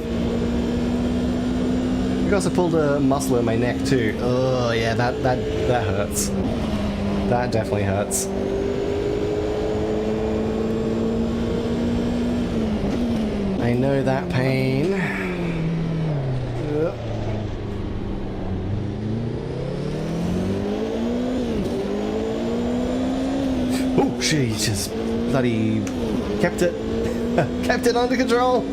I also pulled a muscle in my neck too. Oh yeah, that hurts. That definitely hurts. I know that pain. Oh, Jesus. Bloody kept it. Kept it under control.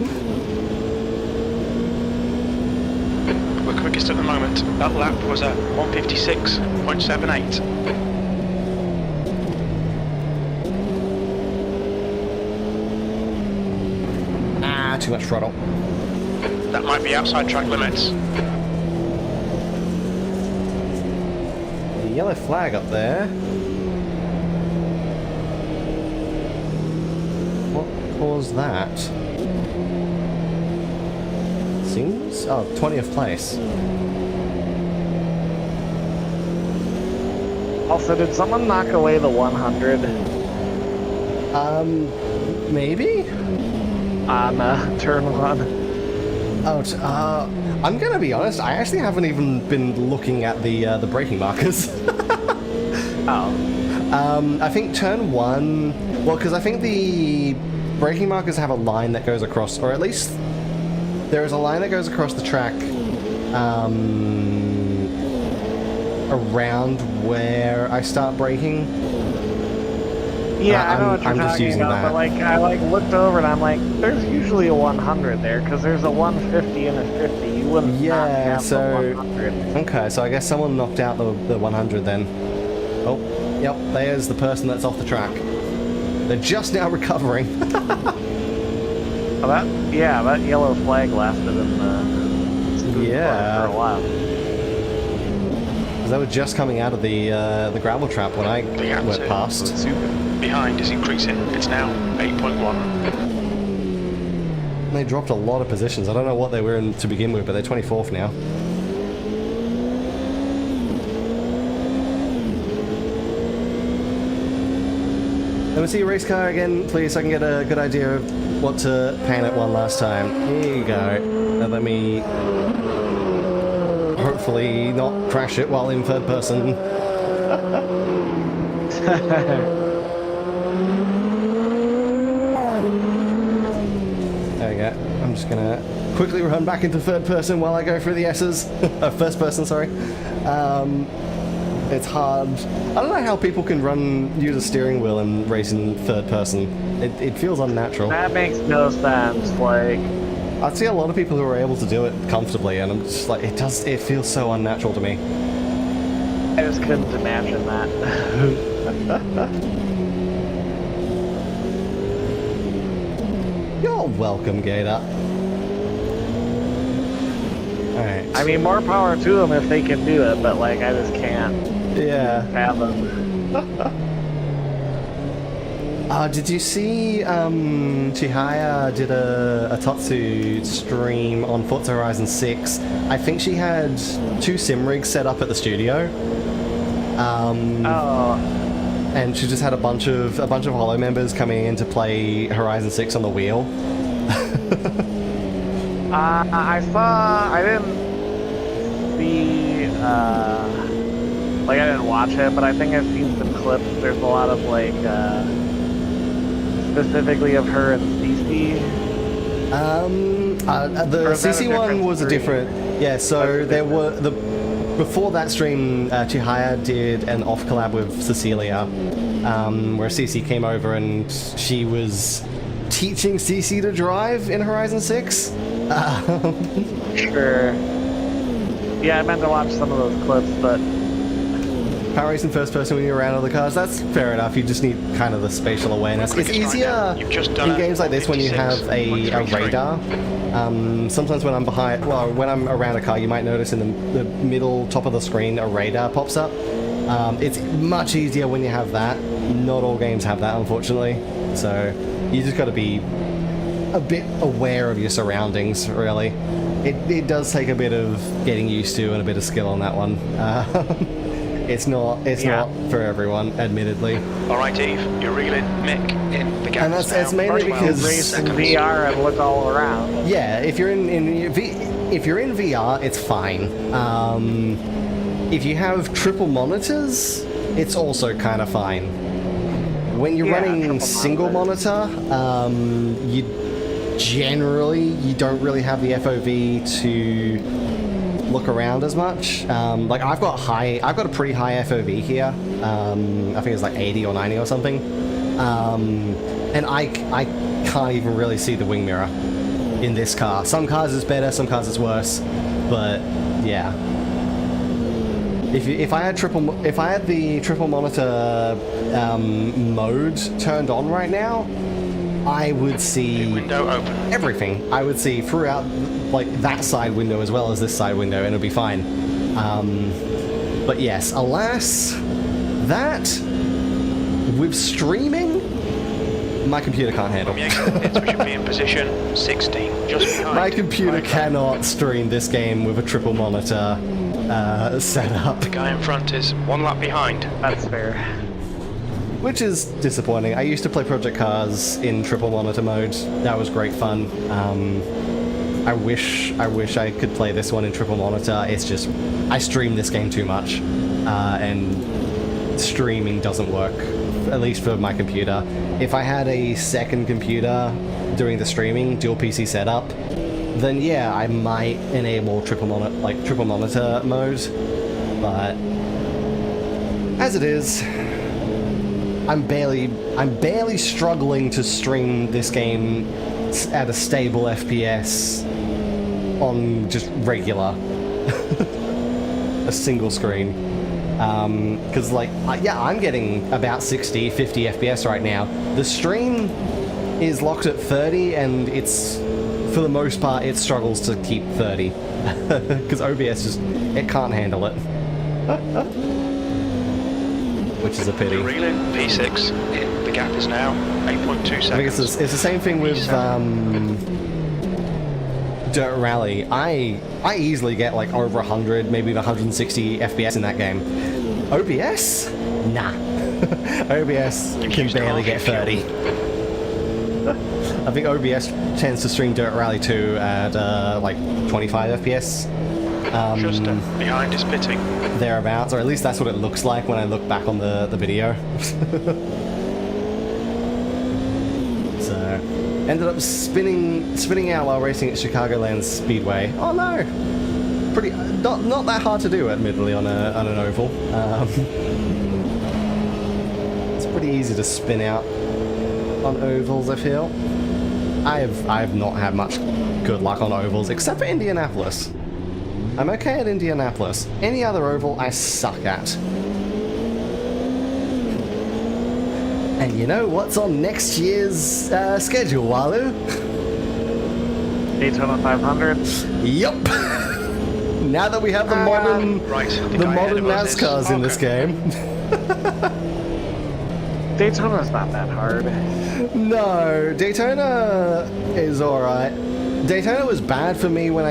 We're quickest at the moment. That lap was at 156.78. Too much throttle. That might be outside track limits. The yellow flag up there. What caused that? Seems... Oh, 20th place. Also, did someone knock away the 100? Maybe? On turn 1. Oh, I'm gonna be honest, I actually haven't even been looking at the braking markers. Oh. I think turn 1... Well, because I think the braking markers have a line that goes across, or at least there is a line that goes across the track around where I start braking. Yeah, I know what you're talking about, but like I looked over and I'm like, there's usually a 100 there because there's a 150 and a 50. You wouldn't not have the 100. Okay, so I guess someone knocked out the 100 then. Oh, yep, there's the person that's off the track. They're just now recovering. Oh, that yellow flag lasted in the Yeah. for a while. Because they were just coming out of the gravel trap when I went past. Behind is increasing. It's now 8.1. They dropped a lot of positions. I don't know what they were in to begin with, but they're 24th now. Let me see your race car again, please, so I can get a good idea of what to paint it one last time. Here you go. Now let me hopefully not crash it while in third person. There we go. I'm just gonna quickly run back into third person while I go through the S's. First person, sorry. It's hard. I don't know how people can use a steering wheel and race in third person. It feels unnatural. That makes no sense. Like, I see a lot of people who are able to do it comfortably, and I'm just like, it feels so unnatural to me. I just couldn't imagine that. You're welcome, Gator. Alright. I mean, more power to them if they can do it, but like, I just can't fathom. Did you see Chihaya did a Tatsu stream on Forza Horizon 6? I think she had 2 sim rigs set up at the studio. And she just had a bunch of Hollow members coming in to play Horizon 6 on the wheel. I didn't see, like, I didn't watch it, but I think I've seen some clips. There's a lot of, like, specifically of her and CC. The CC one was a different, yeah, so there were, before that stream, Chihaya did an off collab with Cecilia, where CC came over and she was teaching CC to drive in Horizon 6. Sure. Yeah, I meant to watch some of those clips, but... Power racing first person when you're around other cars, that's fair enough. You just need kind of the spatial awareness. It's easier in games like this when you have a radar. Sometimes when I'm when I'm around a car, you might notice in the middle top of the screen a radar pops up. It's much easier when you have that. Not all games have that, unfortunately. So you just got to be a bit aware of your surroundings, really. It does take a bit of getting used to and a bit of skill on that one. It's not for everyone, admittedly. All right, Eve, you're reeling Mick in the gap. And that's mainly because race in VR and look all around. Yeah, if you're in VR, it's fine. If you have triple monitors, it's also kind of fine. When you're running single monitor, you don't really have the FOV to look around as much. Like I've got a pretty high FOV here. I think it's like 80 or 90 or something. And I can't even really see the wing mirror in this car. Some cars it's better, some cars it's worse. But yeah. If I had the triple monitor mode turned on right now, I would see window open. Everything. I would see throughout, like, that side window as well as this side window, and it'll be fine. But yes, alas, that with streaming, my computer can't handle. We should be in position 16, just behind. My computer cannot stream this game with a triple monitor setup. The guy in front is 1 lap behind. That's fair. Which is disappointing. I used to play Project Cars in triple monitor mode. That was great fun. I wish I could play this one in triple monitor. It's just, I stream this game too much. And streaming doesn't work, at least for my computer. If I had a second computer doing the streaming, dual PC setup, then yeah, I might enable triple monitor mode. But as it is, I'm barely struggling to stream this game at a stable FPS on just regular, a single screen. Because I'm getting about 60, 50 FPS right now. The stream is locked at 30, and it's, for the most part, it struggles to keep 30. because OBS just, it can't handle it. Which is a pity. Reeling P6 in. The gap is now 8.2 seconds. I think it's the same thing with Dirt Rally. I easily get like over 100, maybe 160 FPS in that game. OBS? Nah. OBS can barely get 30. I think OBS tends to stream Dirt Rally 2 at like 25 FPS. Just behind is pitting. Thereabouts, or at least that's what it looks like when I look back on the video. So, ended up spinning out while racing at Chicagoland Speedway. Oh no! Pretty not that hard to do, admittedly, on an oval. It's pretty easy to spin out on ovals, I feel. I have not had much good luck on ovals, except for Indianapolis. I'm okay at Indianapolis. Any other oval, I suck at. And you know what's on next year's schedule, Walu? Daytona 500. Yup. Now that we have the modern NASCARs in this game. Daytona's not that hard. No, Daytona is alright. Daytona was bad for me when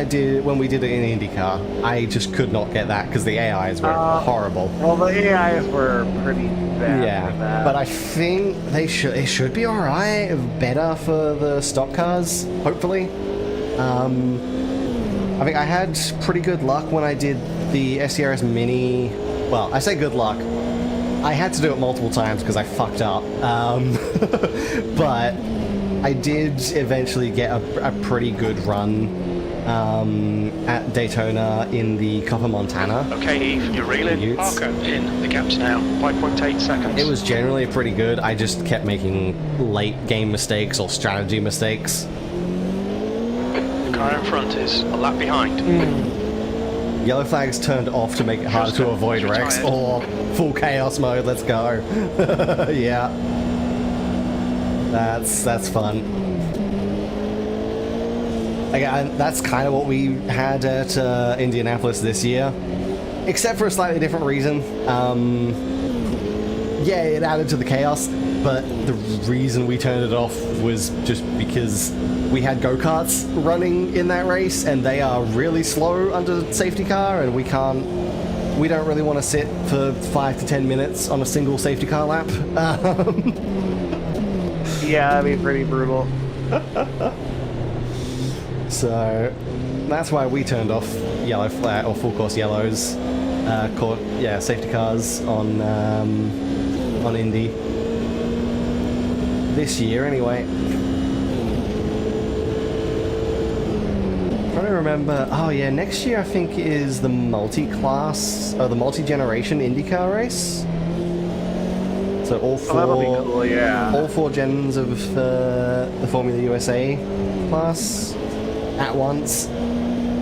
we did it in IndyCar. I just could not get that because the AIs were horrible. Well, the AIs were pretty bad. Yeah, for that. but I think it should be alright, better for the stock cars, hopefully. I think I had pretty good luck when I did the SCRS Mini. Well, I say good luck. I had to do it multiple times because I fucked up. But I did eventually get a pretty good run at Daytona in the Copper Montana. Okay, Eve, you're reeling. Parker in. The gap's now 5.8 seconds. It was generally pretty good. I just kept making late game mistakes or strategy mistakes. The car in front is a lap behind. Yellow flag's turned off to make it harder to avoid wrecks, or full chaos mode. Let's go. Yeah. That's fun. Again, that's kind of what we had at Indianapolis this year, except for a slightly different reason. Yeah, it added to the chaos, but the reason we turned it off was just because we had go-karts running in that race, and they are really slow under safety car, and we don't really want to sit for 5 to 10 minutes on a single safety car lap. Yeah, that'd be pretty brutal. So that's why we turned off yellow flag or full course yellows, safety cars on Indy this year anyway. Trying to remember. Oh yeah, next year I think is the multi-class or the multi-generation IndyCar race. So all four, that'll be cool, yeah. All 4 gens of the Formula USA class at once.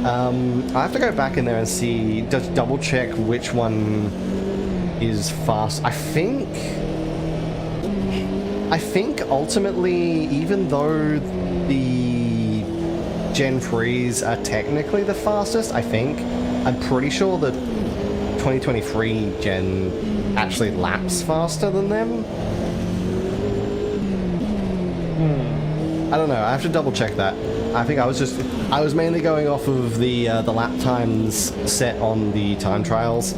I have to go back in there and see, just double check which one is fast. I think ultimately, even though the Gen 3s are technically the fastest, I'm pretty sure the 2023 Gen actually laps faster than them. I don't know, I have to double check that. I think I was mainly going off of the lap times set on the time trials.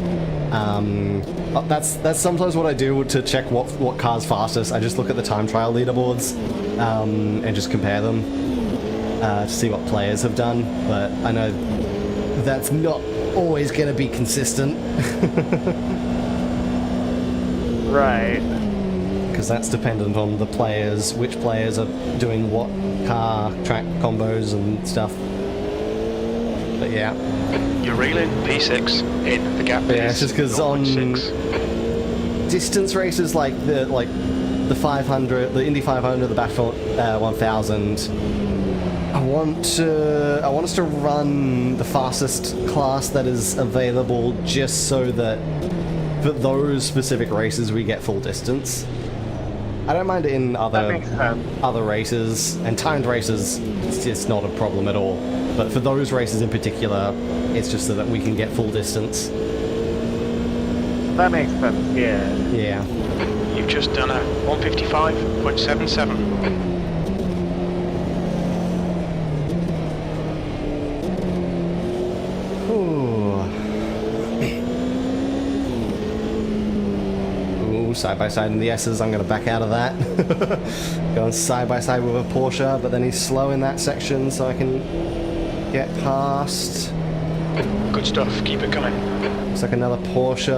That's sometimes what I do to check what car's fastest. I just look at the time trial leaderboards and just compare them to see what players have done, but I know that's not always going to be consistent. Right. Because that's dependent on the players, which players are doing what car track combos and stuff. But yeah. You're reeling P6 in. The gap Yeah, is it's just because on 0.6. distance races like the 500, the Indy 500, the Battlefield 1000, I want us to run the fastest class that is available, just so that for those specific races we get full distance. I don't mind it in other races, and timed races, it's just not a problem at all. But for those races in particular, it's just so that we can get full distance. That makes sense, yeah. Yeah. You've just done a 155.77. Side by side in the S's, I'm going to back out of that. Going side by side with a Porsche, but then he's slow in that section, so I can get past. Good stuff, keep it coming. Looks like another Porsche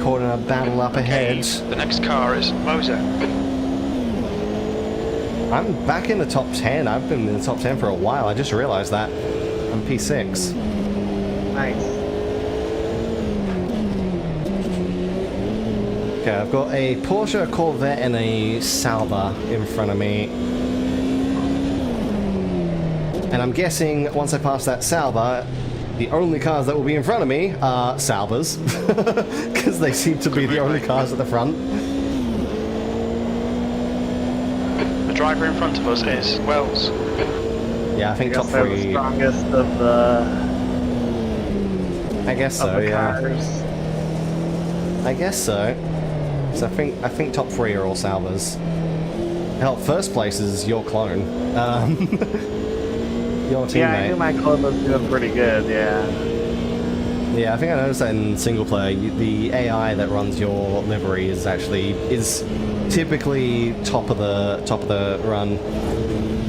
caught in a battle up ahead. Okay, the next car is Moser. I'm back in the top 10. I've been in the top 10 for a while. I just realized that. I'm P6. Nice. Okay, I've got a Porsche, a Corvette, and a Sauber in front of me. And I'm guessing once I pass that Sauber, the only cars that will be in front of me are Saubers. Because they seem to be the only cars at the front. The driver in front of us is Wells. Yeah, I think top they're the three. strongest of the. I guess so, yeah. Cars. I guess so. So I think top three are all Saubers. Hell, first place is your clone. Your teammate. Yeah, I knew my club was doing pretty good, yeah. Yeah, I think I noticed that in single player, the AI that runs your livery is typically top of the run,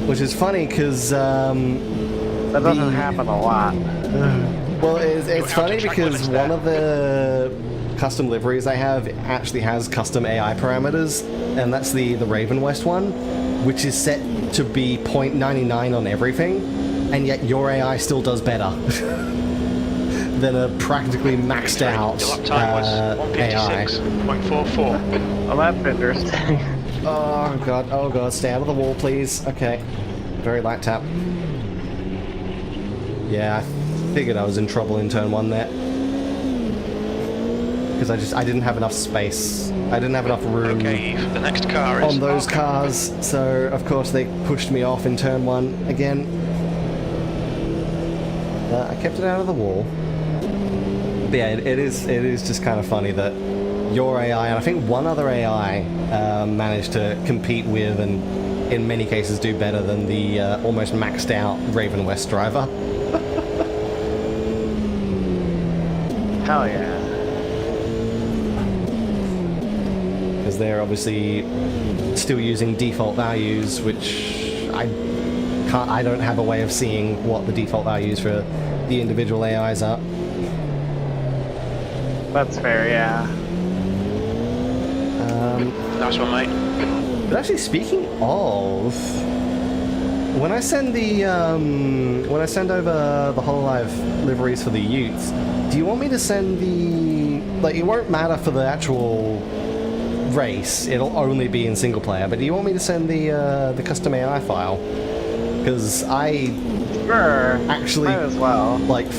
which is funny because that doesn't happen a lot. Well, it's funny because one of the custom liveries I have actually has custom AI parameters, and that's the Raven West one, which is set to be 0.99 on everything, and yet your AI still does better than a practically maxed out Your lap time was AI. 156.44. Well, that's interesting. Oh god, stay out of the wall, please. Okay, very light tap. Yeah, I figured I was in trouble in turn one there. Because I didn't have enough space. I didn't have enough room Okay, Eve, the next car is on those cars, so of course they pushed me off in turn one again. I kept it out of the wall. But yeah, it is just kind of funny that your AI, and I think one other AI, managed to compete with and in many cases do better than the almost maxed out Raven West driver. Hell yeah. Because they're obviously still using default values, which I don't have a way of seeing what the default values for the individual AIs are. That's fair, yeah. Nice one, mate. But actually, speaking of, when I send over the Hololive liveries for the Utes, do you want me to send it won't matter for the actual race, it'll only be in single player, but do you want me to send the custom AI file? Because I actually might as well.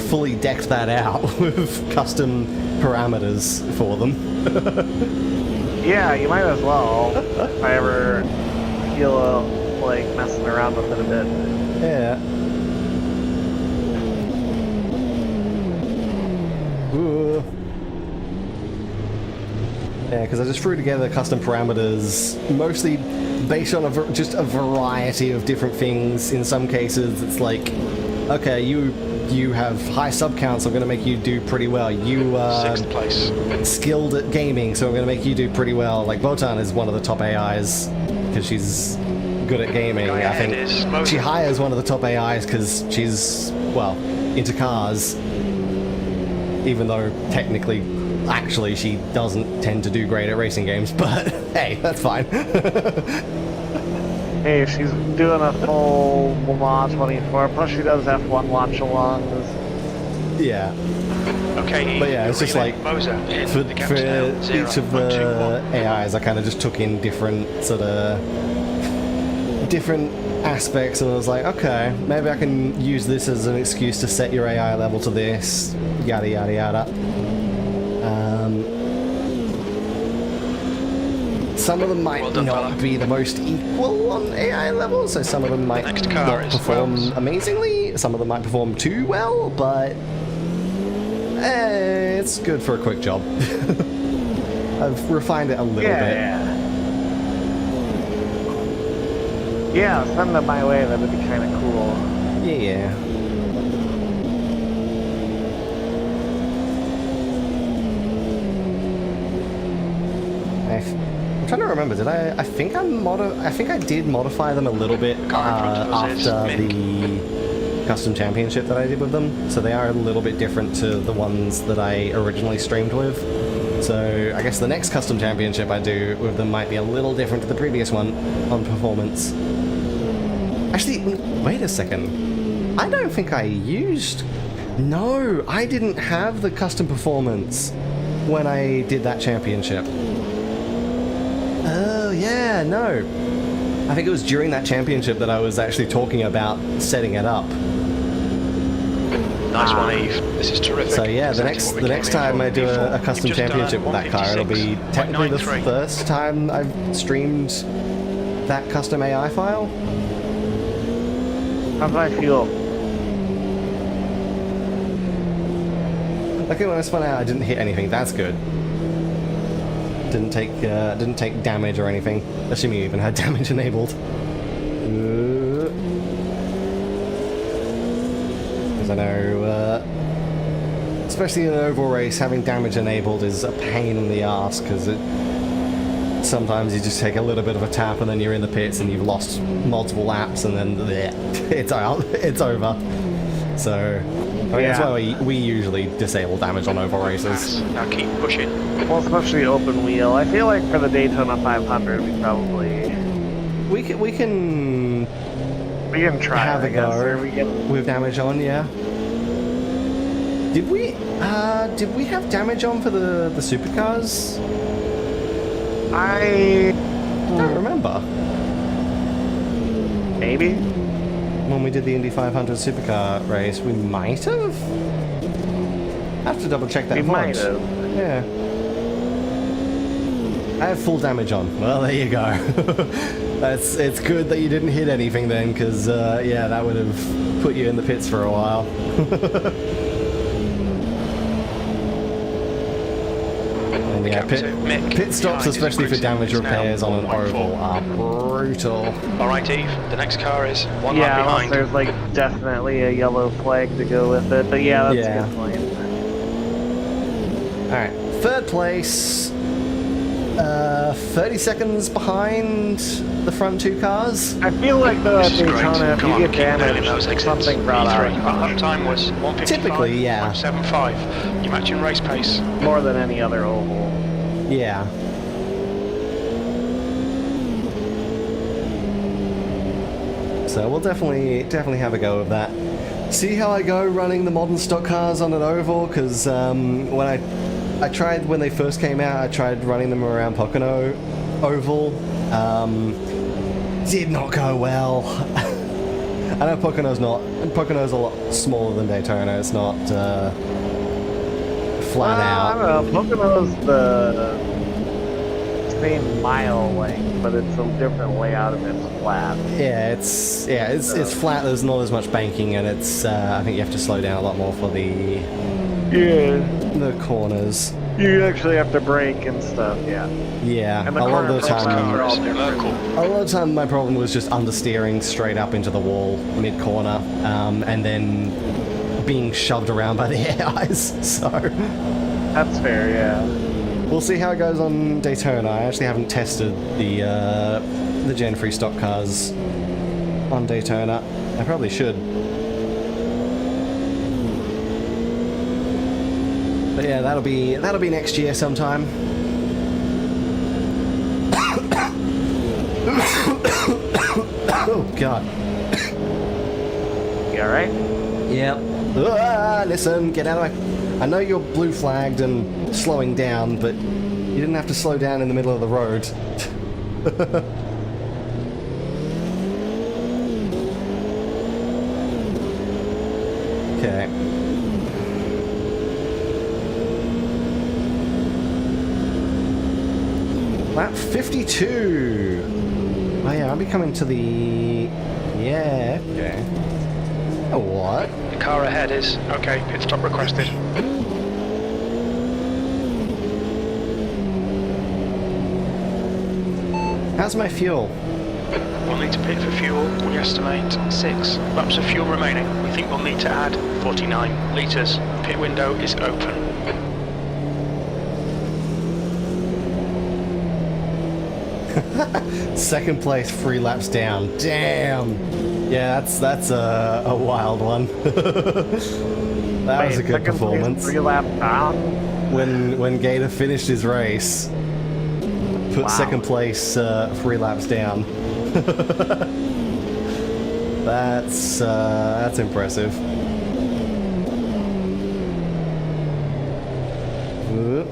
fully decked that out with custom parameters for them. Yeah, you might as well. If I ever feel like messing around with it a bit. Yeah. Ooh. Yeah, because I just threw together custom parameters, mostly based on just a variety of different things. In some cases, it's like, okay, you have high sub counts, so I'm going to make you do pretty well. You Sixth place. skilled at gaming, so I'm going to make you do pretty well. Like Botan is one of the top AIs because she's good at gaming. I think she hires one of the top AIs because she's, well, into cars, even though technically, actually, she doesn't tend to do great at racing games, but hey, that's fine. Hey, she's doing a full Le Mans 24, plus she does F1 watch-alongs. Yeah. Okay, But yeah, it's just like, Moser in. for The gap's now each of the AIs, I kind of just took in different aspects, and I was like, okay, maybe I can use this as an excuse to set your AI level to this, yada yada yada. some of them might Well done, not fella. be the most equal on AI level, so some of them might next car not is perform Wells. amazingly, some of them might perform too well, but it's good for a quick job. I've refined it a little bit. Yeah, send them my way, that would be kind of cool. Yeah. I'm trying to remember. Did I think I think I did modify them a little bit after the custom championship that I did with them. So they are a little bit different to the ones that I originally streamed with. So I guess the next custom championship I do with them might be a little different to the previous one on performance. Actually, wait a second. I don't think I used... No, I didn't have the custom performance when I did that championship. Oh, yeah, no. I think it was during that championship that I was actually talking about setting it up. Nice one, Eve. This is terrific. So yeah, the Exactly what we next came in time for. I do a custom You've just done championship with that car, it'll be technically the 156.93. first time I've streamed that custom AI file. How do I feel? Okay, when I spun out, I didn't hit anything. That's good. Didn't take damage or anything. Assuming you even had damage enabled. Because I know, especially in an oval race, having damage enabled is a pain in the ass. Because sometimes you just take a little bit of a tap and then you're in the pits and you've lost multiple laps and then it's out. It's over. So. I mean, that's why we usually disable damage on oval races. Now keep pushing. Well, especially open wheel. I feel like for the Daytona 500, we probably... We can try have it, a I guess, go or we can... with damage on, yeah. Did we have damage on for the supercars? I don't remember. Maybe? When we did the Indy 500 supercar race, we might have? I have to double check that. We might VOD. have. Yeah. I have full damage on. Well, there you go. It's good that you didn't hit anything then, because yeah, that would have put you in the pits for a while. And yeah, pit stops, especially for damage repairs on an oval, are brutal. Alright, Eve, the next car is one lap Yeah, unless behind. there's like definitely a yellow flag to go with it, but yeah, that's a good point. Alright, third place, 30 seconds behind the front two cars. I feel like though at This is great. Daytona, if Come you on, get keep nailing those damaged, exits. something brought E3. out That lap time was 155, Typically, yeah. 175. You're matching race pace. more than any other oval. Yeah. So we'll definitely have a go of that. See how I go running the modern stock cars on an oval, because when I tried when they first came out, I tried running them around Pocono Oval. Did not go well. I know Pocono's a lot smaller than Daytona. It's not flat out. I don't know, Pocono's the same mile length, but it's a different layout and it's flat. Yeah, it's flat. There's not as much banking, and it's I think you have to slow down a lot more for the corners. You actually have to brake and stuff, yeah. Yeah, And a lot of the corner time, are all Is different. local. a lot of the time, my problem was just understeering straight up into the wall mid corner, and then being shoved around by the AIs. So That's fair, yeah. we'll see how it goes on Daytona. I actually haven't tested the Gen 3 stock cars on Daytona. I probably should. But yeah, that'll be next year sometime. Oh god. You alright? Yep. Listen, get out of my... I know you're blue flagged and slowing down, but you didn't have to slow down in the middle of the road. Okay. Lap 52. Oh yeah, I'll be coming to the... Yeah, okay. Oh, what? The car ahead is... Okay, pit stop requested. How's my fuel? We'll need to pit for fuel. We estimate 6 laps of fuel remaining. We think we'll need to add 49 litres. Pit window is open. Second place, 3 laps down. Damn. Yeah, that's a wild one. That was a good performance. 3 laps down. When Gator finished his race, put second place 3 laps down. That's impressive. Whoop.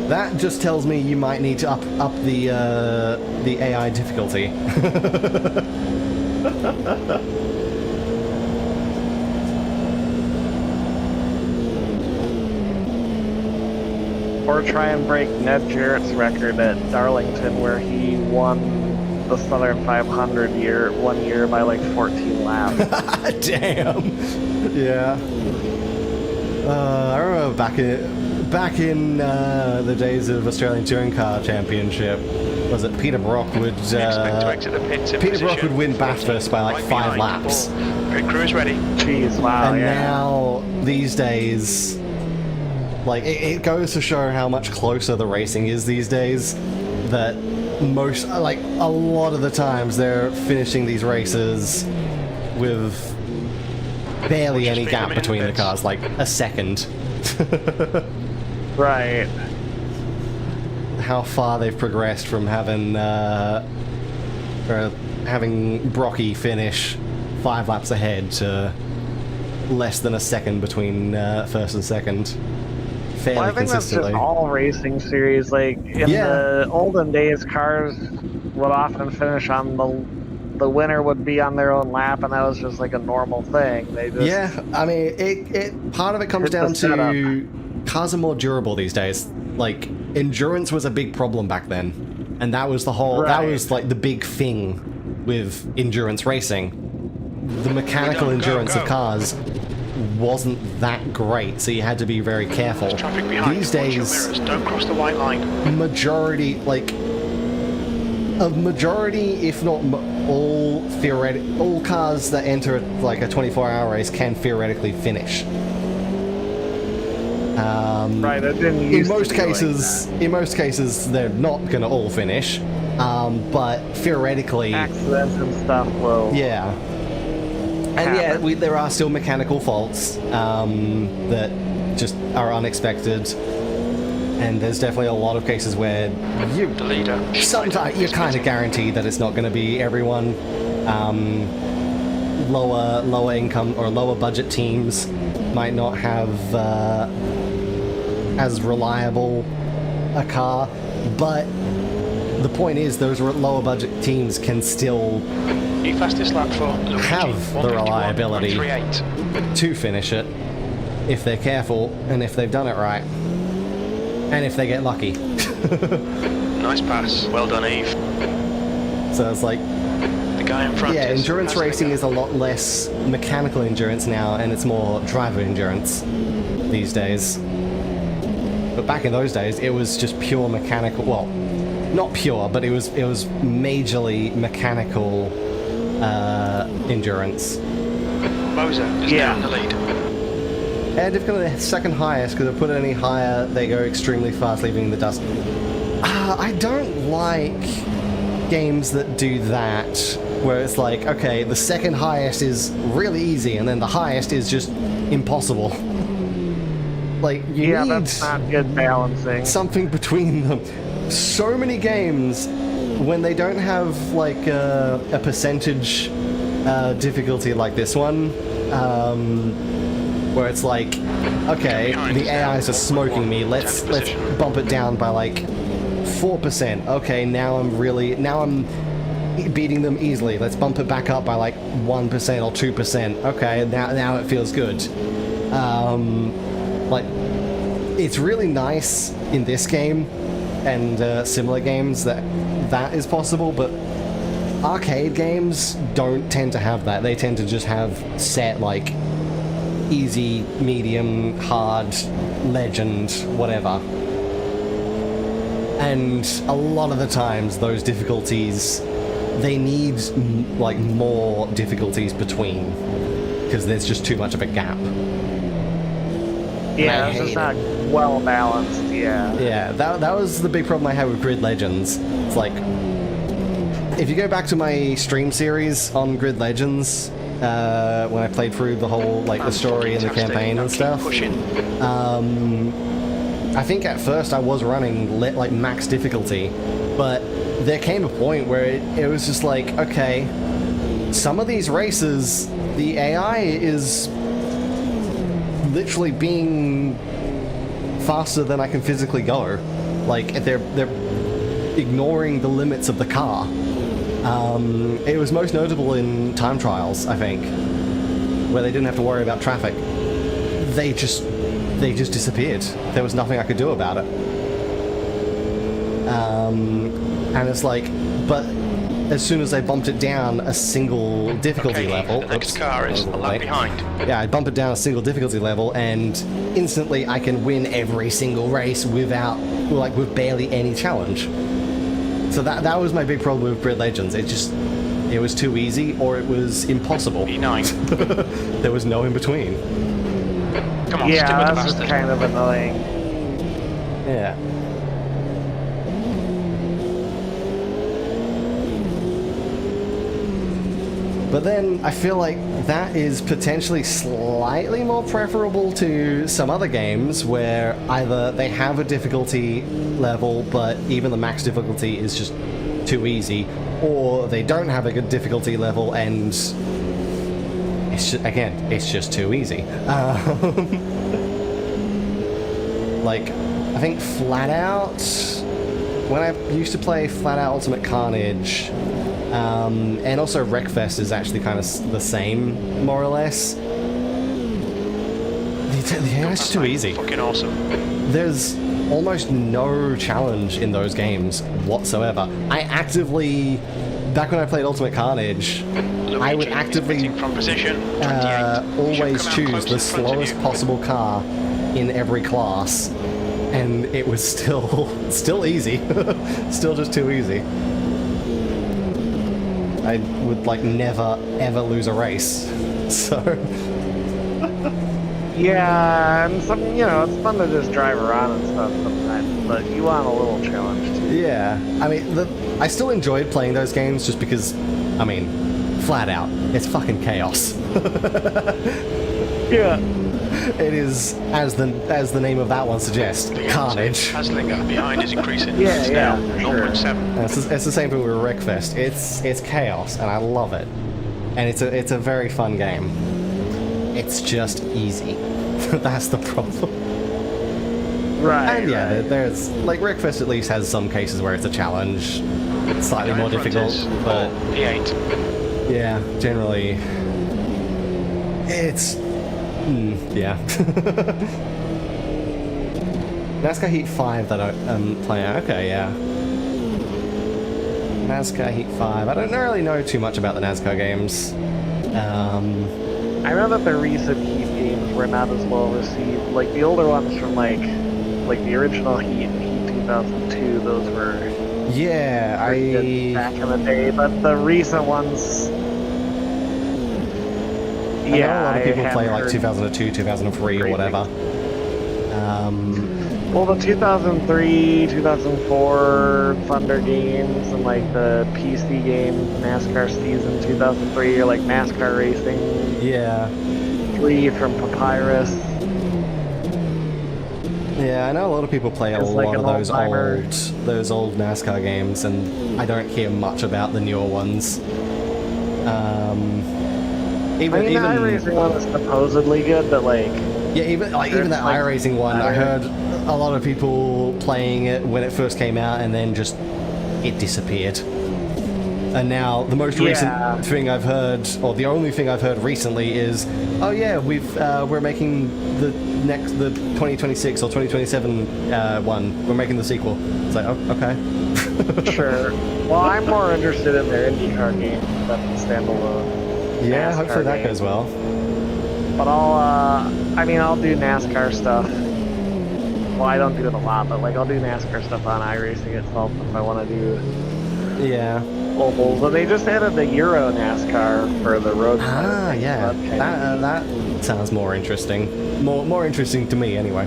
That just tells me you might need to up the AI difficulty. Or try and break Ned Jarrett's record at Darlington, where he won the Southern 500 one year by like 14 laps. Damn. Yeah. I remember back in the days of Australian Touring Car Championship. Was it Peter Brock would Peter Brock would win Bathurst by like 5 laps. Pit crew is ready. Jeez, wow. And yeah. now these days, like it goes to show how much closer the racing is these days. That most, like a lot of the times, they're finishing these races with barely any gap between the cars, like a second. Right. How far they've progressed from having Brocky finish 5 laps ahead to less than a second between first and second. Fairly Well, I think consistently. that's just all racing series. Like in the olden days, cars would often finish on the winner would be on their own lap, and that was just like a normal thing. They just I mean, it part of it comes down to cars are more durable these days. Like endurance was a big problem back then, and that was the whole that was like the big thing with endurance racing. The mechanical endurance of cars wasn't that great, so you had to be very careful. Traffic behind. These days, Don't cross the white line. majority, if not all cars that enter like a 24-hour race can theoretically finish. right. It didn't In used most to be cases, they're not going to all finish, but theoretically, accidents and stuff will. yeah. And yeah, there are still mechanical faults that just are unexpected, and there's definitely a lot of cases where The leader. sometimes you're kind of guaranteed that it's not going to be everyone. Lower income or lower budget teams might not have as reliable a car, but the point is those lower budget teams can still The fastest lap for Luigi, have the reliability 151.38. to finish it if they're careful and if they've done it right and if they get lucky. Nice pass. Well done, Eve. So it's like, The guy in front. yeah, is endurance racing is a lot less mechanical endurance now, and it's more driver endurance these days. But back in those days, it was just pure mechanical. Well, not pure, but it was majorly mechanical endurance. Moser is Yeah. down the lead. Air difficulty the second highest, because if I put it any higher, they go extremely fast, leaving the dust. I don't like games that do that, where it's like, okay, the second highest is really easy, and then the highest is just impossible. Like, you need that's not good balancing. something between them. So many games, when they don't have like a percentage difficulty like this one, where it's like, okay, the AIs are smoking me. Let's bump it down by like 4%. Okay, now I'm beating them easily. Let's bump it back up by like 1% or 2%. Okay, now it feels good. Like, it's really nice in this game and similar games that is possible, but arcade games don't tend to have that. They tend to just have set, like, easy, medium, hard, legend, whatever. And a lot of the times, those difficulties, they need, like, more difficulties between, because there's just too much of a gap. Yeah, it's just not well balanced, yeah. Yeah, that was the big problem I had with Grid Legends. It's like, if you go back to my stream series on Grid Legends, when I played through the whole, like, the story and the campaign and stuff, I think at first I was running like max difficulty, but there came a point where it was just like, okay, some of these races, the AI is literally being faster than I can physically go. Like, they're ignoring the limits of the car. It was most notable in time trials, I think, where they didn't have to worry about traffic. They just disappeared. There was nothing I could do about it. And it's like, but as soon as they bumped it down a single difficulty level... The next car is a lap behind. Yeah, I bump it down a single difficulty level, and instantly I can win every single race with barely any challenge. So that was my big problem with Grid Legends. It was too easy, or it was impossible. E9. There was no in between. Come on, yeah, stick with the that's just bastard. kind of annoying. Yeah. But then I feel like that is potentially slightly more preferable to some other games where either they have a difficulty level, but even the max difficulty is just too easy, or they don't have a good difficulty level and it's just too easy. Like, I think Flat Out, when I used to play Flat Out Ultimate Carnage, and also Wreckfest is actually kind of the same, more or less. It's too easy. Fucking awesome. There's almost no challenge in those games whatsoever. Back when I played Ultimate Carnage, I would actively from position, always choose the slowest possible car in every class, and it was still easy. Still just too easy. I would, like, never ever lose a race. So yeah, and it's fun to just drive around and stuff sometimes, but you want a little challenge too. yeah, I mean, I still enjoyed playing those games just because, I mean, flat out, it's fucking chaos. Yeah. It is, as the name of that one suggests, carnage. Haslinger behind is increasing. Yeah, It's yeah, now for sure. 0.7. It's the same thing with Wreckfest. It's chaos, and I love it. And it's a very fun game. It's just easy. That's the problem. Right. And yeah, right. there's, like, Wreckfest at least has some cases where it's a challenge. It's slightly more difficult, but P8. yeah, generally it's yeah. NASCAR Heat 5 that I'm playing. Okay, yeah. NASCAR Heat 5. I don't really know too much about the NASCAR games. I know that the recent Heat games were not as well received. Like the older ones from like the original Heat and Heat 2002, those were Yeah, good back in the day. But the recent ones, I know a lot of people haven't play like heard 2002, 2003 or great whatever. Well, the 2003, 2004 Thunder games and like the PC game NASCAR Season 2003 or like NASCAR Racing Yeah. 3 from Papyrus. Yeah, I know a lot of people play a It's like lot of an those old-timer. old NASCAR games, and I don't hear much about the newer ones. I mean, the iRacing one is supposedly good, but like... Yeah, even that like, iRacing one, I heard a lot of people playing it when it first came out, and then just it disappeared. And now the most recent thing I've heard, or the only thing I've heard recently is, oh yeah, we're making the 2026 or 2027 one. We're making the sequel. It's like, oh, okay. Sure. Well, I'm more interested in their IndyCar game that's standalone. Yeah, NASCAR hopefully that game. goes well. But I'll do NASCAR stuff. Well, I don't do it a lot, but like I'll do NASCAR stuff on iRacing itself if I want to do. Yeah. Ovals. But they just added the Euro NASCAR for the road. Ah, yeah. That sounds more interesting. More interesting to me, anyway.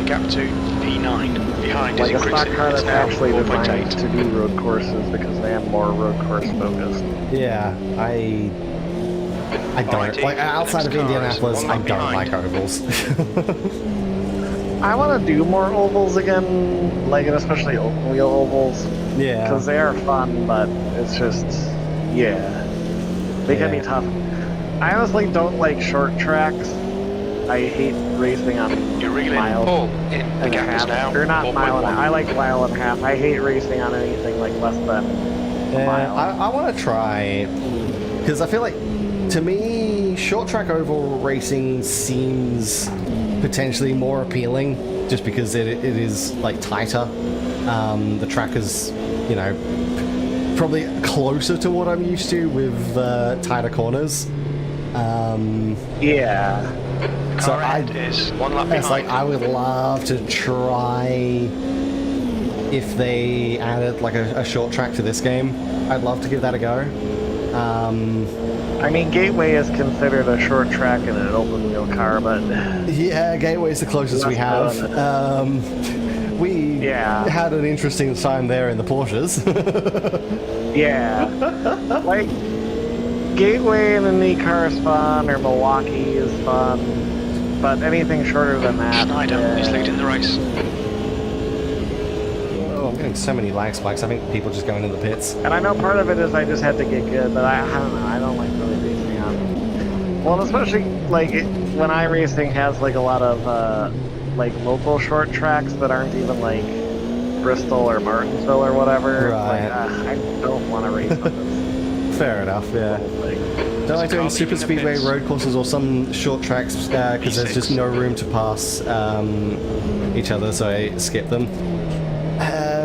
Gap to P9. Behind Like is a stock increasing. car It's that's now actually 4.8. designed to do road courses because they have more road course focused. Yeah, I don't like outside of Indianapolis. I don't like ovals. I want to do more ovals again, like and especially open wheel ovals. Yeah. Because they are fun, but it's just, they can be tough. I honestly don't like short tracks. I hate racing on You're reeling mile Paul in. The and a gap is half. now Or not mile and a 4.1. half. I like mile and a half. I hate racing on anything like less than a mile. I want to try, because I feel like, to me, short track oval racing seems potentially more appealing, just because it is like tighter. The track is, you know, probably closer to what I'm used to with tighter corners. Yeah. So is one lap it's like behind. I would love to try if they added like a short track to this game. I'd love to give that a go. I mean, Gateway is considered a short track in an open wheel car, but Yeah, Gateway's the closest we have. We had an interesting time there in the Porsches. yeah. Like, Gateway in an e-car is fun, or Milwaukee is fun, but anything shorter than that. Schneider is leading the race. Oh, I'm getting so many lag spikes. I think people just going into the pits. And I know part of it is I just had to get good, but I don't know. I don't like really racing on. Well, especially like when iRacing has like a lot of like local short tracks that aren't even like Bristol or Martinsville or whatever. Right. Like, I don't want to race on this. Fair enough, yeah. Like, Don't like doing Can't super leave in the speedway pits. road courses or some short tracks because there's just no room to pass each other, so I skip them.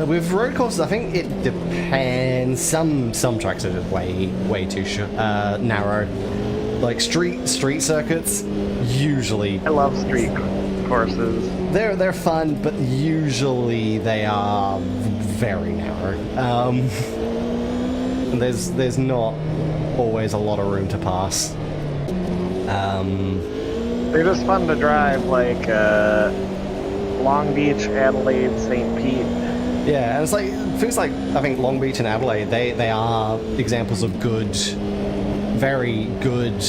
With road courses, I think it depends. Some tracks are just way too narrow. Like street circuits, usually I love street courses. they're fun, but usually they are very narrow. And there's not always a lot of room to pass. They're just fun to drive, like Long Beach, Adelaide, St. Pete. Yeah, and it's like things like I think Long Beach and Adelaide, they are examples of very good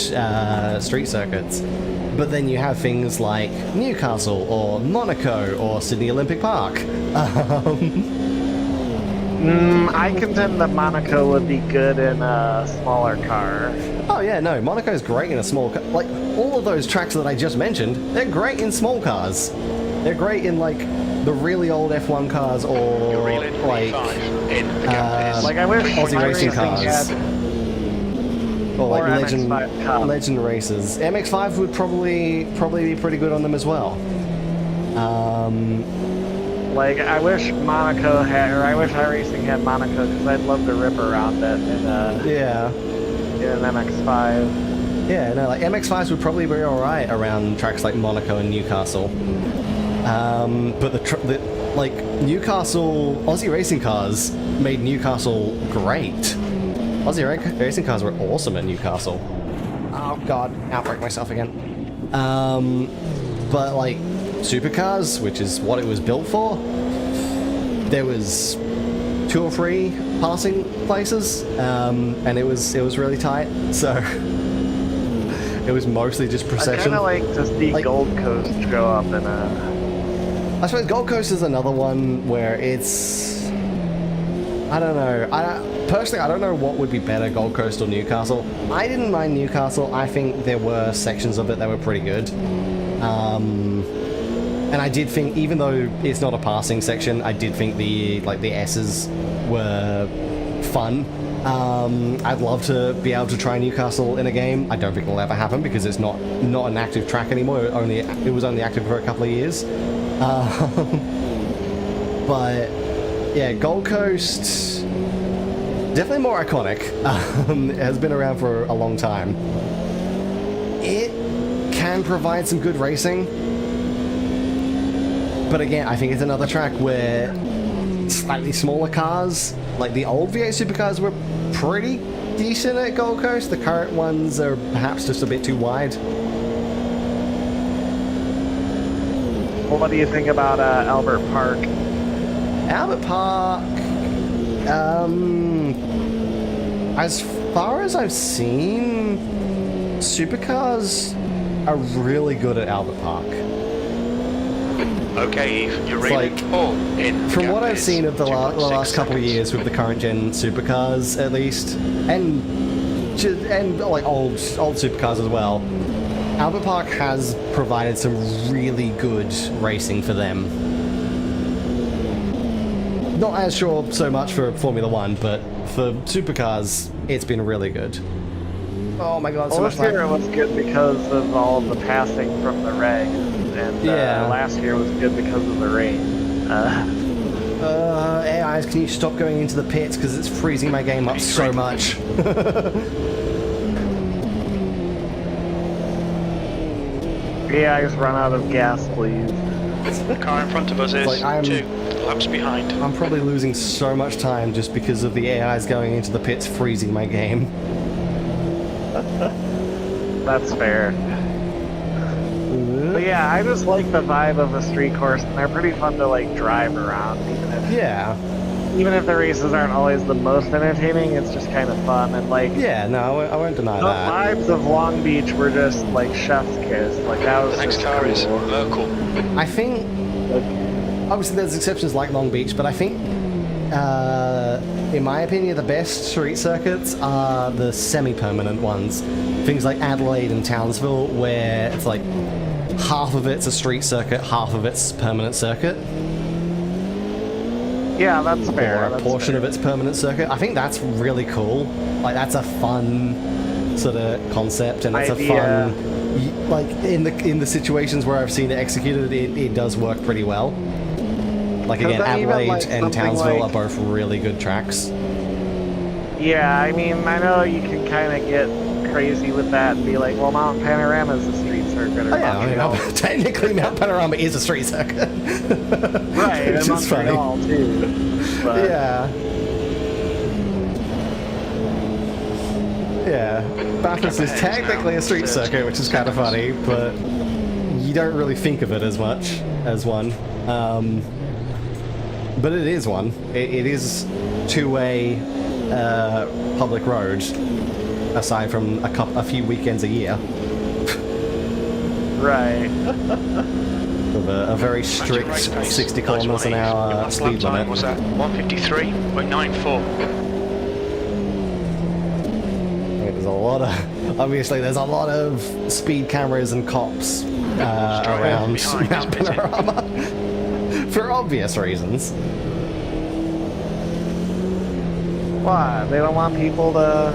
street circuits. But then you have things like Newcastle or Monaco or Sydney Olympic Park. I contend that Monaco would be good in a smaller car. Oh yeah, no, Monaco's great in a small car. Like all of those tracks that I just mentioned, they're great in small cars. They're great in like the really old F1 cars or You're reeling like P5 in. The gap is Like I wish Aussie racing iRacing cars. had or like Or MX-5 Cup. legend races. MX-5 would probably be pretty good on them as well. Like, I wish Monaco had, or I wish iRacing had Monaco, because I'd love to rip around it Yeah. in an MX-5. Yeah, no, like MX-5s would probably be alright around tracks like Monaco and Newcastle. But like Newcastle, Aussie racing cars made Newcastle great. Aussie racing cars were awesome at Newcastle. Oh god, outbreak myself again. But like supercars, which is what it was built for, there was 2 or 3 passing places, and it was really tight. So it was mostly just I procession. kind of like to see Like- Gold Coast go up in a... I suppose Gold Coast is another one where it's... I don't know. Personally, I don't know what would be better, Gold Coast or Newcastle. I didn't mind Newcastle. I think there were sections of it that were pretty good. And I did think, even though it's not a passing section, I did think the S's were fun. I'd love to be able to try Newcastle in a game. I don't think it'll ever happen because it's not an active track anymore. It was only active for a couple of years. But yeah, Gold Coast, definitely more iconic. It has been around for a long time. It can provide some good racing, but again, I think it's another track where slightly smaller cars, like the old V8 supercars, were pretty decent at Gold Coast. The current ones are perhaps just a bit too wide. Well, what do you think about Albert Park? Albert Park, as far as I've seen, supercars are really good at Albert Park. Okay, Eve, you're It's ready. like, All in. from Gap what I've is seen of the 2.6 last couple of seconds. years with the current gen supercars, at least, and like old supercars as well, Albert Park has provided some really good racing for them. Not as sure so much for Formula One, but for supercars, it's been really good. Oh my god, so Well, much this year lag. it was good because of all of the passing from the regs, and Yeah. last year was good because of the rain. AIs, can you stop going into the pits because it's freezing my game up so much. AIs run out of gas, please. The car in front of us is Like, I'm- 2 laps behind. I'm probably losing so much time just because of the AIs going into the pits freezing my game. That's fair. But yeah, I just like the vibe of a street course, and they're pretty fun to like drive around, Yeah. even if the races aren't always the most entertaining. It's just kind of fun, and like Yeah, no, I won't deny the that. vibes of Long Beach were just like chef's kiss. Like that was The next just car cool. is Merkel. I think, obviously there's exceptions like Long Beach, but I think, in my opinion, the best street circuits are the semi-permanent ones. Things like Adelaide and Townsville, where it's like half of it's a street circuit, half of it's permanent circuit. Yeah, that's fair. Or a that's portion fair. of its permanent circuit. I think that's really cool. Like, that's a fun sort of concept, and it's a Idea. fun, like, in the situations where I've seen it executed, it does work pretty well. Like, again, then even, Adelaide like, and something Townsville like- are both really good tracks. Yeah, I mean, I know you can kind of get crazy with that and be like, well, Mount Panorama is a street circuit, or Oh, yeah, I mean, Montreal. technically Mount Panorama is a street circuit. Right, Which and is funny. Montreal too. But Yeah. Yeah. Bathurst is technically a street circuit, which is kind of funny, but you don't really think of it as much as one. But it is one. It is two-way public road, aside from a few weekends a year, right. with a very strict 60 kilometers an hour Last speed lap time limit. was at 153.94. There's a lot of, obviously, there's a lot of speed cameras and cops around behind Mount is pitting. Panorama for obvious reasons. Why? They don't want people to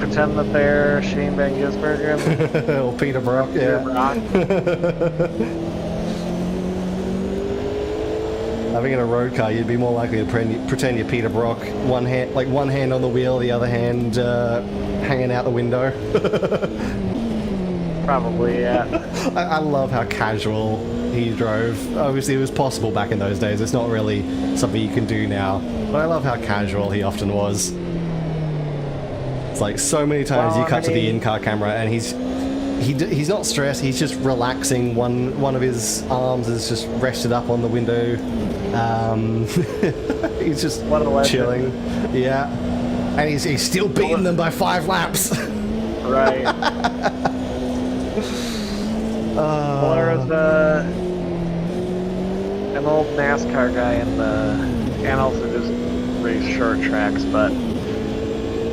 pretend that they're Shane Van Gisbergen. Or Peter Brock, yeah. I think in a road car, you'd be more likely to pretend you're Peter Brock. One hand on the wheel, the other hand hanging out the window. Probably, yeah. I love how casual he drove. Obviously, it was possible back in those days. It's not really something you can do now. But I love how casual he often was. It's like so many times Well, you cut to the I mean- in-car camera and he's not stressed. He's just relaxing. One of his arms is just rested up on the window. He's just What a legend. chilling. Yeah, and he's still beating them by 5 laps. Right. Well, there was an old NASCAR guy and also just race short tracks, but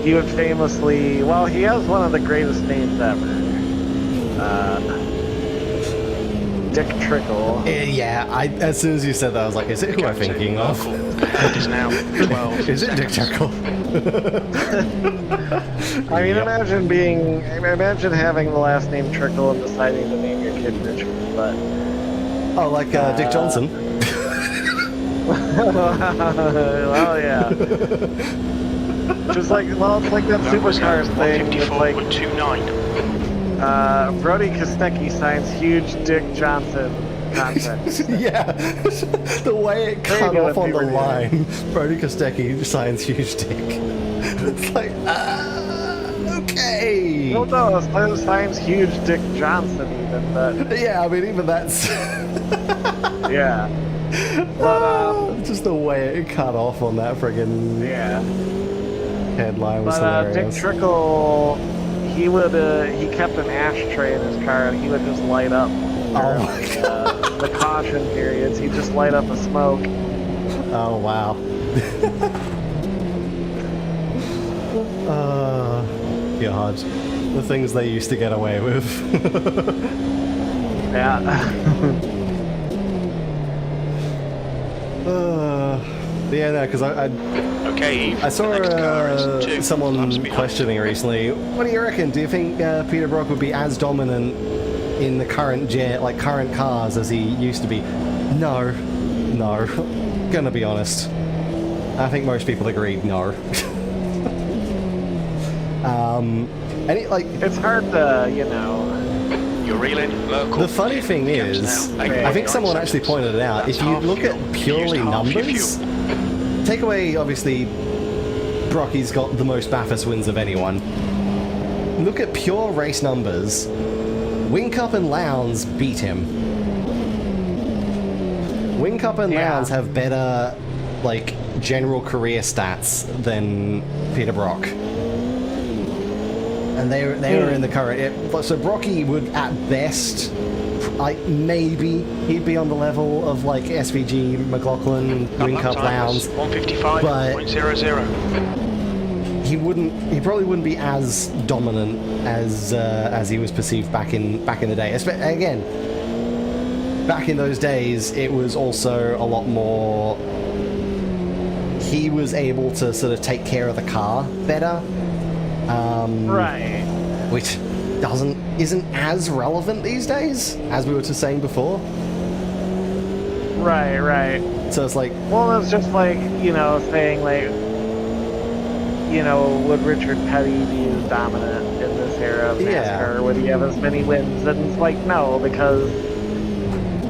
he would famously, well, he has one of the greatest names ever. Dick Trickle. Yeah, as soon as you said that, I was like, is it who I'm thinking of? It is now 12 Is it Dick Trickle? I mean, imagine having the last name Trickle and deciding to name your kid Richard, but... Oh, like Dick Johnson? Well, yeah. Just like, well, it's like that supercars thing. It's like 154.29. Brody Kostecki signs huge Dick Johnson contract. Yeah, the way it There you cut go, off on the puberty. line, Brody Kostecki signs huge dick. It's like, okay. No, it signs huge Dick Johnson even, but Yeah, I mean, even that's yeah. But just the way it cut off on that friggin' yeah. headline was But Dick hilarious. Trickle, he kept an ashtray in his car and he would just light up. Oh my God. The caution periods, he'd just light up a smoke. Oh wow. God, the things they used to get away with. Yeah. Yeah, no, because Okay, Eve. I saw the next car is 2 someone laps behind. questioning recently. What do you reckon? Do you think Peter Brock would be as dominant in the current current cars as he used to be? No. Gonna be honest. I think most people agreed no. It's hard to, You're reeling, Merkel. The funny thing is, I think someone actually pointed it out, if you look at purely numbers, take away, obviously, Brocky's got the most Bathurst wins of anyone. Look at pure race numbers. Whincup and Lowndes beat him. Whincup and Lowndes have better, general career stats than Peter Brock. And they were in the current. So Brocky would, at best, maybe he'd be on the level of SVG, McLaughlin, Whincup, Lowndes. 155.00. He probably wouldn't be as dominant as he was perceived back in the day. Again, back in those days, it was also a lot more. He was able to sort of take care of the car better. right. Which isn't as relevant these days as we were just saying before. Right. So it's like, Well, it's just saying would Richard Petty be as dominant in this era of NASCAR? Yeah. Would he have as many wins? And it's like, no, because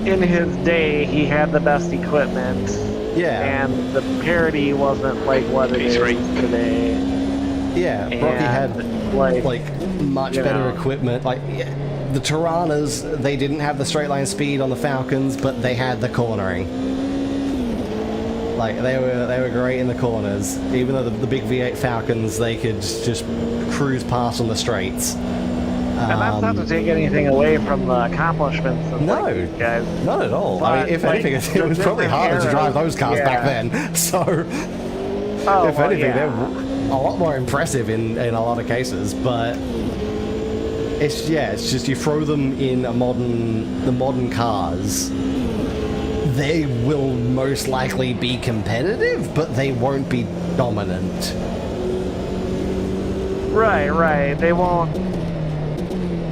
in his day, he had the best equipment. yeah, And the parity wasn't like what it is P3. today. yeah. Brocky had much better equipment. The Tiranas, they didn't have the straight line speed on the Falcons, but they had the cornering. They were great in the corners. Even though the big V8 Falcons, they could just cruise past on the straights. And that's not to take anything away from the accomplishments of No. these guys. Not at all. I mean, But, if anything, it was probably harder to drive those cars back then. So, if anything, they're a lot more impressive in a lot of cases. But it's just you throw them in the modern cars, they will most likely be competitive, but they won't be dominant. Right. They won't.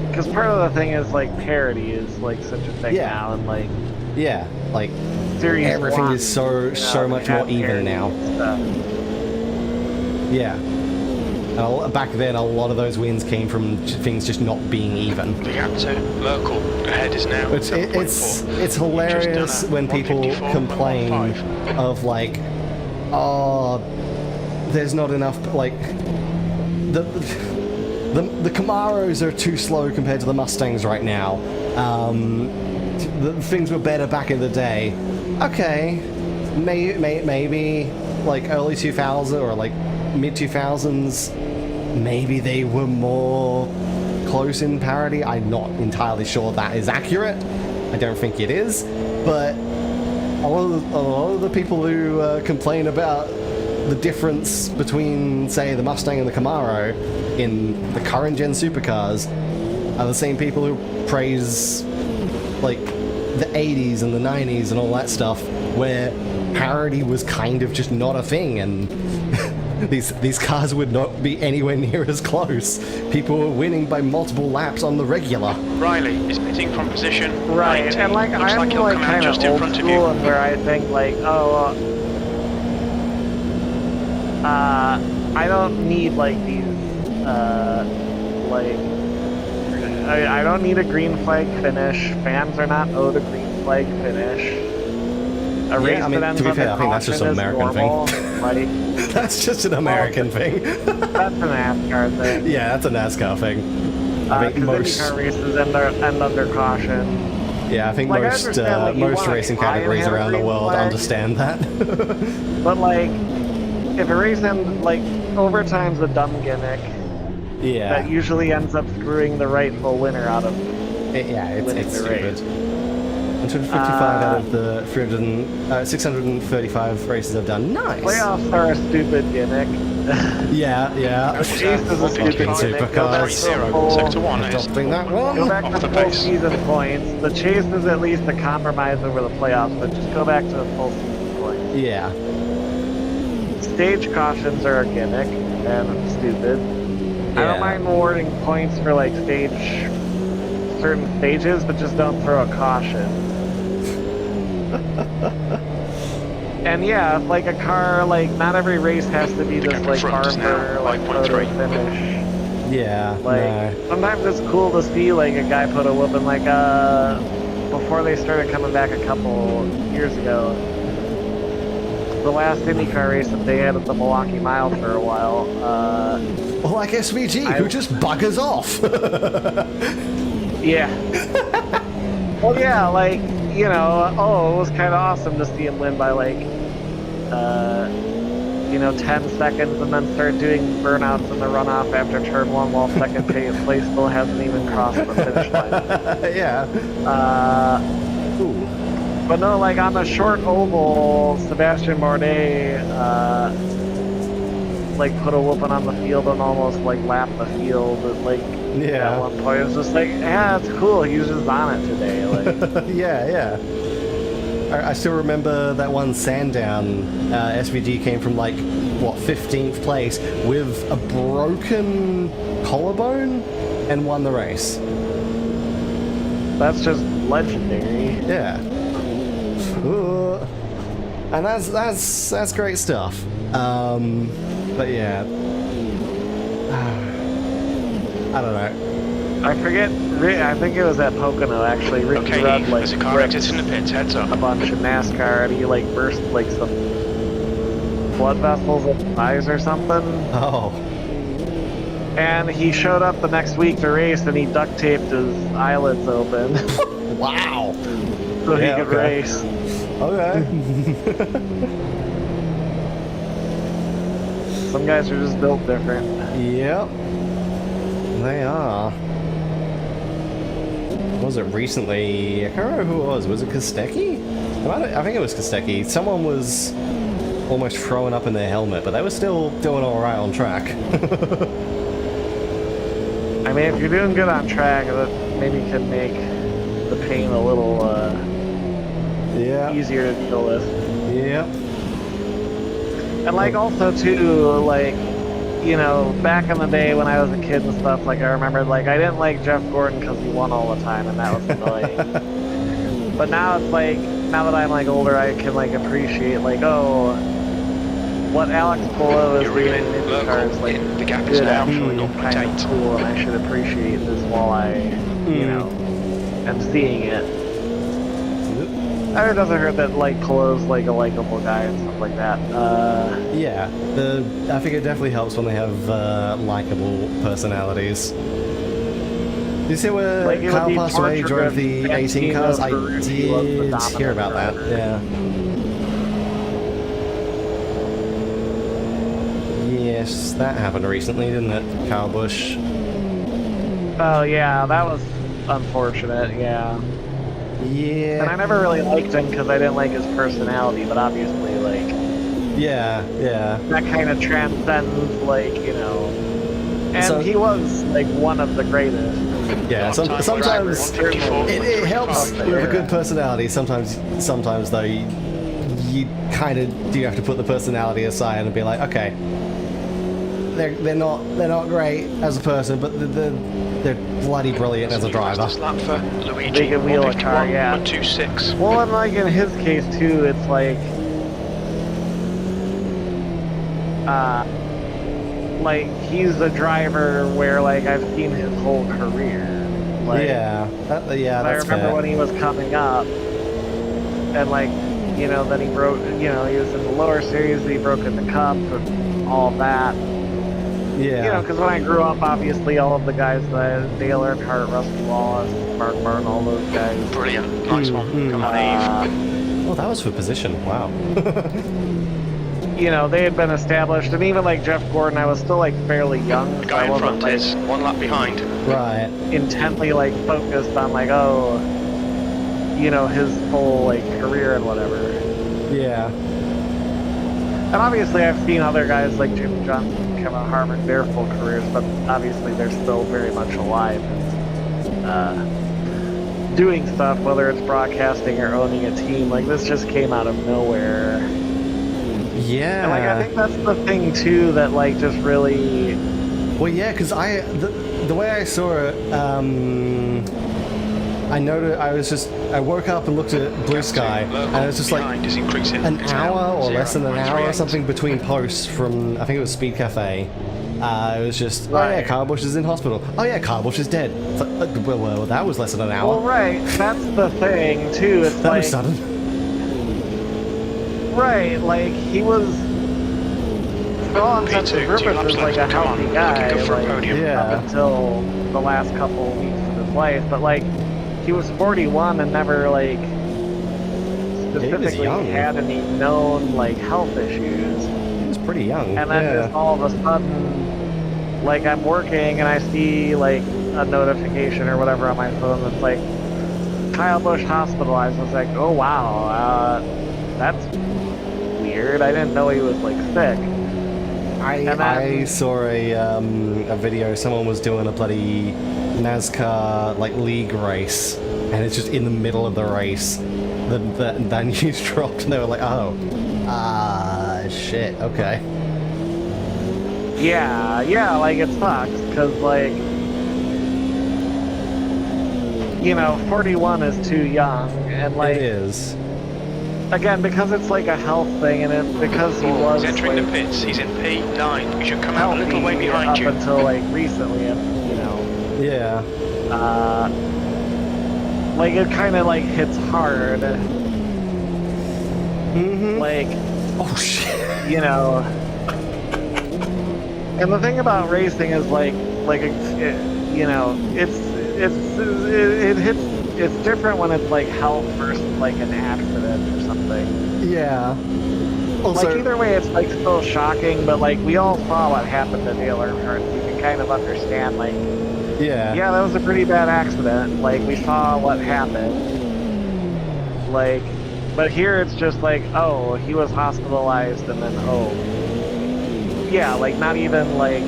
Because part of the thing is parity is such a thing Yeah. now, and Yeah, series everything one, is so much more even now. Yeah. Back then, a lot of those wins came from things just not being even. The gap to Merkel ahead is now It's 7.4. hilarious when people 154.15. complain of there's not enough the Camaros are too slow compared to the Mustangs right now. The things were better back in the day. Okay, maybe early 2000 or mid 2000s, maybe they were more close in parity. I'm not entirely sure that is accurate. I don't think it is, but a lot of the people who complain about the difference between, say, the Mustang and the Camaro in the current gen supercars are the same people who praise the 80s and the 90s and all that stuff, where parity was kind of just not a thing, and these cars would not be anywhere near as close. People were winning by multiple laps on the regular. Riley is pitting from position Right, 19. and like Looks I'm like he'll like come out kind just of in old front of school, you. and where I think like, I don't need like these, like, I don't need a green flag finish. Fans are not owed a green flag finish. A race I mean, that ends to be under fair, I think that's just an caution is American normal. thing. Like, That's just an American thing. that's an NASCAR thing. Yeah, that's a NASCAR thing. I think most. IndyCar races end under caution. Yeah, I think Like, I most understand that you most wanna racing try and categories have a around the green world flag. understand that. But like, if a race ends, like, overtime's a dumb gimmick Yeah. that usually ends up screwing the rightful winner out of. It's winning the stupid. race. 155 out of the 635 races I've done. Nice. Playoffs are a stupid gimmick. Yeah. Chase is a stupid Fucking gimmick. Go back to 3-0. the full- Sector 1 is Adopting that one. Go back off to the full pace. season points. The chase is at least a compromise over the playoffs, but just go back to the full season points. Yeah. Stage cautions are a gimmick and stupid. I Yeah. don't mind awarding points for like certain stages, but just don't throw a caution. And yeah, like a car, like not every race has to be this like front is now barber, like 5.3. photo finish. Yeah. Like No. sometimes it's cool to see like a guy put a whooping like before they started coming back a couple years ago. The last IndyCar race that they had at the Milwaukee Mile for a while. Well, like SVG, who just buggers off. Yeah. Well, yeah, like, you know, it was kind of awesome to see him win by like, 10 seconds and then start doing burnouts in the runoff after turn one while second place still hasn't even crossed the finish line. Yeah. Ooh. But no, like on the short oval, Sebastian Bourdais, like put a whooping on the field and almost like lapped the field. Like Yeah. at one point, it was just like, yeah, it's cool. He was just on it today. Like, Yeah. I still remember that one Sandown. SVG came from like, what, 15th place with a broken collarbone and won the race. that's just legendary. Yeah. And that's great stuff. But yeah. I don't know. I forget. I think it was at Pocono actually. Ricky Okay, Rudd Eve, like there's a car ripped exit in the pits, heads up. a bunch of NASCAR and he like burst like some blood vessels in his eyes or something. Oh. And he showed up the next week to race and he duct taped his eyelids open Wow. so Yeah, he could okay. race. Okay. Some guys are just built different. Yep. They are. Was it recently? I can't remember who it was. Was it Kostecki? I think it was Kostecki. Someone was almost throwing up in their helmet, but they were still doing all right on track. I mean, if you're doing good on track, that maybe can make the pain a little Yeah. easier to deal with. Yep. And like also too, like, you know, back in the day when I was a kid and stuff, like I remember like I didn't like Jeff Gordon because he won all the time and that was annoying. But now it's like, now that I'm like older, I can like appreciate like, oh, what Alex Polo is You're doing reeling in local. IndyCar is like The gap is good, now actually 0.8. kind of cool, and I should appreciate this while I, you know, am seeing it. It doesn't hurt that like Polo's like a likable guy and stuff like that. Yeah. I think it definitely helps when they have likable personalities. Did you see where Like, it would Kyle be passed away, torture drove if the 18 cars? I Santino was the did dominant hear about that, driver. yeah. Yes, that happened recently, didn't it? Kyle Busch. Oh yeah, that was unfortunate. Yeah. And I Yeah. never really liked him because I didn't like his personality, but obviously, like, Yeah. that kind of transcends, like, you know. And So- he was, like, one of the greatest. Yeah, sometimes it 154.35. helps with a good personality. Sometimes though, you kind of do have to put the personality aside and be like, okay, they're not great as a person, but they're bloody brilliant as a driver. Lap for Luigi, They can wheel a car, yeah. 1:26. Well, and like in his case too, it's like he's a driver where like I've seen his whole career. Like, Yeah, that's I remember fair. when he was coming up, and like, you know, then he broke. You know, he was in the lower series, he broke in the cup, and all that. Yeah. You know, because when I grew up, obviously all of the guys, Dale Earnhardt, Rusty Wallace, Mark Martin, all those guys. Brilliant, nice one. Come on, Eve. Oh, that was for position. Wow. You know, they had been established, and even like Jeff Gordon, I was still like fairly young. The So I guy in wasn't front like is 1 lap behind. Right. intently like focused on like, oh, you know, his whole like career and whatever. Yeah. And obviously I've seen other guys like Jimmy Johnson, Kevin Harvick, their full careers, but obviously they're still very much alive and doing stuff, whether it's broadcasting or owning a team. Like this just came out of nowhere. Yeah. And like I think that's the thing too that like just really. Well, yeah, because the way I saw it, I noted I woke up and looked at Blue Sky, and it was just like an hour or less than an hour or something between posts from, I think it was Speed Cafe. It was just, oh yeah, Kyle Busch is in hospital. Oh yeah, Kyle Busch is dead. It's like, well, that was less than an hour. Well, right, that's the thing too. It's That like, was sudden. right, like he was, for all intents and purposes, like a healthy guy, like Yeah. up until the last couple of weeks of his life. But like, he was 41 and never like specifically young. had any known like health issues. He was pretty young. And then just all of a sudden, like I'm working and I see like a notification or whatever on my phone that's like Kyle Busch hospitalized. I was like, oh wow, that's weird. I didn't know he was like sick. I saw a video. Someone was doing a bloody NASCAR like league race, and it's just in the middle of the race. That news dropped, and they were like, "Oh, shit, okay." Yeah, like it sucks because like, you know, 41 is too young, and like It is. again because it's like a health thing, and it because he was He's entering like, the pits. He's in P9. You should come out a healthy little way behind up you. until like recently, and you know, Yeah. like it kind of like hits hard. Mm-hmm. Like, Oh shit. you know, and the thing about racing is like you know, it hits. It's different when it's like health versus like an accident or something. Yeah. Also, Like either way, it's like still shocking, but like we all saw what happened to Dale Earnhardt. So you can kind of understand, like, yeah. yeah, that was a pretty bad accident. Like we saw what happened. Like, but here it's just like, oh, he was hospitalized, and then oh, yeah, like not even like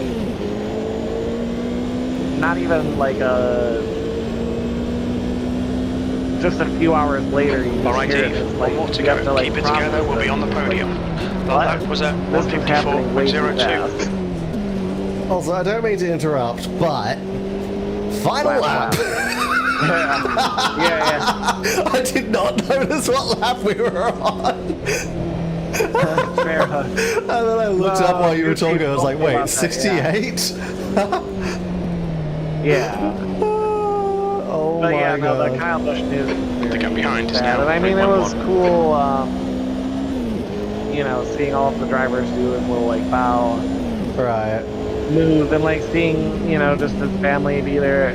a. Just a few hours later, you just Alright, hear Eve, it. It's one like, more to you go. have to, like, Keep it together, process we'll be it. on the podium. What? That was at This is happening way too fast. 154.02. Also, I don't mean to interrupt, but final lap. Yeah. I did not notice what lap we were on. Fair enough. And then I looked up while you were talking. I was like, wait, about that, 68? Yeah. Oh But my yeah, no, god. the Kyle Busch news is The gap behind is bad. now And I mean, it was 3.1. cool, you know, seeing all of the drivers do his little, like, bow Right. move, and, like, seeing, you know, just his family be there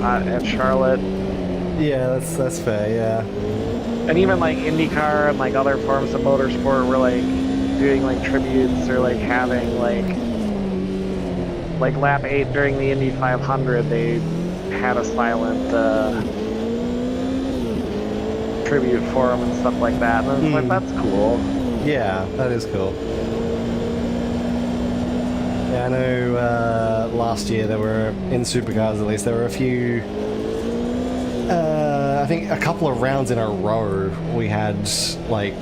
at Charlotte. Yeah, that's fair, yeah. And even, like, IndyCar and, like, other forms of motorsport were, like, doing, like, tributes or, like, having, like lap 8 during the Indy 500, they had a silent tribute for him and stuff like that. And I was like, that's cool. Yeah, that is cool. Yeah, I know last year there were, in supercars at least, there were a few, I think a couple of rounds in a row we had, like,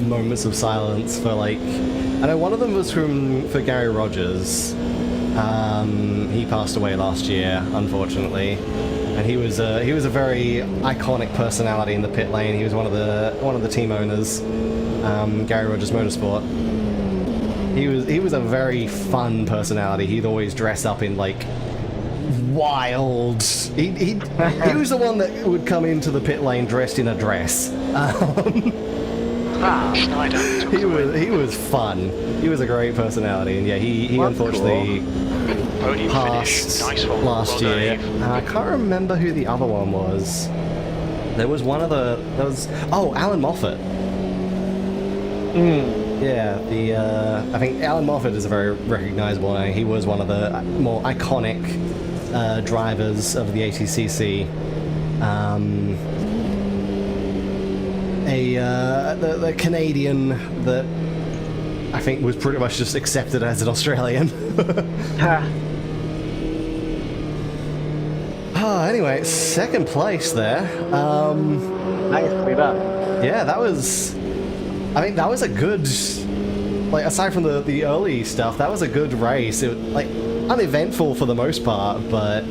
moments of silence for, like, I know one of them was for Gary Rogers. He passed away last year, unfortunately, and he was a very iconic personality in the pit lane. He was one of the team owners, Gary Rogers Motorsport. He was a very fun personality. He'd always dress up in like wild. He was the one that would come into the pit lane dressed in a dress. Schneider. He was fun. He was a great personality, and yeah, he unfortunately Podium passed finish. Nice one. last Well done, year. Eve. I can't remember who the other one was. There was Alan Moffat. Yeah, I think Alan Moffat is a very recognizable name. He was one of the more iconic drivers of the ATCC. The Canadian that I think was pretty much just accepted as an Australian. Anyway, second place there. Nicely done. Yeah, that was a good, like, aside from the early stuff, that was a good race. It was, like, uneventful for the most part, but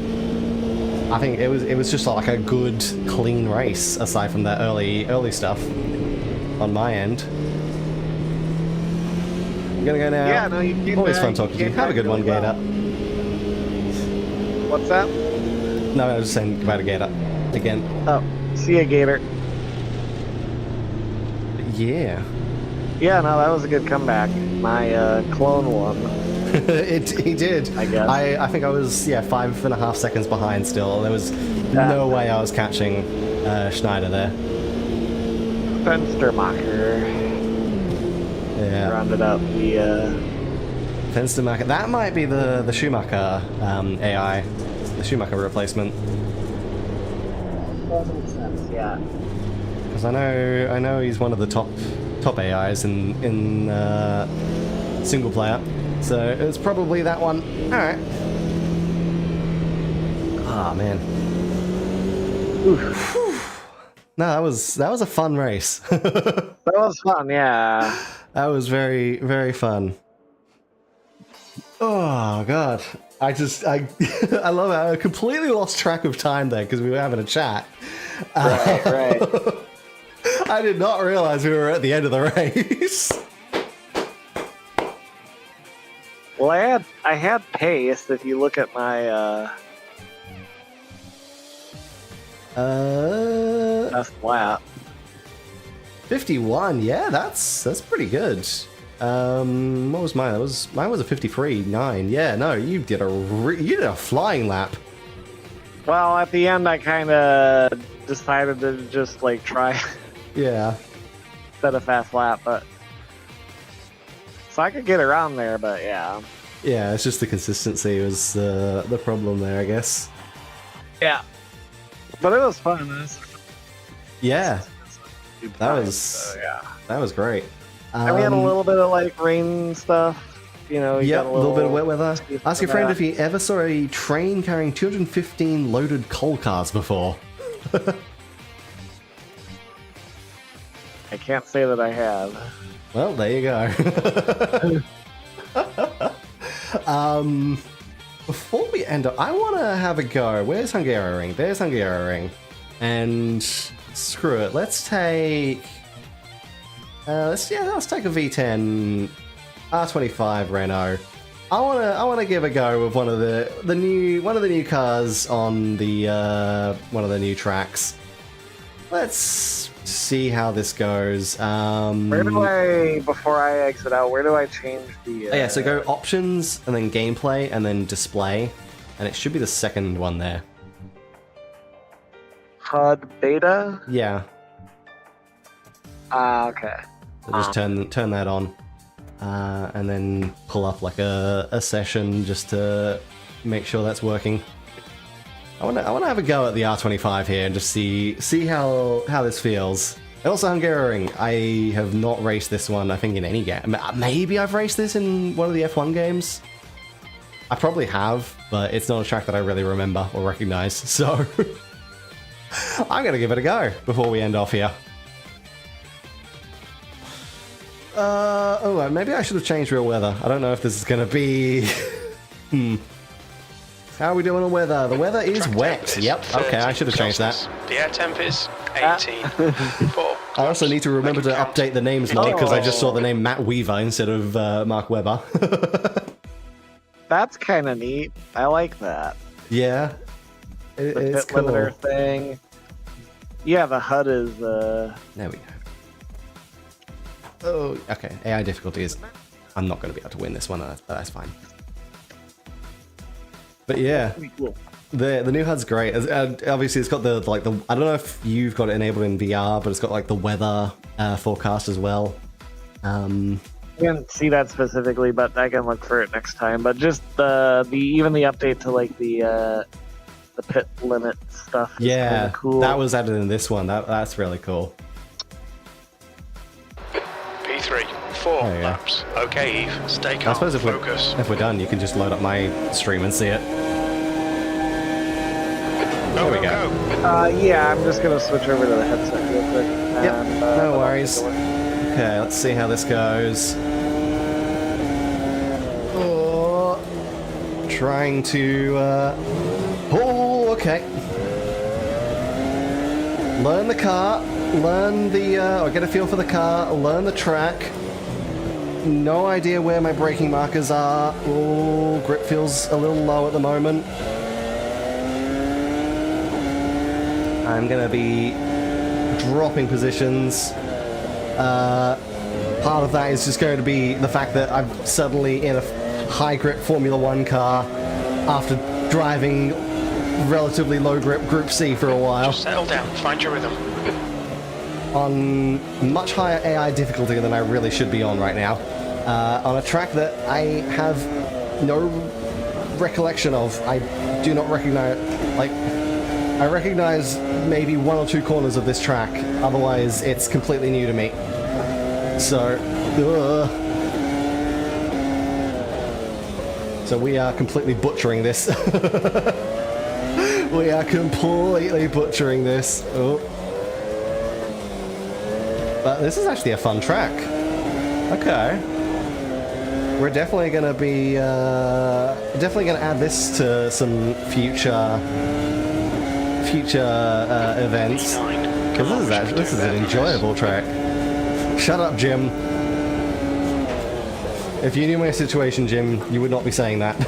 I think it was just like a good, clean race, aside from that early stuff on my end. I'm gonna go now. Yeah, no, you can, always fun talking to you. Have a good one, Gator. What's that? No, I was just saying goodbye to Gator again. Oh, see ya, Gator. Yeah. Yeah, no, that was a good comeback. My clone won. He did. I guess. I think I was 5.5 seconds behind still. There was no way I was catching Schneider there. Fenstermacher Yeah. rounded up the. Fenstermacher. That might be the Schumacher AI, the Schumacher replacement. That makes sense. Yeah. Because I know he's one of the top AIs in single player. So it's probably that one. All right. Ah, man. Oof. No, that was a fun race. That was fun. Yeah. That was very, very fun. Oh god, I I love it. I completely lost track of time there because we were having a chat. Right. I did not realize we were at the end of the race. Well, I had pace. If you look at my best lap. 51. Yeah, that's pretty good. What was mine? Mine was a 53.9. Yeah, no, you did a flying lap. Well, at the end, I kind of decided to just like try Yeah. set a fast lap, but so I could get around there. But yeah. Yeah, it's just the consistency was the problem there, I guess. Yeah. But it was fun. Yeah, that was so, yeah. that was great. And we had a little bit of like rain stuff, you know. You Yep, got a little bit of wet weather. excuse Ask for your friend that. if he ever saw a train carrying 215 loaded coal cars before. I can't say that I have. Well, there you go. Before we end up, I want to have a go. Where's Hungaroring? There's Hungaroring. And screw it. Let's take... let's take a V10 R25 Renault. I wanna give a go with one of the new cars on the one of the new tracks. Let's see how this goes. Where do I, before I exit out, where do I change the... Oh, yeah, so go options and then gameplay and then display, and it should be the second one there. HUD beta? Yeah. Okay. So just turn that on, and then pull up like a session just to make sure that's working. I wanna have a go at the R25 here and just see how this feels. And also Hungaroring. I have not raced this one, I think, in any game. Maybe I've raced this in one of the F1 games. I probably have, but it's not a track that I really remember or recognize, so I'm gonna give it a go before we end off here. Oh, maybe I should have changed real weather. I don't know if this is gonna be... How are we doing on weather? The weather is wet. Yep, okay, I should have changed that. The air temp is 18. I also need to remember to update the names more because I just saw the name Matt Weaver instead of Mark Webber. That's kind of neat. I like that. Yeah, it's pit cool. limiter thing. Yeah, the HUD is. There we go. Oh, okay. AI difficulties. I'm not going to be able to win this one. That's fine. But yeah, Cool. the new HUD's great. Obviously, it's got the I don't know if you've got it enabled in VR, but it's got like the weather forecast as well. I didn't see that specifically, but I can look for it next time. But just even the update to like the pit limit stuff. Is Yeah, cool. that was added in this one. That's really cool. P3, 4 There you go. laps. Okay, Eve, stay I calm, suppose focus. if we're done, you can just load up my stream and see it. Go, we go, go. go. Yeah, I'm just gonna switch over to the headset real quick. Yep, And, no worries. Okay, let's see how this goes. Oh, trying to... Oh, okay. Learn the car, learn the... or get a feel for the car, learn the track. No idea where my braking markers are. Oh, grip feels a little low at the moment. I'm gonna be dropping positions. Part of that is just going to be the fact that I'm suddenly in a high grip Formula 1 car after driving relatively low grip Group C for a while. Just settle down, find your rhythm. On much higher AI difficulty than I really should be on right now. On a track that I have no recollection of. I do not recognize, like, I recognize maybe 1 or 2 corners of this track, otherwise it's completely new to me. So, So we are completely butchering this. We are completely butchering this. Oh. But this is actually a fun track. Okay. We're definitely gonna be definitely gonna add this to some future events. Because this is an enjoyable track. Shut up, Jim. If you knew my situation, Jim, you would not be saying that.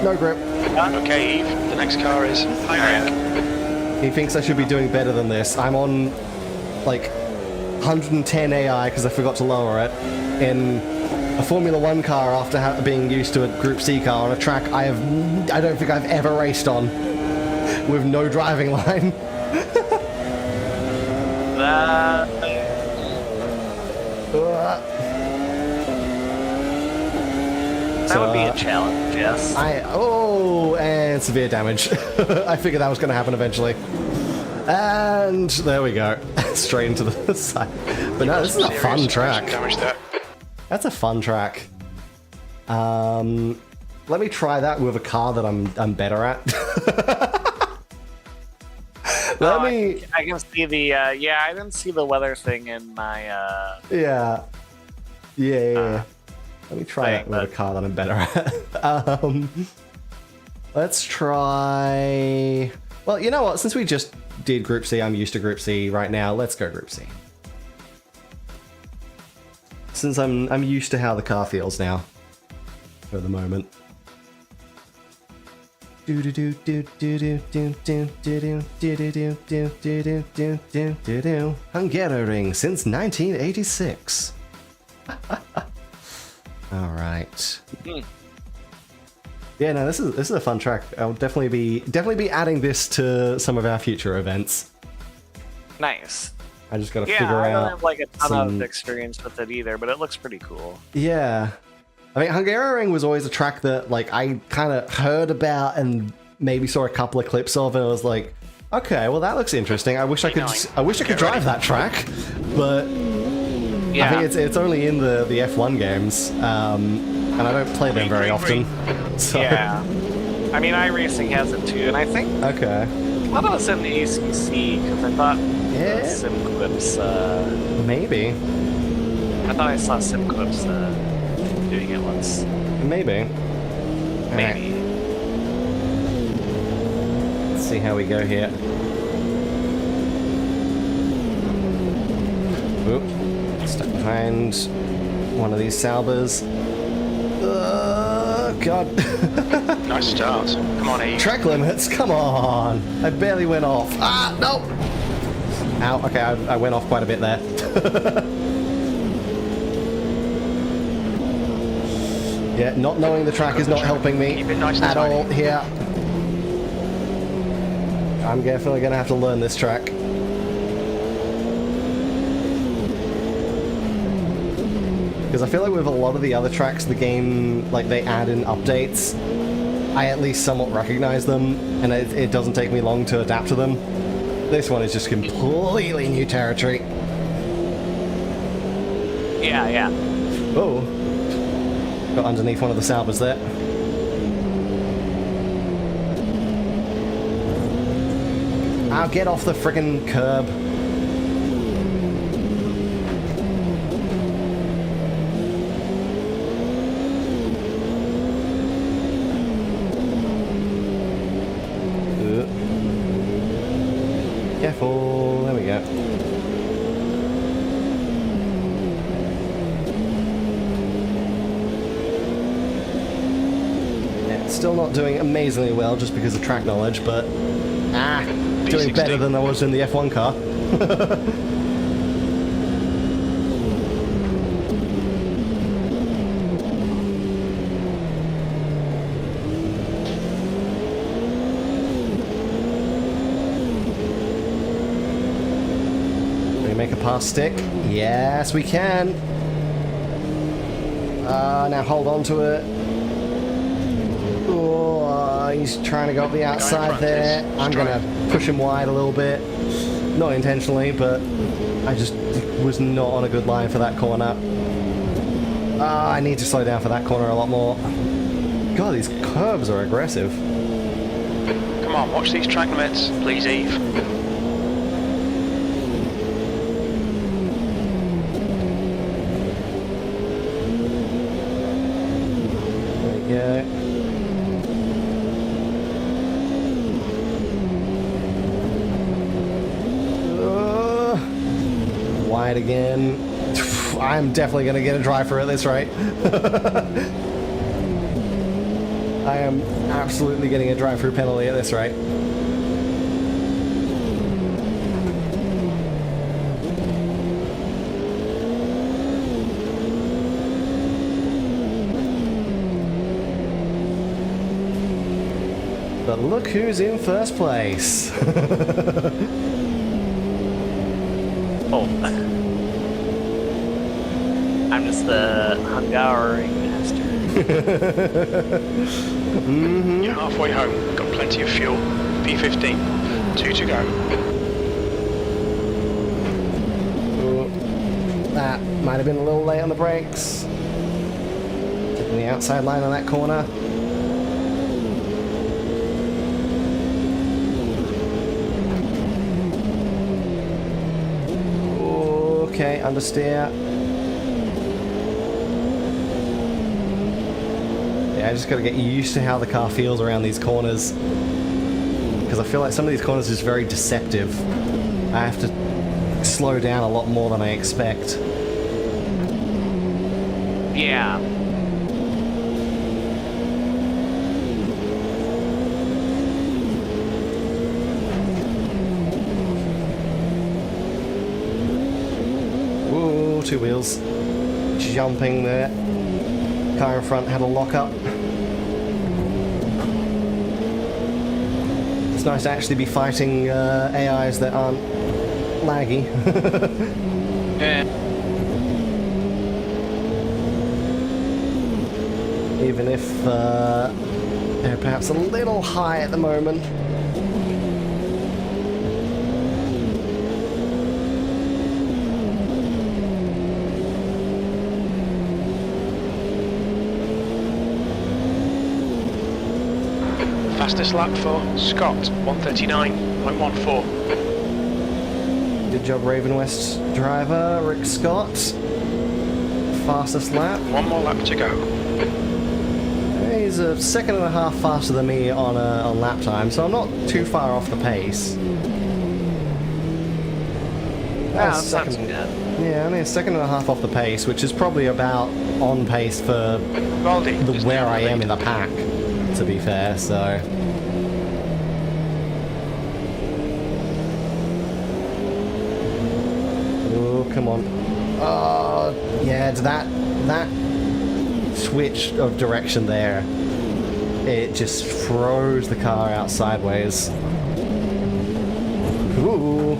No grip. Okay, Eve, the next car is high rank. He thinks I should be doing better than this. I'm on, like, 110 AI because I forgot to lower it in a Formula 1 car after being used to a Group C car on a track I don't think I've ever raced on with no driving line. That would be a challenge, yes. And severe damage. I figured that was going to happen eventually. And there we go. Straight into the side. But no, this is a fun track. That's a fun track. Let me try that with a car that I'm better at. I can see the I didn't see the weather thing in my Yeah. Let me try that with a car that I'm better at. Let's try... Well, you know what? Since we just did Group C, I'm used to Group C right now. Let's go Group C. Since I'm used to how the car feels now. For the moment. Hungaroring since 1986. All right. Yeah, no, this is a fun track. I'll definitely be adding this to some of our future events. Nice. I just got to Yeah, figure I don't out have like a ton some... of experience with it either, but it looks pretty cool. Yeah. I mean, Hungaroring was always a track that like I kind of heard about and maybe saw a couple of clips of, and I was like, Okay, well that looks interesting. I wish I could. I wish I could drive that track, but Yeah. I think it's only in the F1 games, and I don't play them very often. So. Yeah. I mean, iRacing has it too, and I think Okay. I thought it was in the ACC because I thought Yeah. Sim Clips. Maybe. I thought I saw Sim Clips doing it once. Maybe. Maybe. Let's see how we go here. Oop. Stuck behind one of these Saubers. God. Nice start. Come on, Eve. Track limits, come on. I barely went off. Ah, no. Ow, okay, I went off quite a bit there. Yeah, not knowing the track is not helping me Keep it nice and at all tidy. here. I'm definitely going to have to learn this track. Because I feel like with a lot of the other tracks the game, like, they add in updates, I at least somewhat recognize them, and it doesn't take me long to adapt to them. This one is just completely new territory. Yeah, yeah. Oh. Got underneath one of the Saubers there. I'll get off the friggin' curb. Careful, there we go. Yeah, still not doing amazingly well just because of track knowledge, but doing better than I was in the F1 car. Make a pass stick. Yes, we can. Now hold on to it. Oh, he's trying to go up the outside there. I'm going to push him wide a little bit. Not intentionally, but I just was not on a good line for that corner. I need to slow down for that corner a lot more. God, these curves are aggressive. Come on, watch these track limits, please, Eve. Yeah. Wide again. I'm definitely going to get a driver at this rate. I am absolutely getting a drive-through penalty at this rate. But look who's in first place. Oh. I'm just the Hungarian master. You're halfway home, got plenty of fuel. P15, 2 to go. Ooh, that might have been a little late on the brakes. Taking the outside line on that corner. Okay, understeer. Yeah, I just gotta get used to how the car feels around these corners. Because I feel like some of these corners is very deceptive. I have to slow down a lot more than I expect. Yeah. Ooh, two wheels. Jumping there. Car in front had a lock-up. It's nice to actually be fighting AIs that aren't laggy. Yeah. Even if they're perhaps a little high at the moment. Fastest lap for Scott, 139.14. Good job, Raven West driver, Rick Scott. Fastest lap. One more lap to go. He's a second and a half faster than me on lap time, so I'm not too far off the pace. That's not too bad. Yeah, only a second and a half off the pace, which is probably about on pace for where I am in the pack, to be fair, so... Oh, come on. Oh, yeah, that switch of direction there, it just throws the car out sideways. Ooh.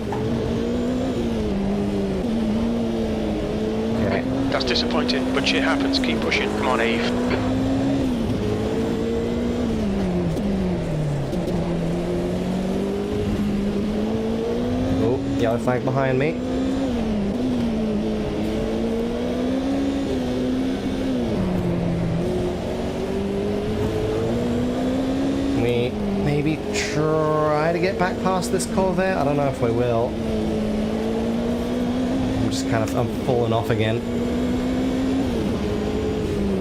Okay. That's disappointing, but shit happens. Keep pushing. Come on, Eve. Oh, yellow flag behind me. We maybe try to get back past this Corvette. I don't know if we will. I'm falling off again.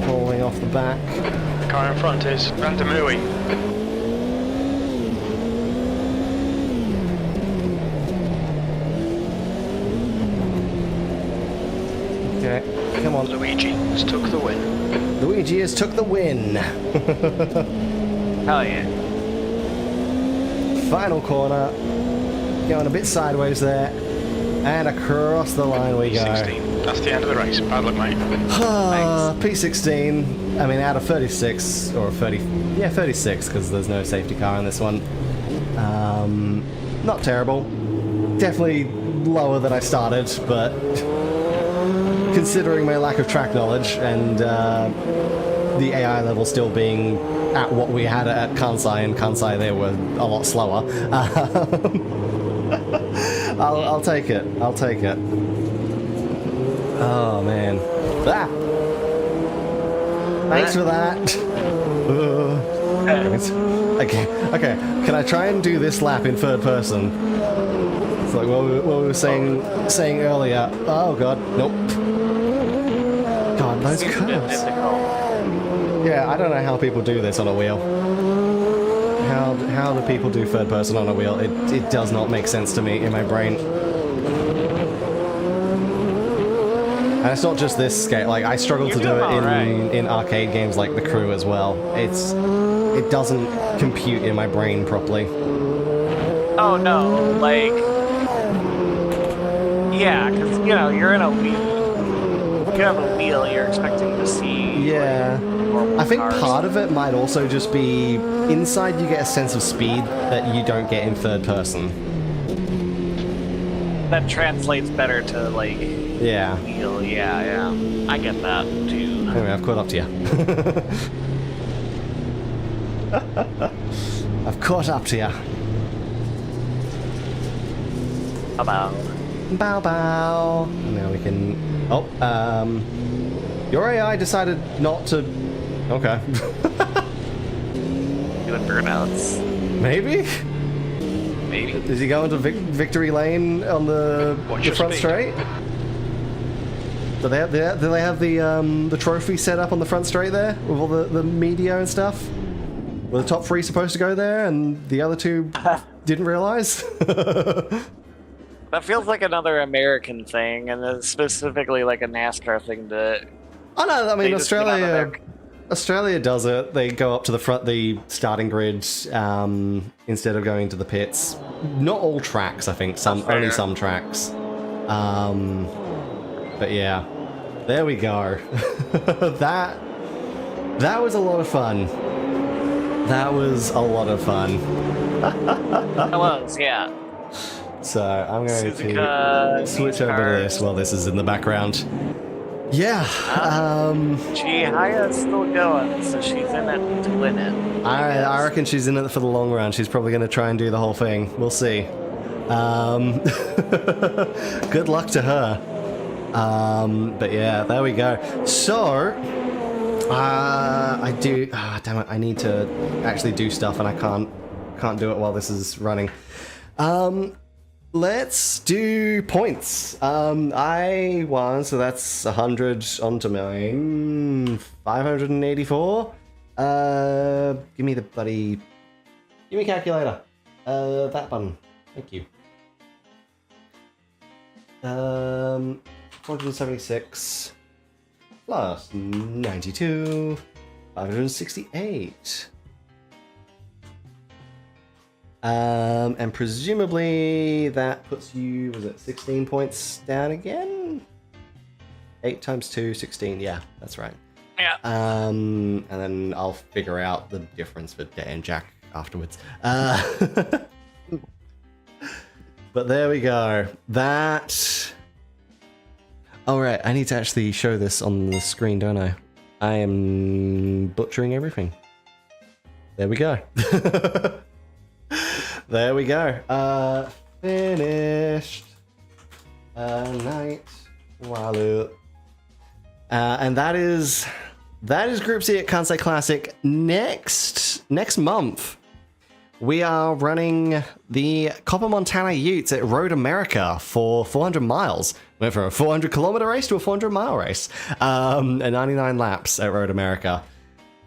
Falling off the back. The car in front is Randamui. Okay, come on. Luigi has took the win. Luigi has took the win. Hell yeah. Final corner. Going a bit sideways there. And across the line we go. 16. That's the end of the race. Bad luck, mate. P16. I mean, out of 36 or 30. Yeah, 36 because there's no safety car in this one. Not terrible. Definitely lower than I started, but considering my lack of track knowledge and the AI level still being at what we had at Kansai, and Kansai they were a lot slower. I'll take it. I'll take it. Oh man. Ah! Thanks for that. Okay. Can I try and do this lap in third person? It's like what we were saying earlier. Oh god, nope. God, those curves. Yeah, I don't know how people do this on a wheel. How do people do third person on a wheel? It does not make sense to me in my brain. And it's not just this scale. Like I struggle to do it in arcade games like The Crew as well. It doesn't compute in my brain properly. Oh no, like yeah, because you know you're in a wheel. You have a wheel. You're expecting to see. Yeah. Like, I think cars. part of it might also just be inside you get a sense of speed that you don't get in third person. That translates better to like Yeah. wheel. Yeah. I get that too. Anyway, I've caught up to you. I've caught up to you. About. Bow bow. Now we can... Oh, your AI decided not to... Okay. Doing burnouts. Maybe? Maybe. Is he going to victory lane on the front straight? Do they have the trophy set up on the front straight there with all the media and stuff? Were the top three supposed to go there and the other two didn't realize? That feels like another American thing, and then specifically like a NASCAR thing to. Oh no, I mean They just get out of Australia does it. They go up to the starting grid instead of going to the pits. Not all tracks, I think. Only some tracks. But yeah, there we go. that was a lot of fun. That was a lot of fun. It was, yeah. So I'm going Suzuka, to switch over to this while this is in the background. Yeah. Haya's still going, so she's in it to win it. I reckon she's in it for the long run. She's probably going to try and do the whole thing. We'll see. Good luck to her. But yeah, there we go. So, I do. Damn it! I need to actually do stuff, and I can't do it while this is running. Let's do points. I won, so that's 100 onto mine. 584. Give me the bloody. Give me calculator. That button. Thank you. 476 plus 92. 568. And presumably that puts you, was it 16 points down again? 8 times 2, 16. Yeah, that's right. Yeah. And then I'll figure out the difference for Dan and Jack afterwards. But there we go. That. All right, I need to actually show this on the screen, don't I? I am butchering everything. There we go. There we go. Finished. Night. Walu. And that is Group C at Kansai Classic. Next month, we are running the Copper Montana Utes at Road America for 400 miles. Went from a 400 kilometer race to a 400 mile race. And 99 laps at Road America.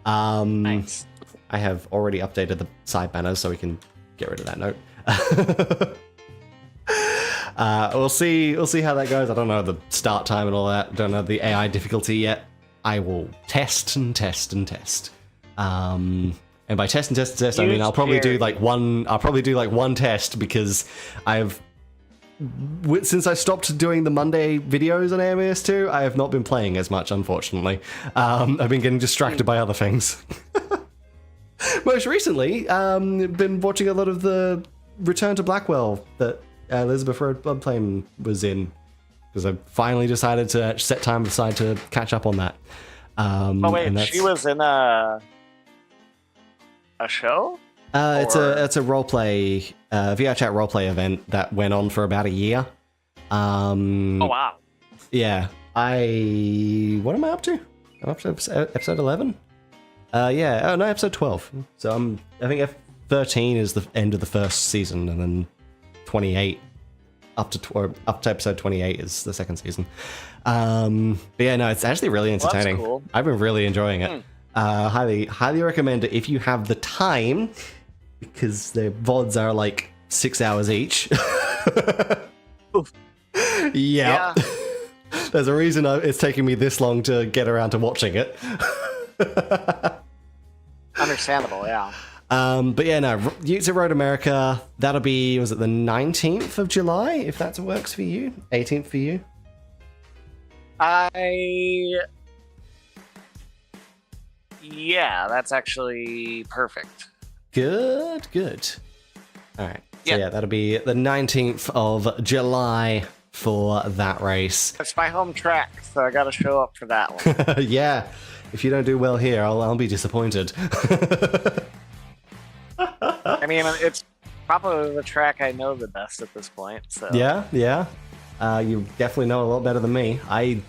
Nice. I have already updated the side banners so we can get rid of that note. We'll see how that goes. I don't know the start time and all that. Don't know the AI difficulty yet. I will test and test and test. And by test and test and test, I mean I'll probably do like one test because since I stopped doing the Monday videos on AMS2, I have not been playing as much, unfortunately. I've been getting distracted by other things. Most recently, been watching a lot of the Return to Blackwell that Elizabeth Road Bloodplane was in, because I finally decided to set time aside to catch up on that. Oh wait, she was in a show? It's a roleplay, VR chat roleplay event that went on for about a year. Oh wow. Yeah, what am I up to? I'm up to episode 11. Episode 12. So I think F13 is the end of the first season, and then 28 up to episode 28 is the second season. But yeah, no, it's actually really entertaining. Well, that's cool. I've been really enjoying it. Highly recommend it if you have the time, because the VODs are like 6 hours each. Yeah. There's a reason it's taking me this long to get around to watching it. Understandable, yeah. But yeah, no, Utes at Road America, that'll be, was it the 19th of July, if that works for you? 18th for you? Yeah, that's actually perfect. Good. All right. So yeah, that'll be the 19th of July for that race. It's my home track, so I gotta show up for that one. Yeah. If you don't do well here, I'll be disappointed. I mean, it's probably the track I know the best at this point. So Yeah. You definitely know a lot better than me. I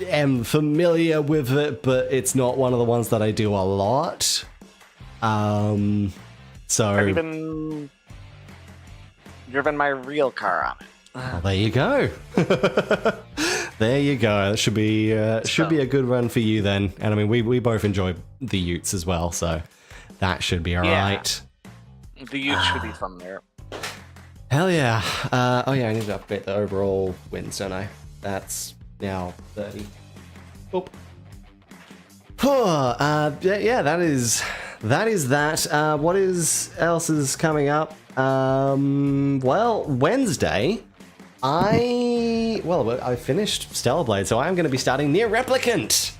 am familiar with it, but it's not one of the ones that I do a lot. So I've even driven my real car on it. Well, there you go. There you go. That should be a good run for you then. And I mean, we both enjoy the Utes as well, so that should be all right. The Utes should be fun there. Hell yeah. Oh yeah, I need to update the overall wins, don't I? That's now 30. Oop. Yeah, that is that. What else is coming up? Well, Wednesday, I finished Stellar Blade, so I'm going to be starting Nier Replicant.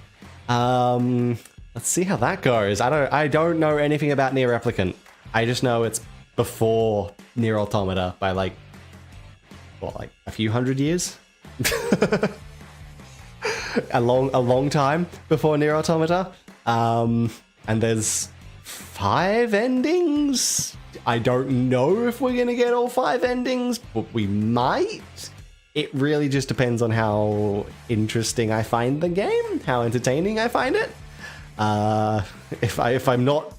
Let's see how that goes. I don't know anything about Nier Replicant. I just know it's before Nier Automata by like a few hundred years. a long time before Nier Automata. And there's 5 endings. I don't know if we're gonna get all 5 endings, but we might. It really just depends on how interesting I find the game, how entertaining I find it. If I'm not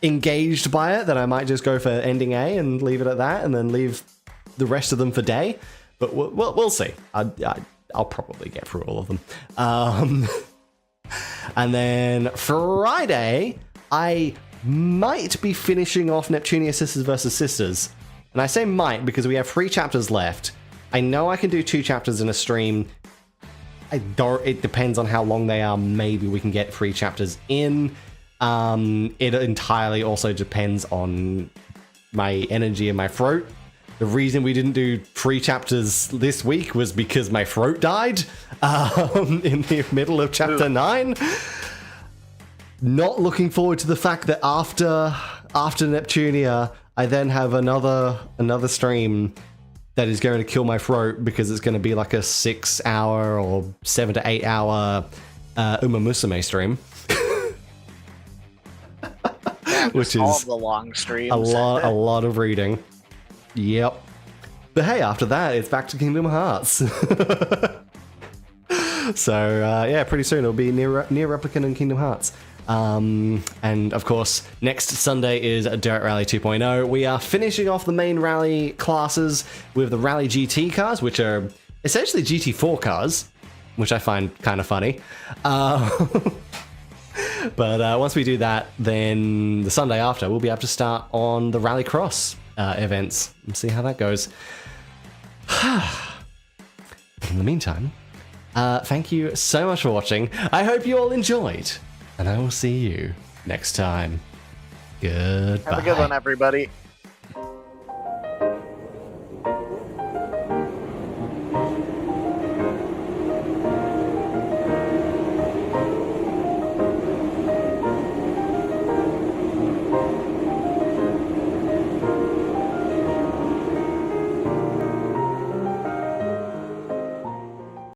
engaged by it, then I might just go for ending A and leave it at that, and then leave the rest of them for day. But we'll see. I'll probably get through all of them. And then Friday, I might be finishing off Neptunia Sisters vs. Sisters. And I say might because we have 3 chapters left. I know I can do 2 chapters in a stream. It depends on how long they are. Maybe we can get 3 chapters in. It entirely also depends on my energy and my throat. The reason we didn't do 3 chapters this week was because my throat died in the middle of chapter 9. Not looking forward to the fact that after Neptunia, I then have another stream that is going to kill my throat because it's going to be like a 6-hour or 7 to 8 hour Uma Musume stream. Which all is of the long streams. a lot of reading. Yep. But hey, after that, it's back to Kingdom Hearts. So yeah, pretty soon it'll be near Replicant and Kingdom Hearts. And of course, next Sunday is Dirt Rally 2.0. We are finishing off the main rally classes with the Rally GT cars, which are essentially GT4 cars, which I find kind of funny. But once we do that, then the Sunday after, we'll be able to start on the Rally Cross events and see how that goes. In the meantime, thank you so much for watching. I hope you all enjoyed, and I will see you next time. Goodbye. Have a good one, everybody.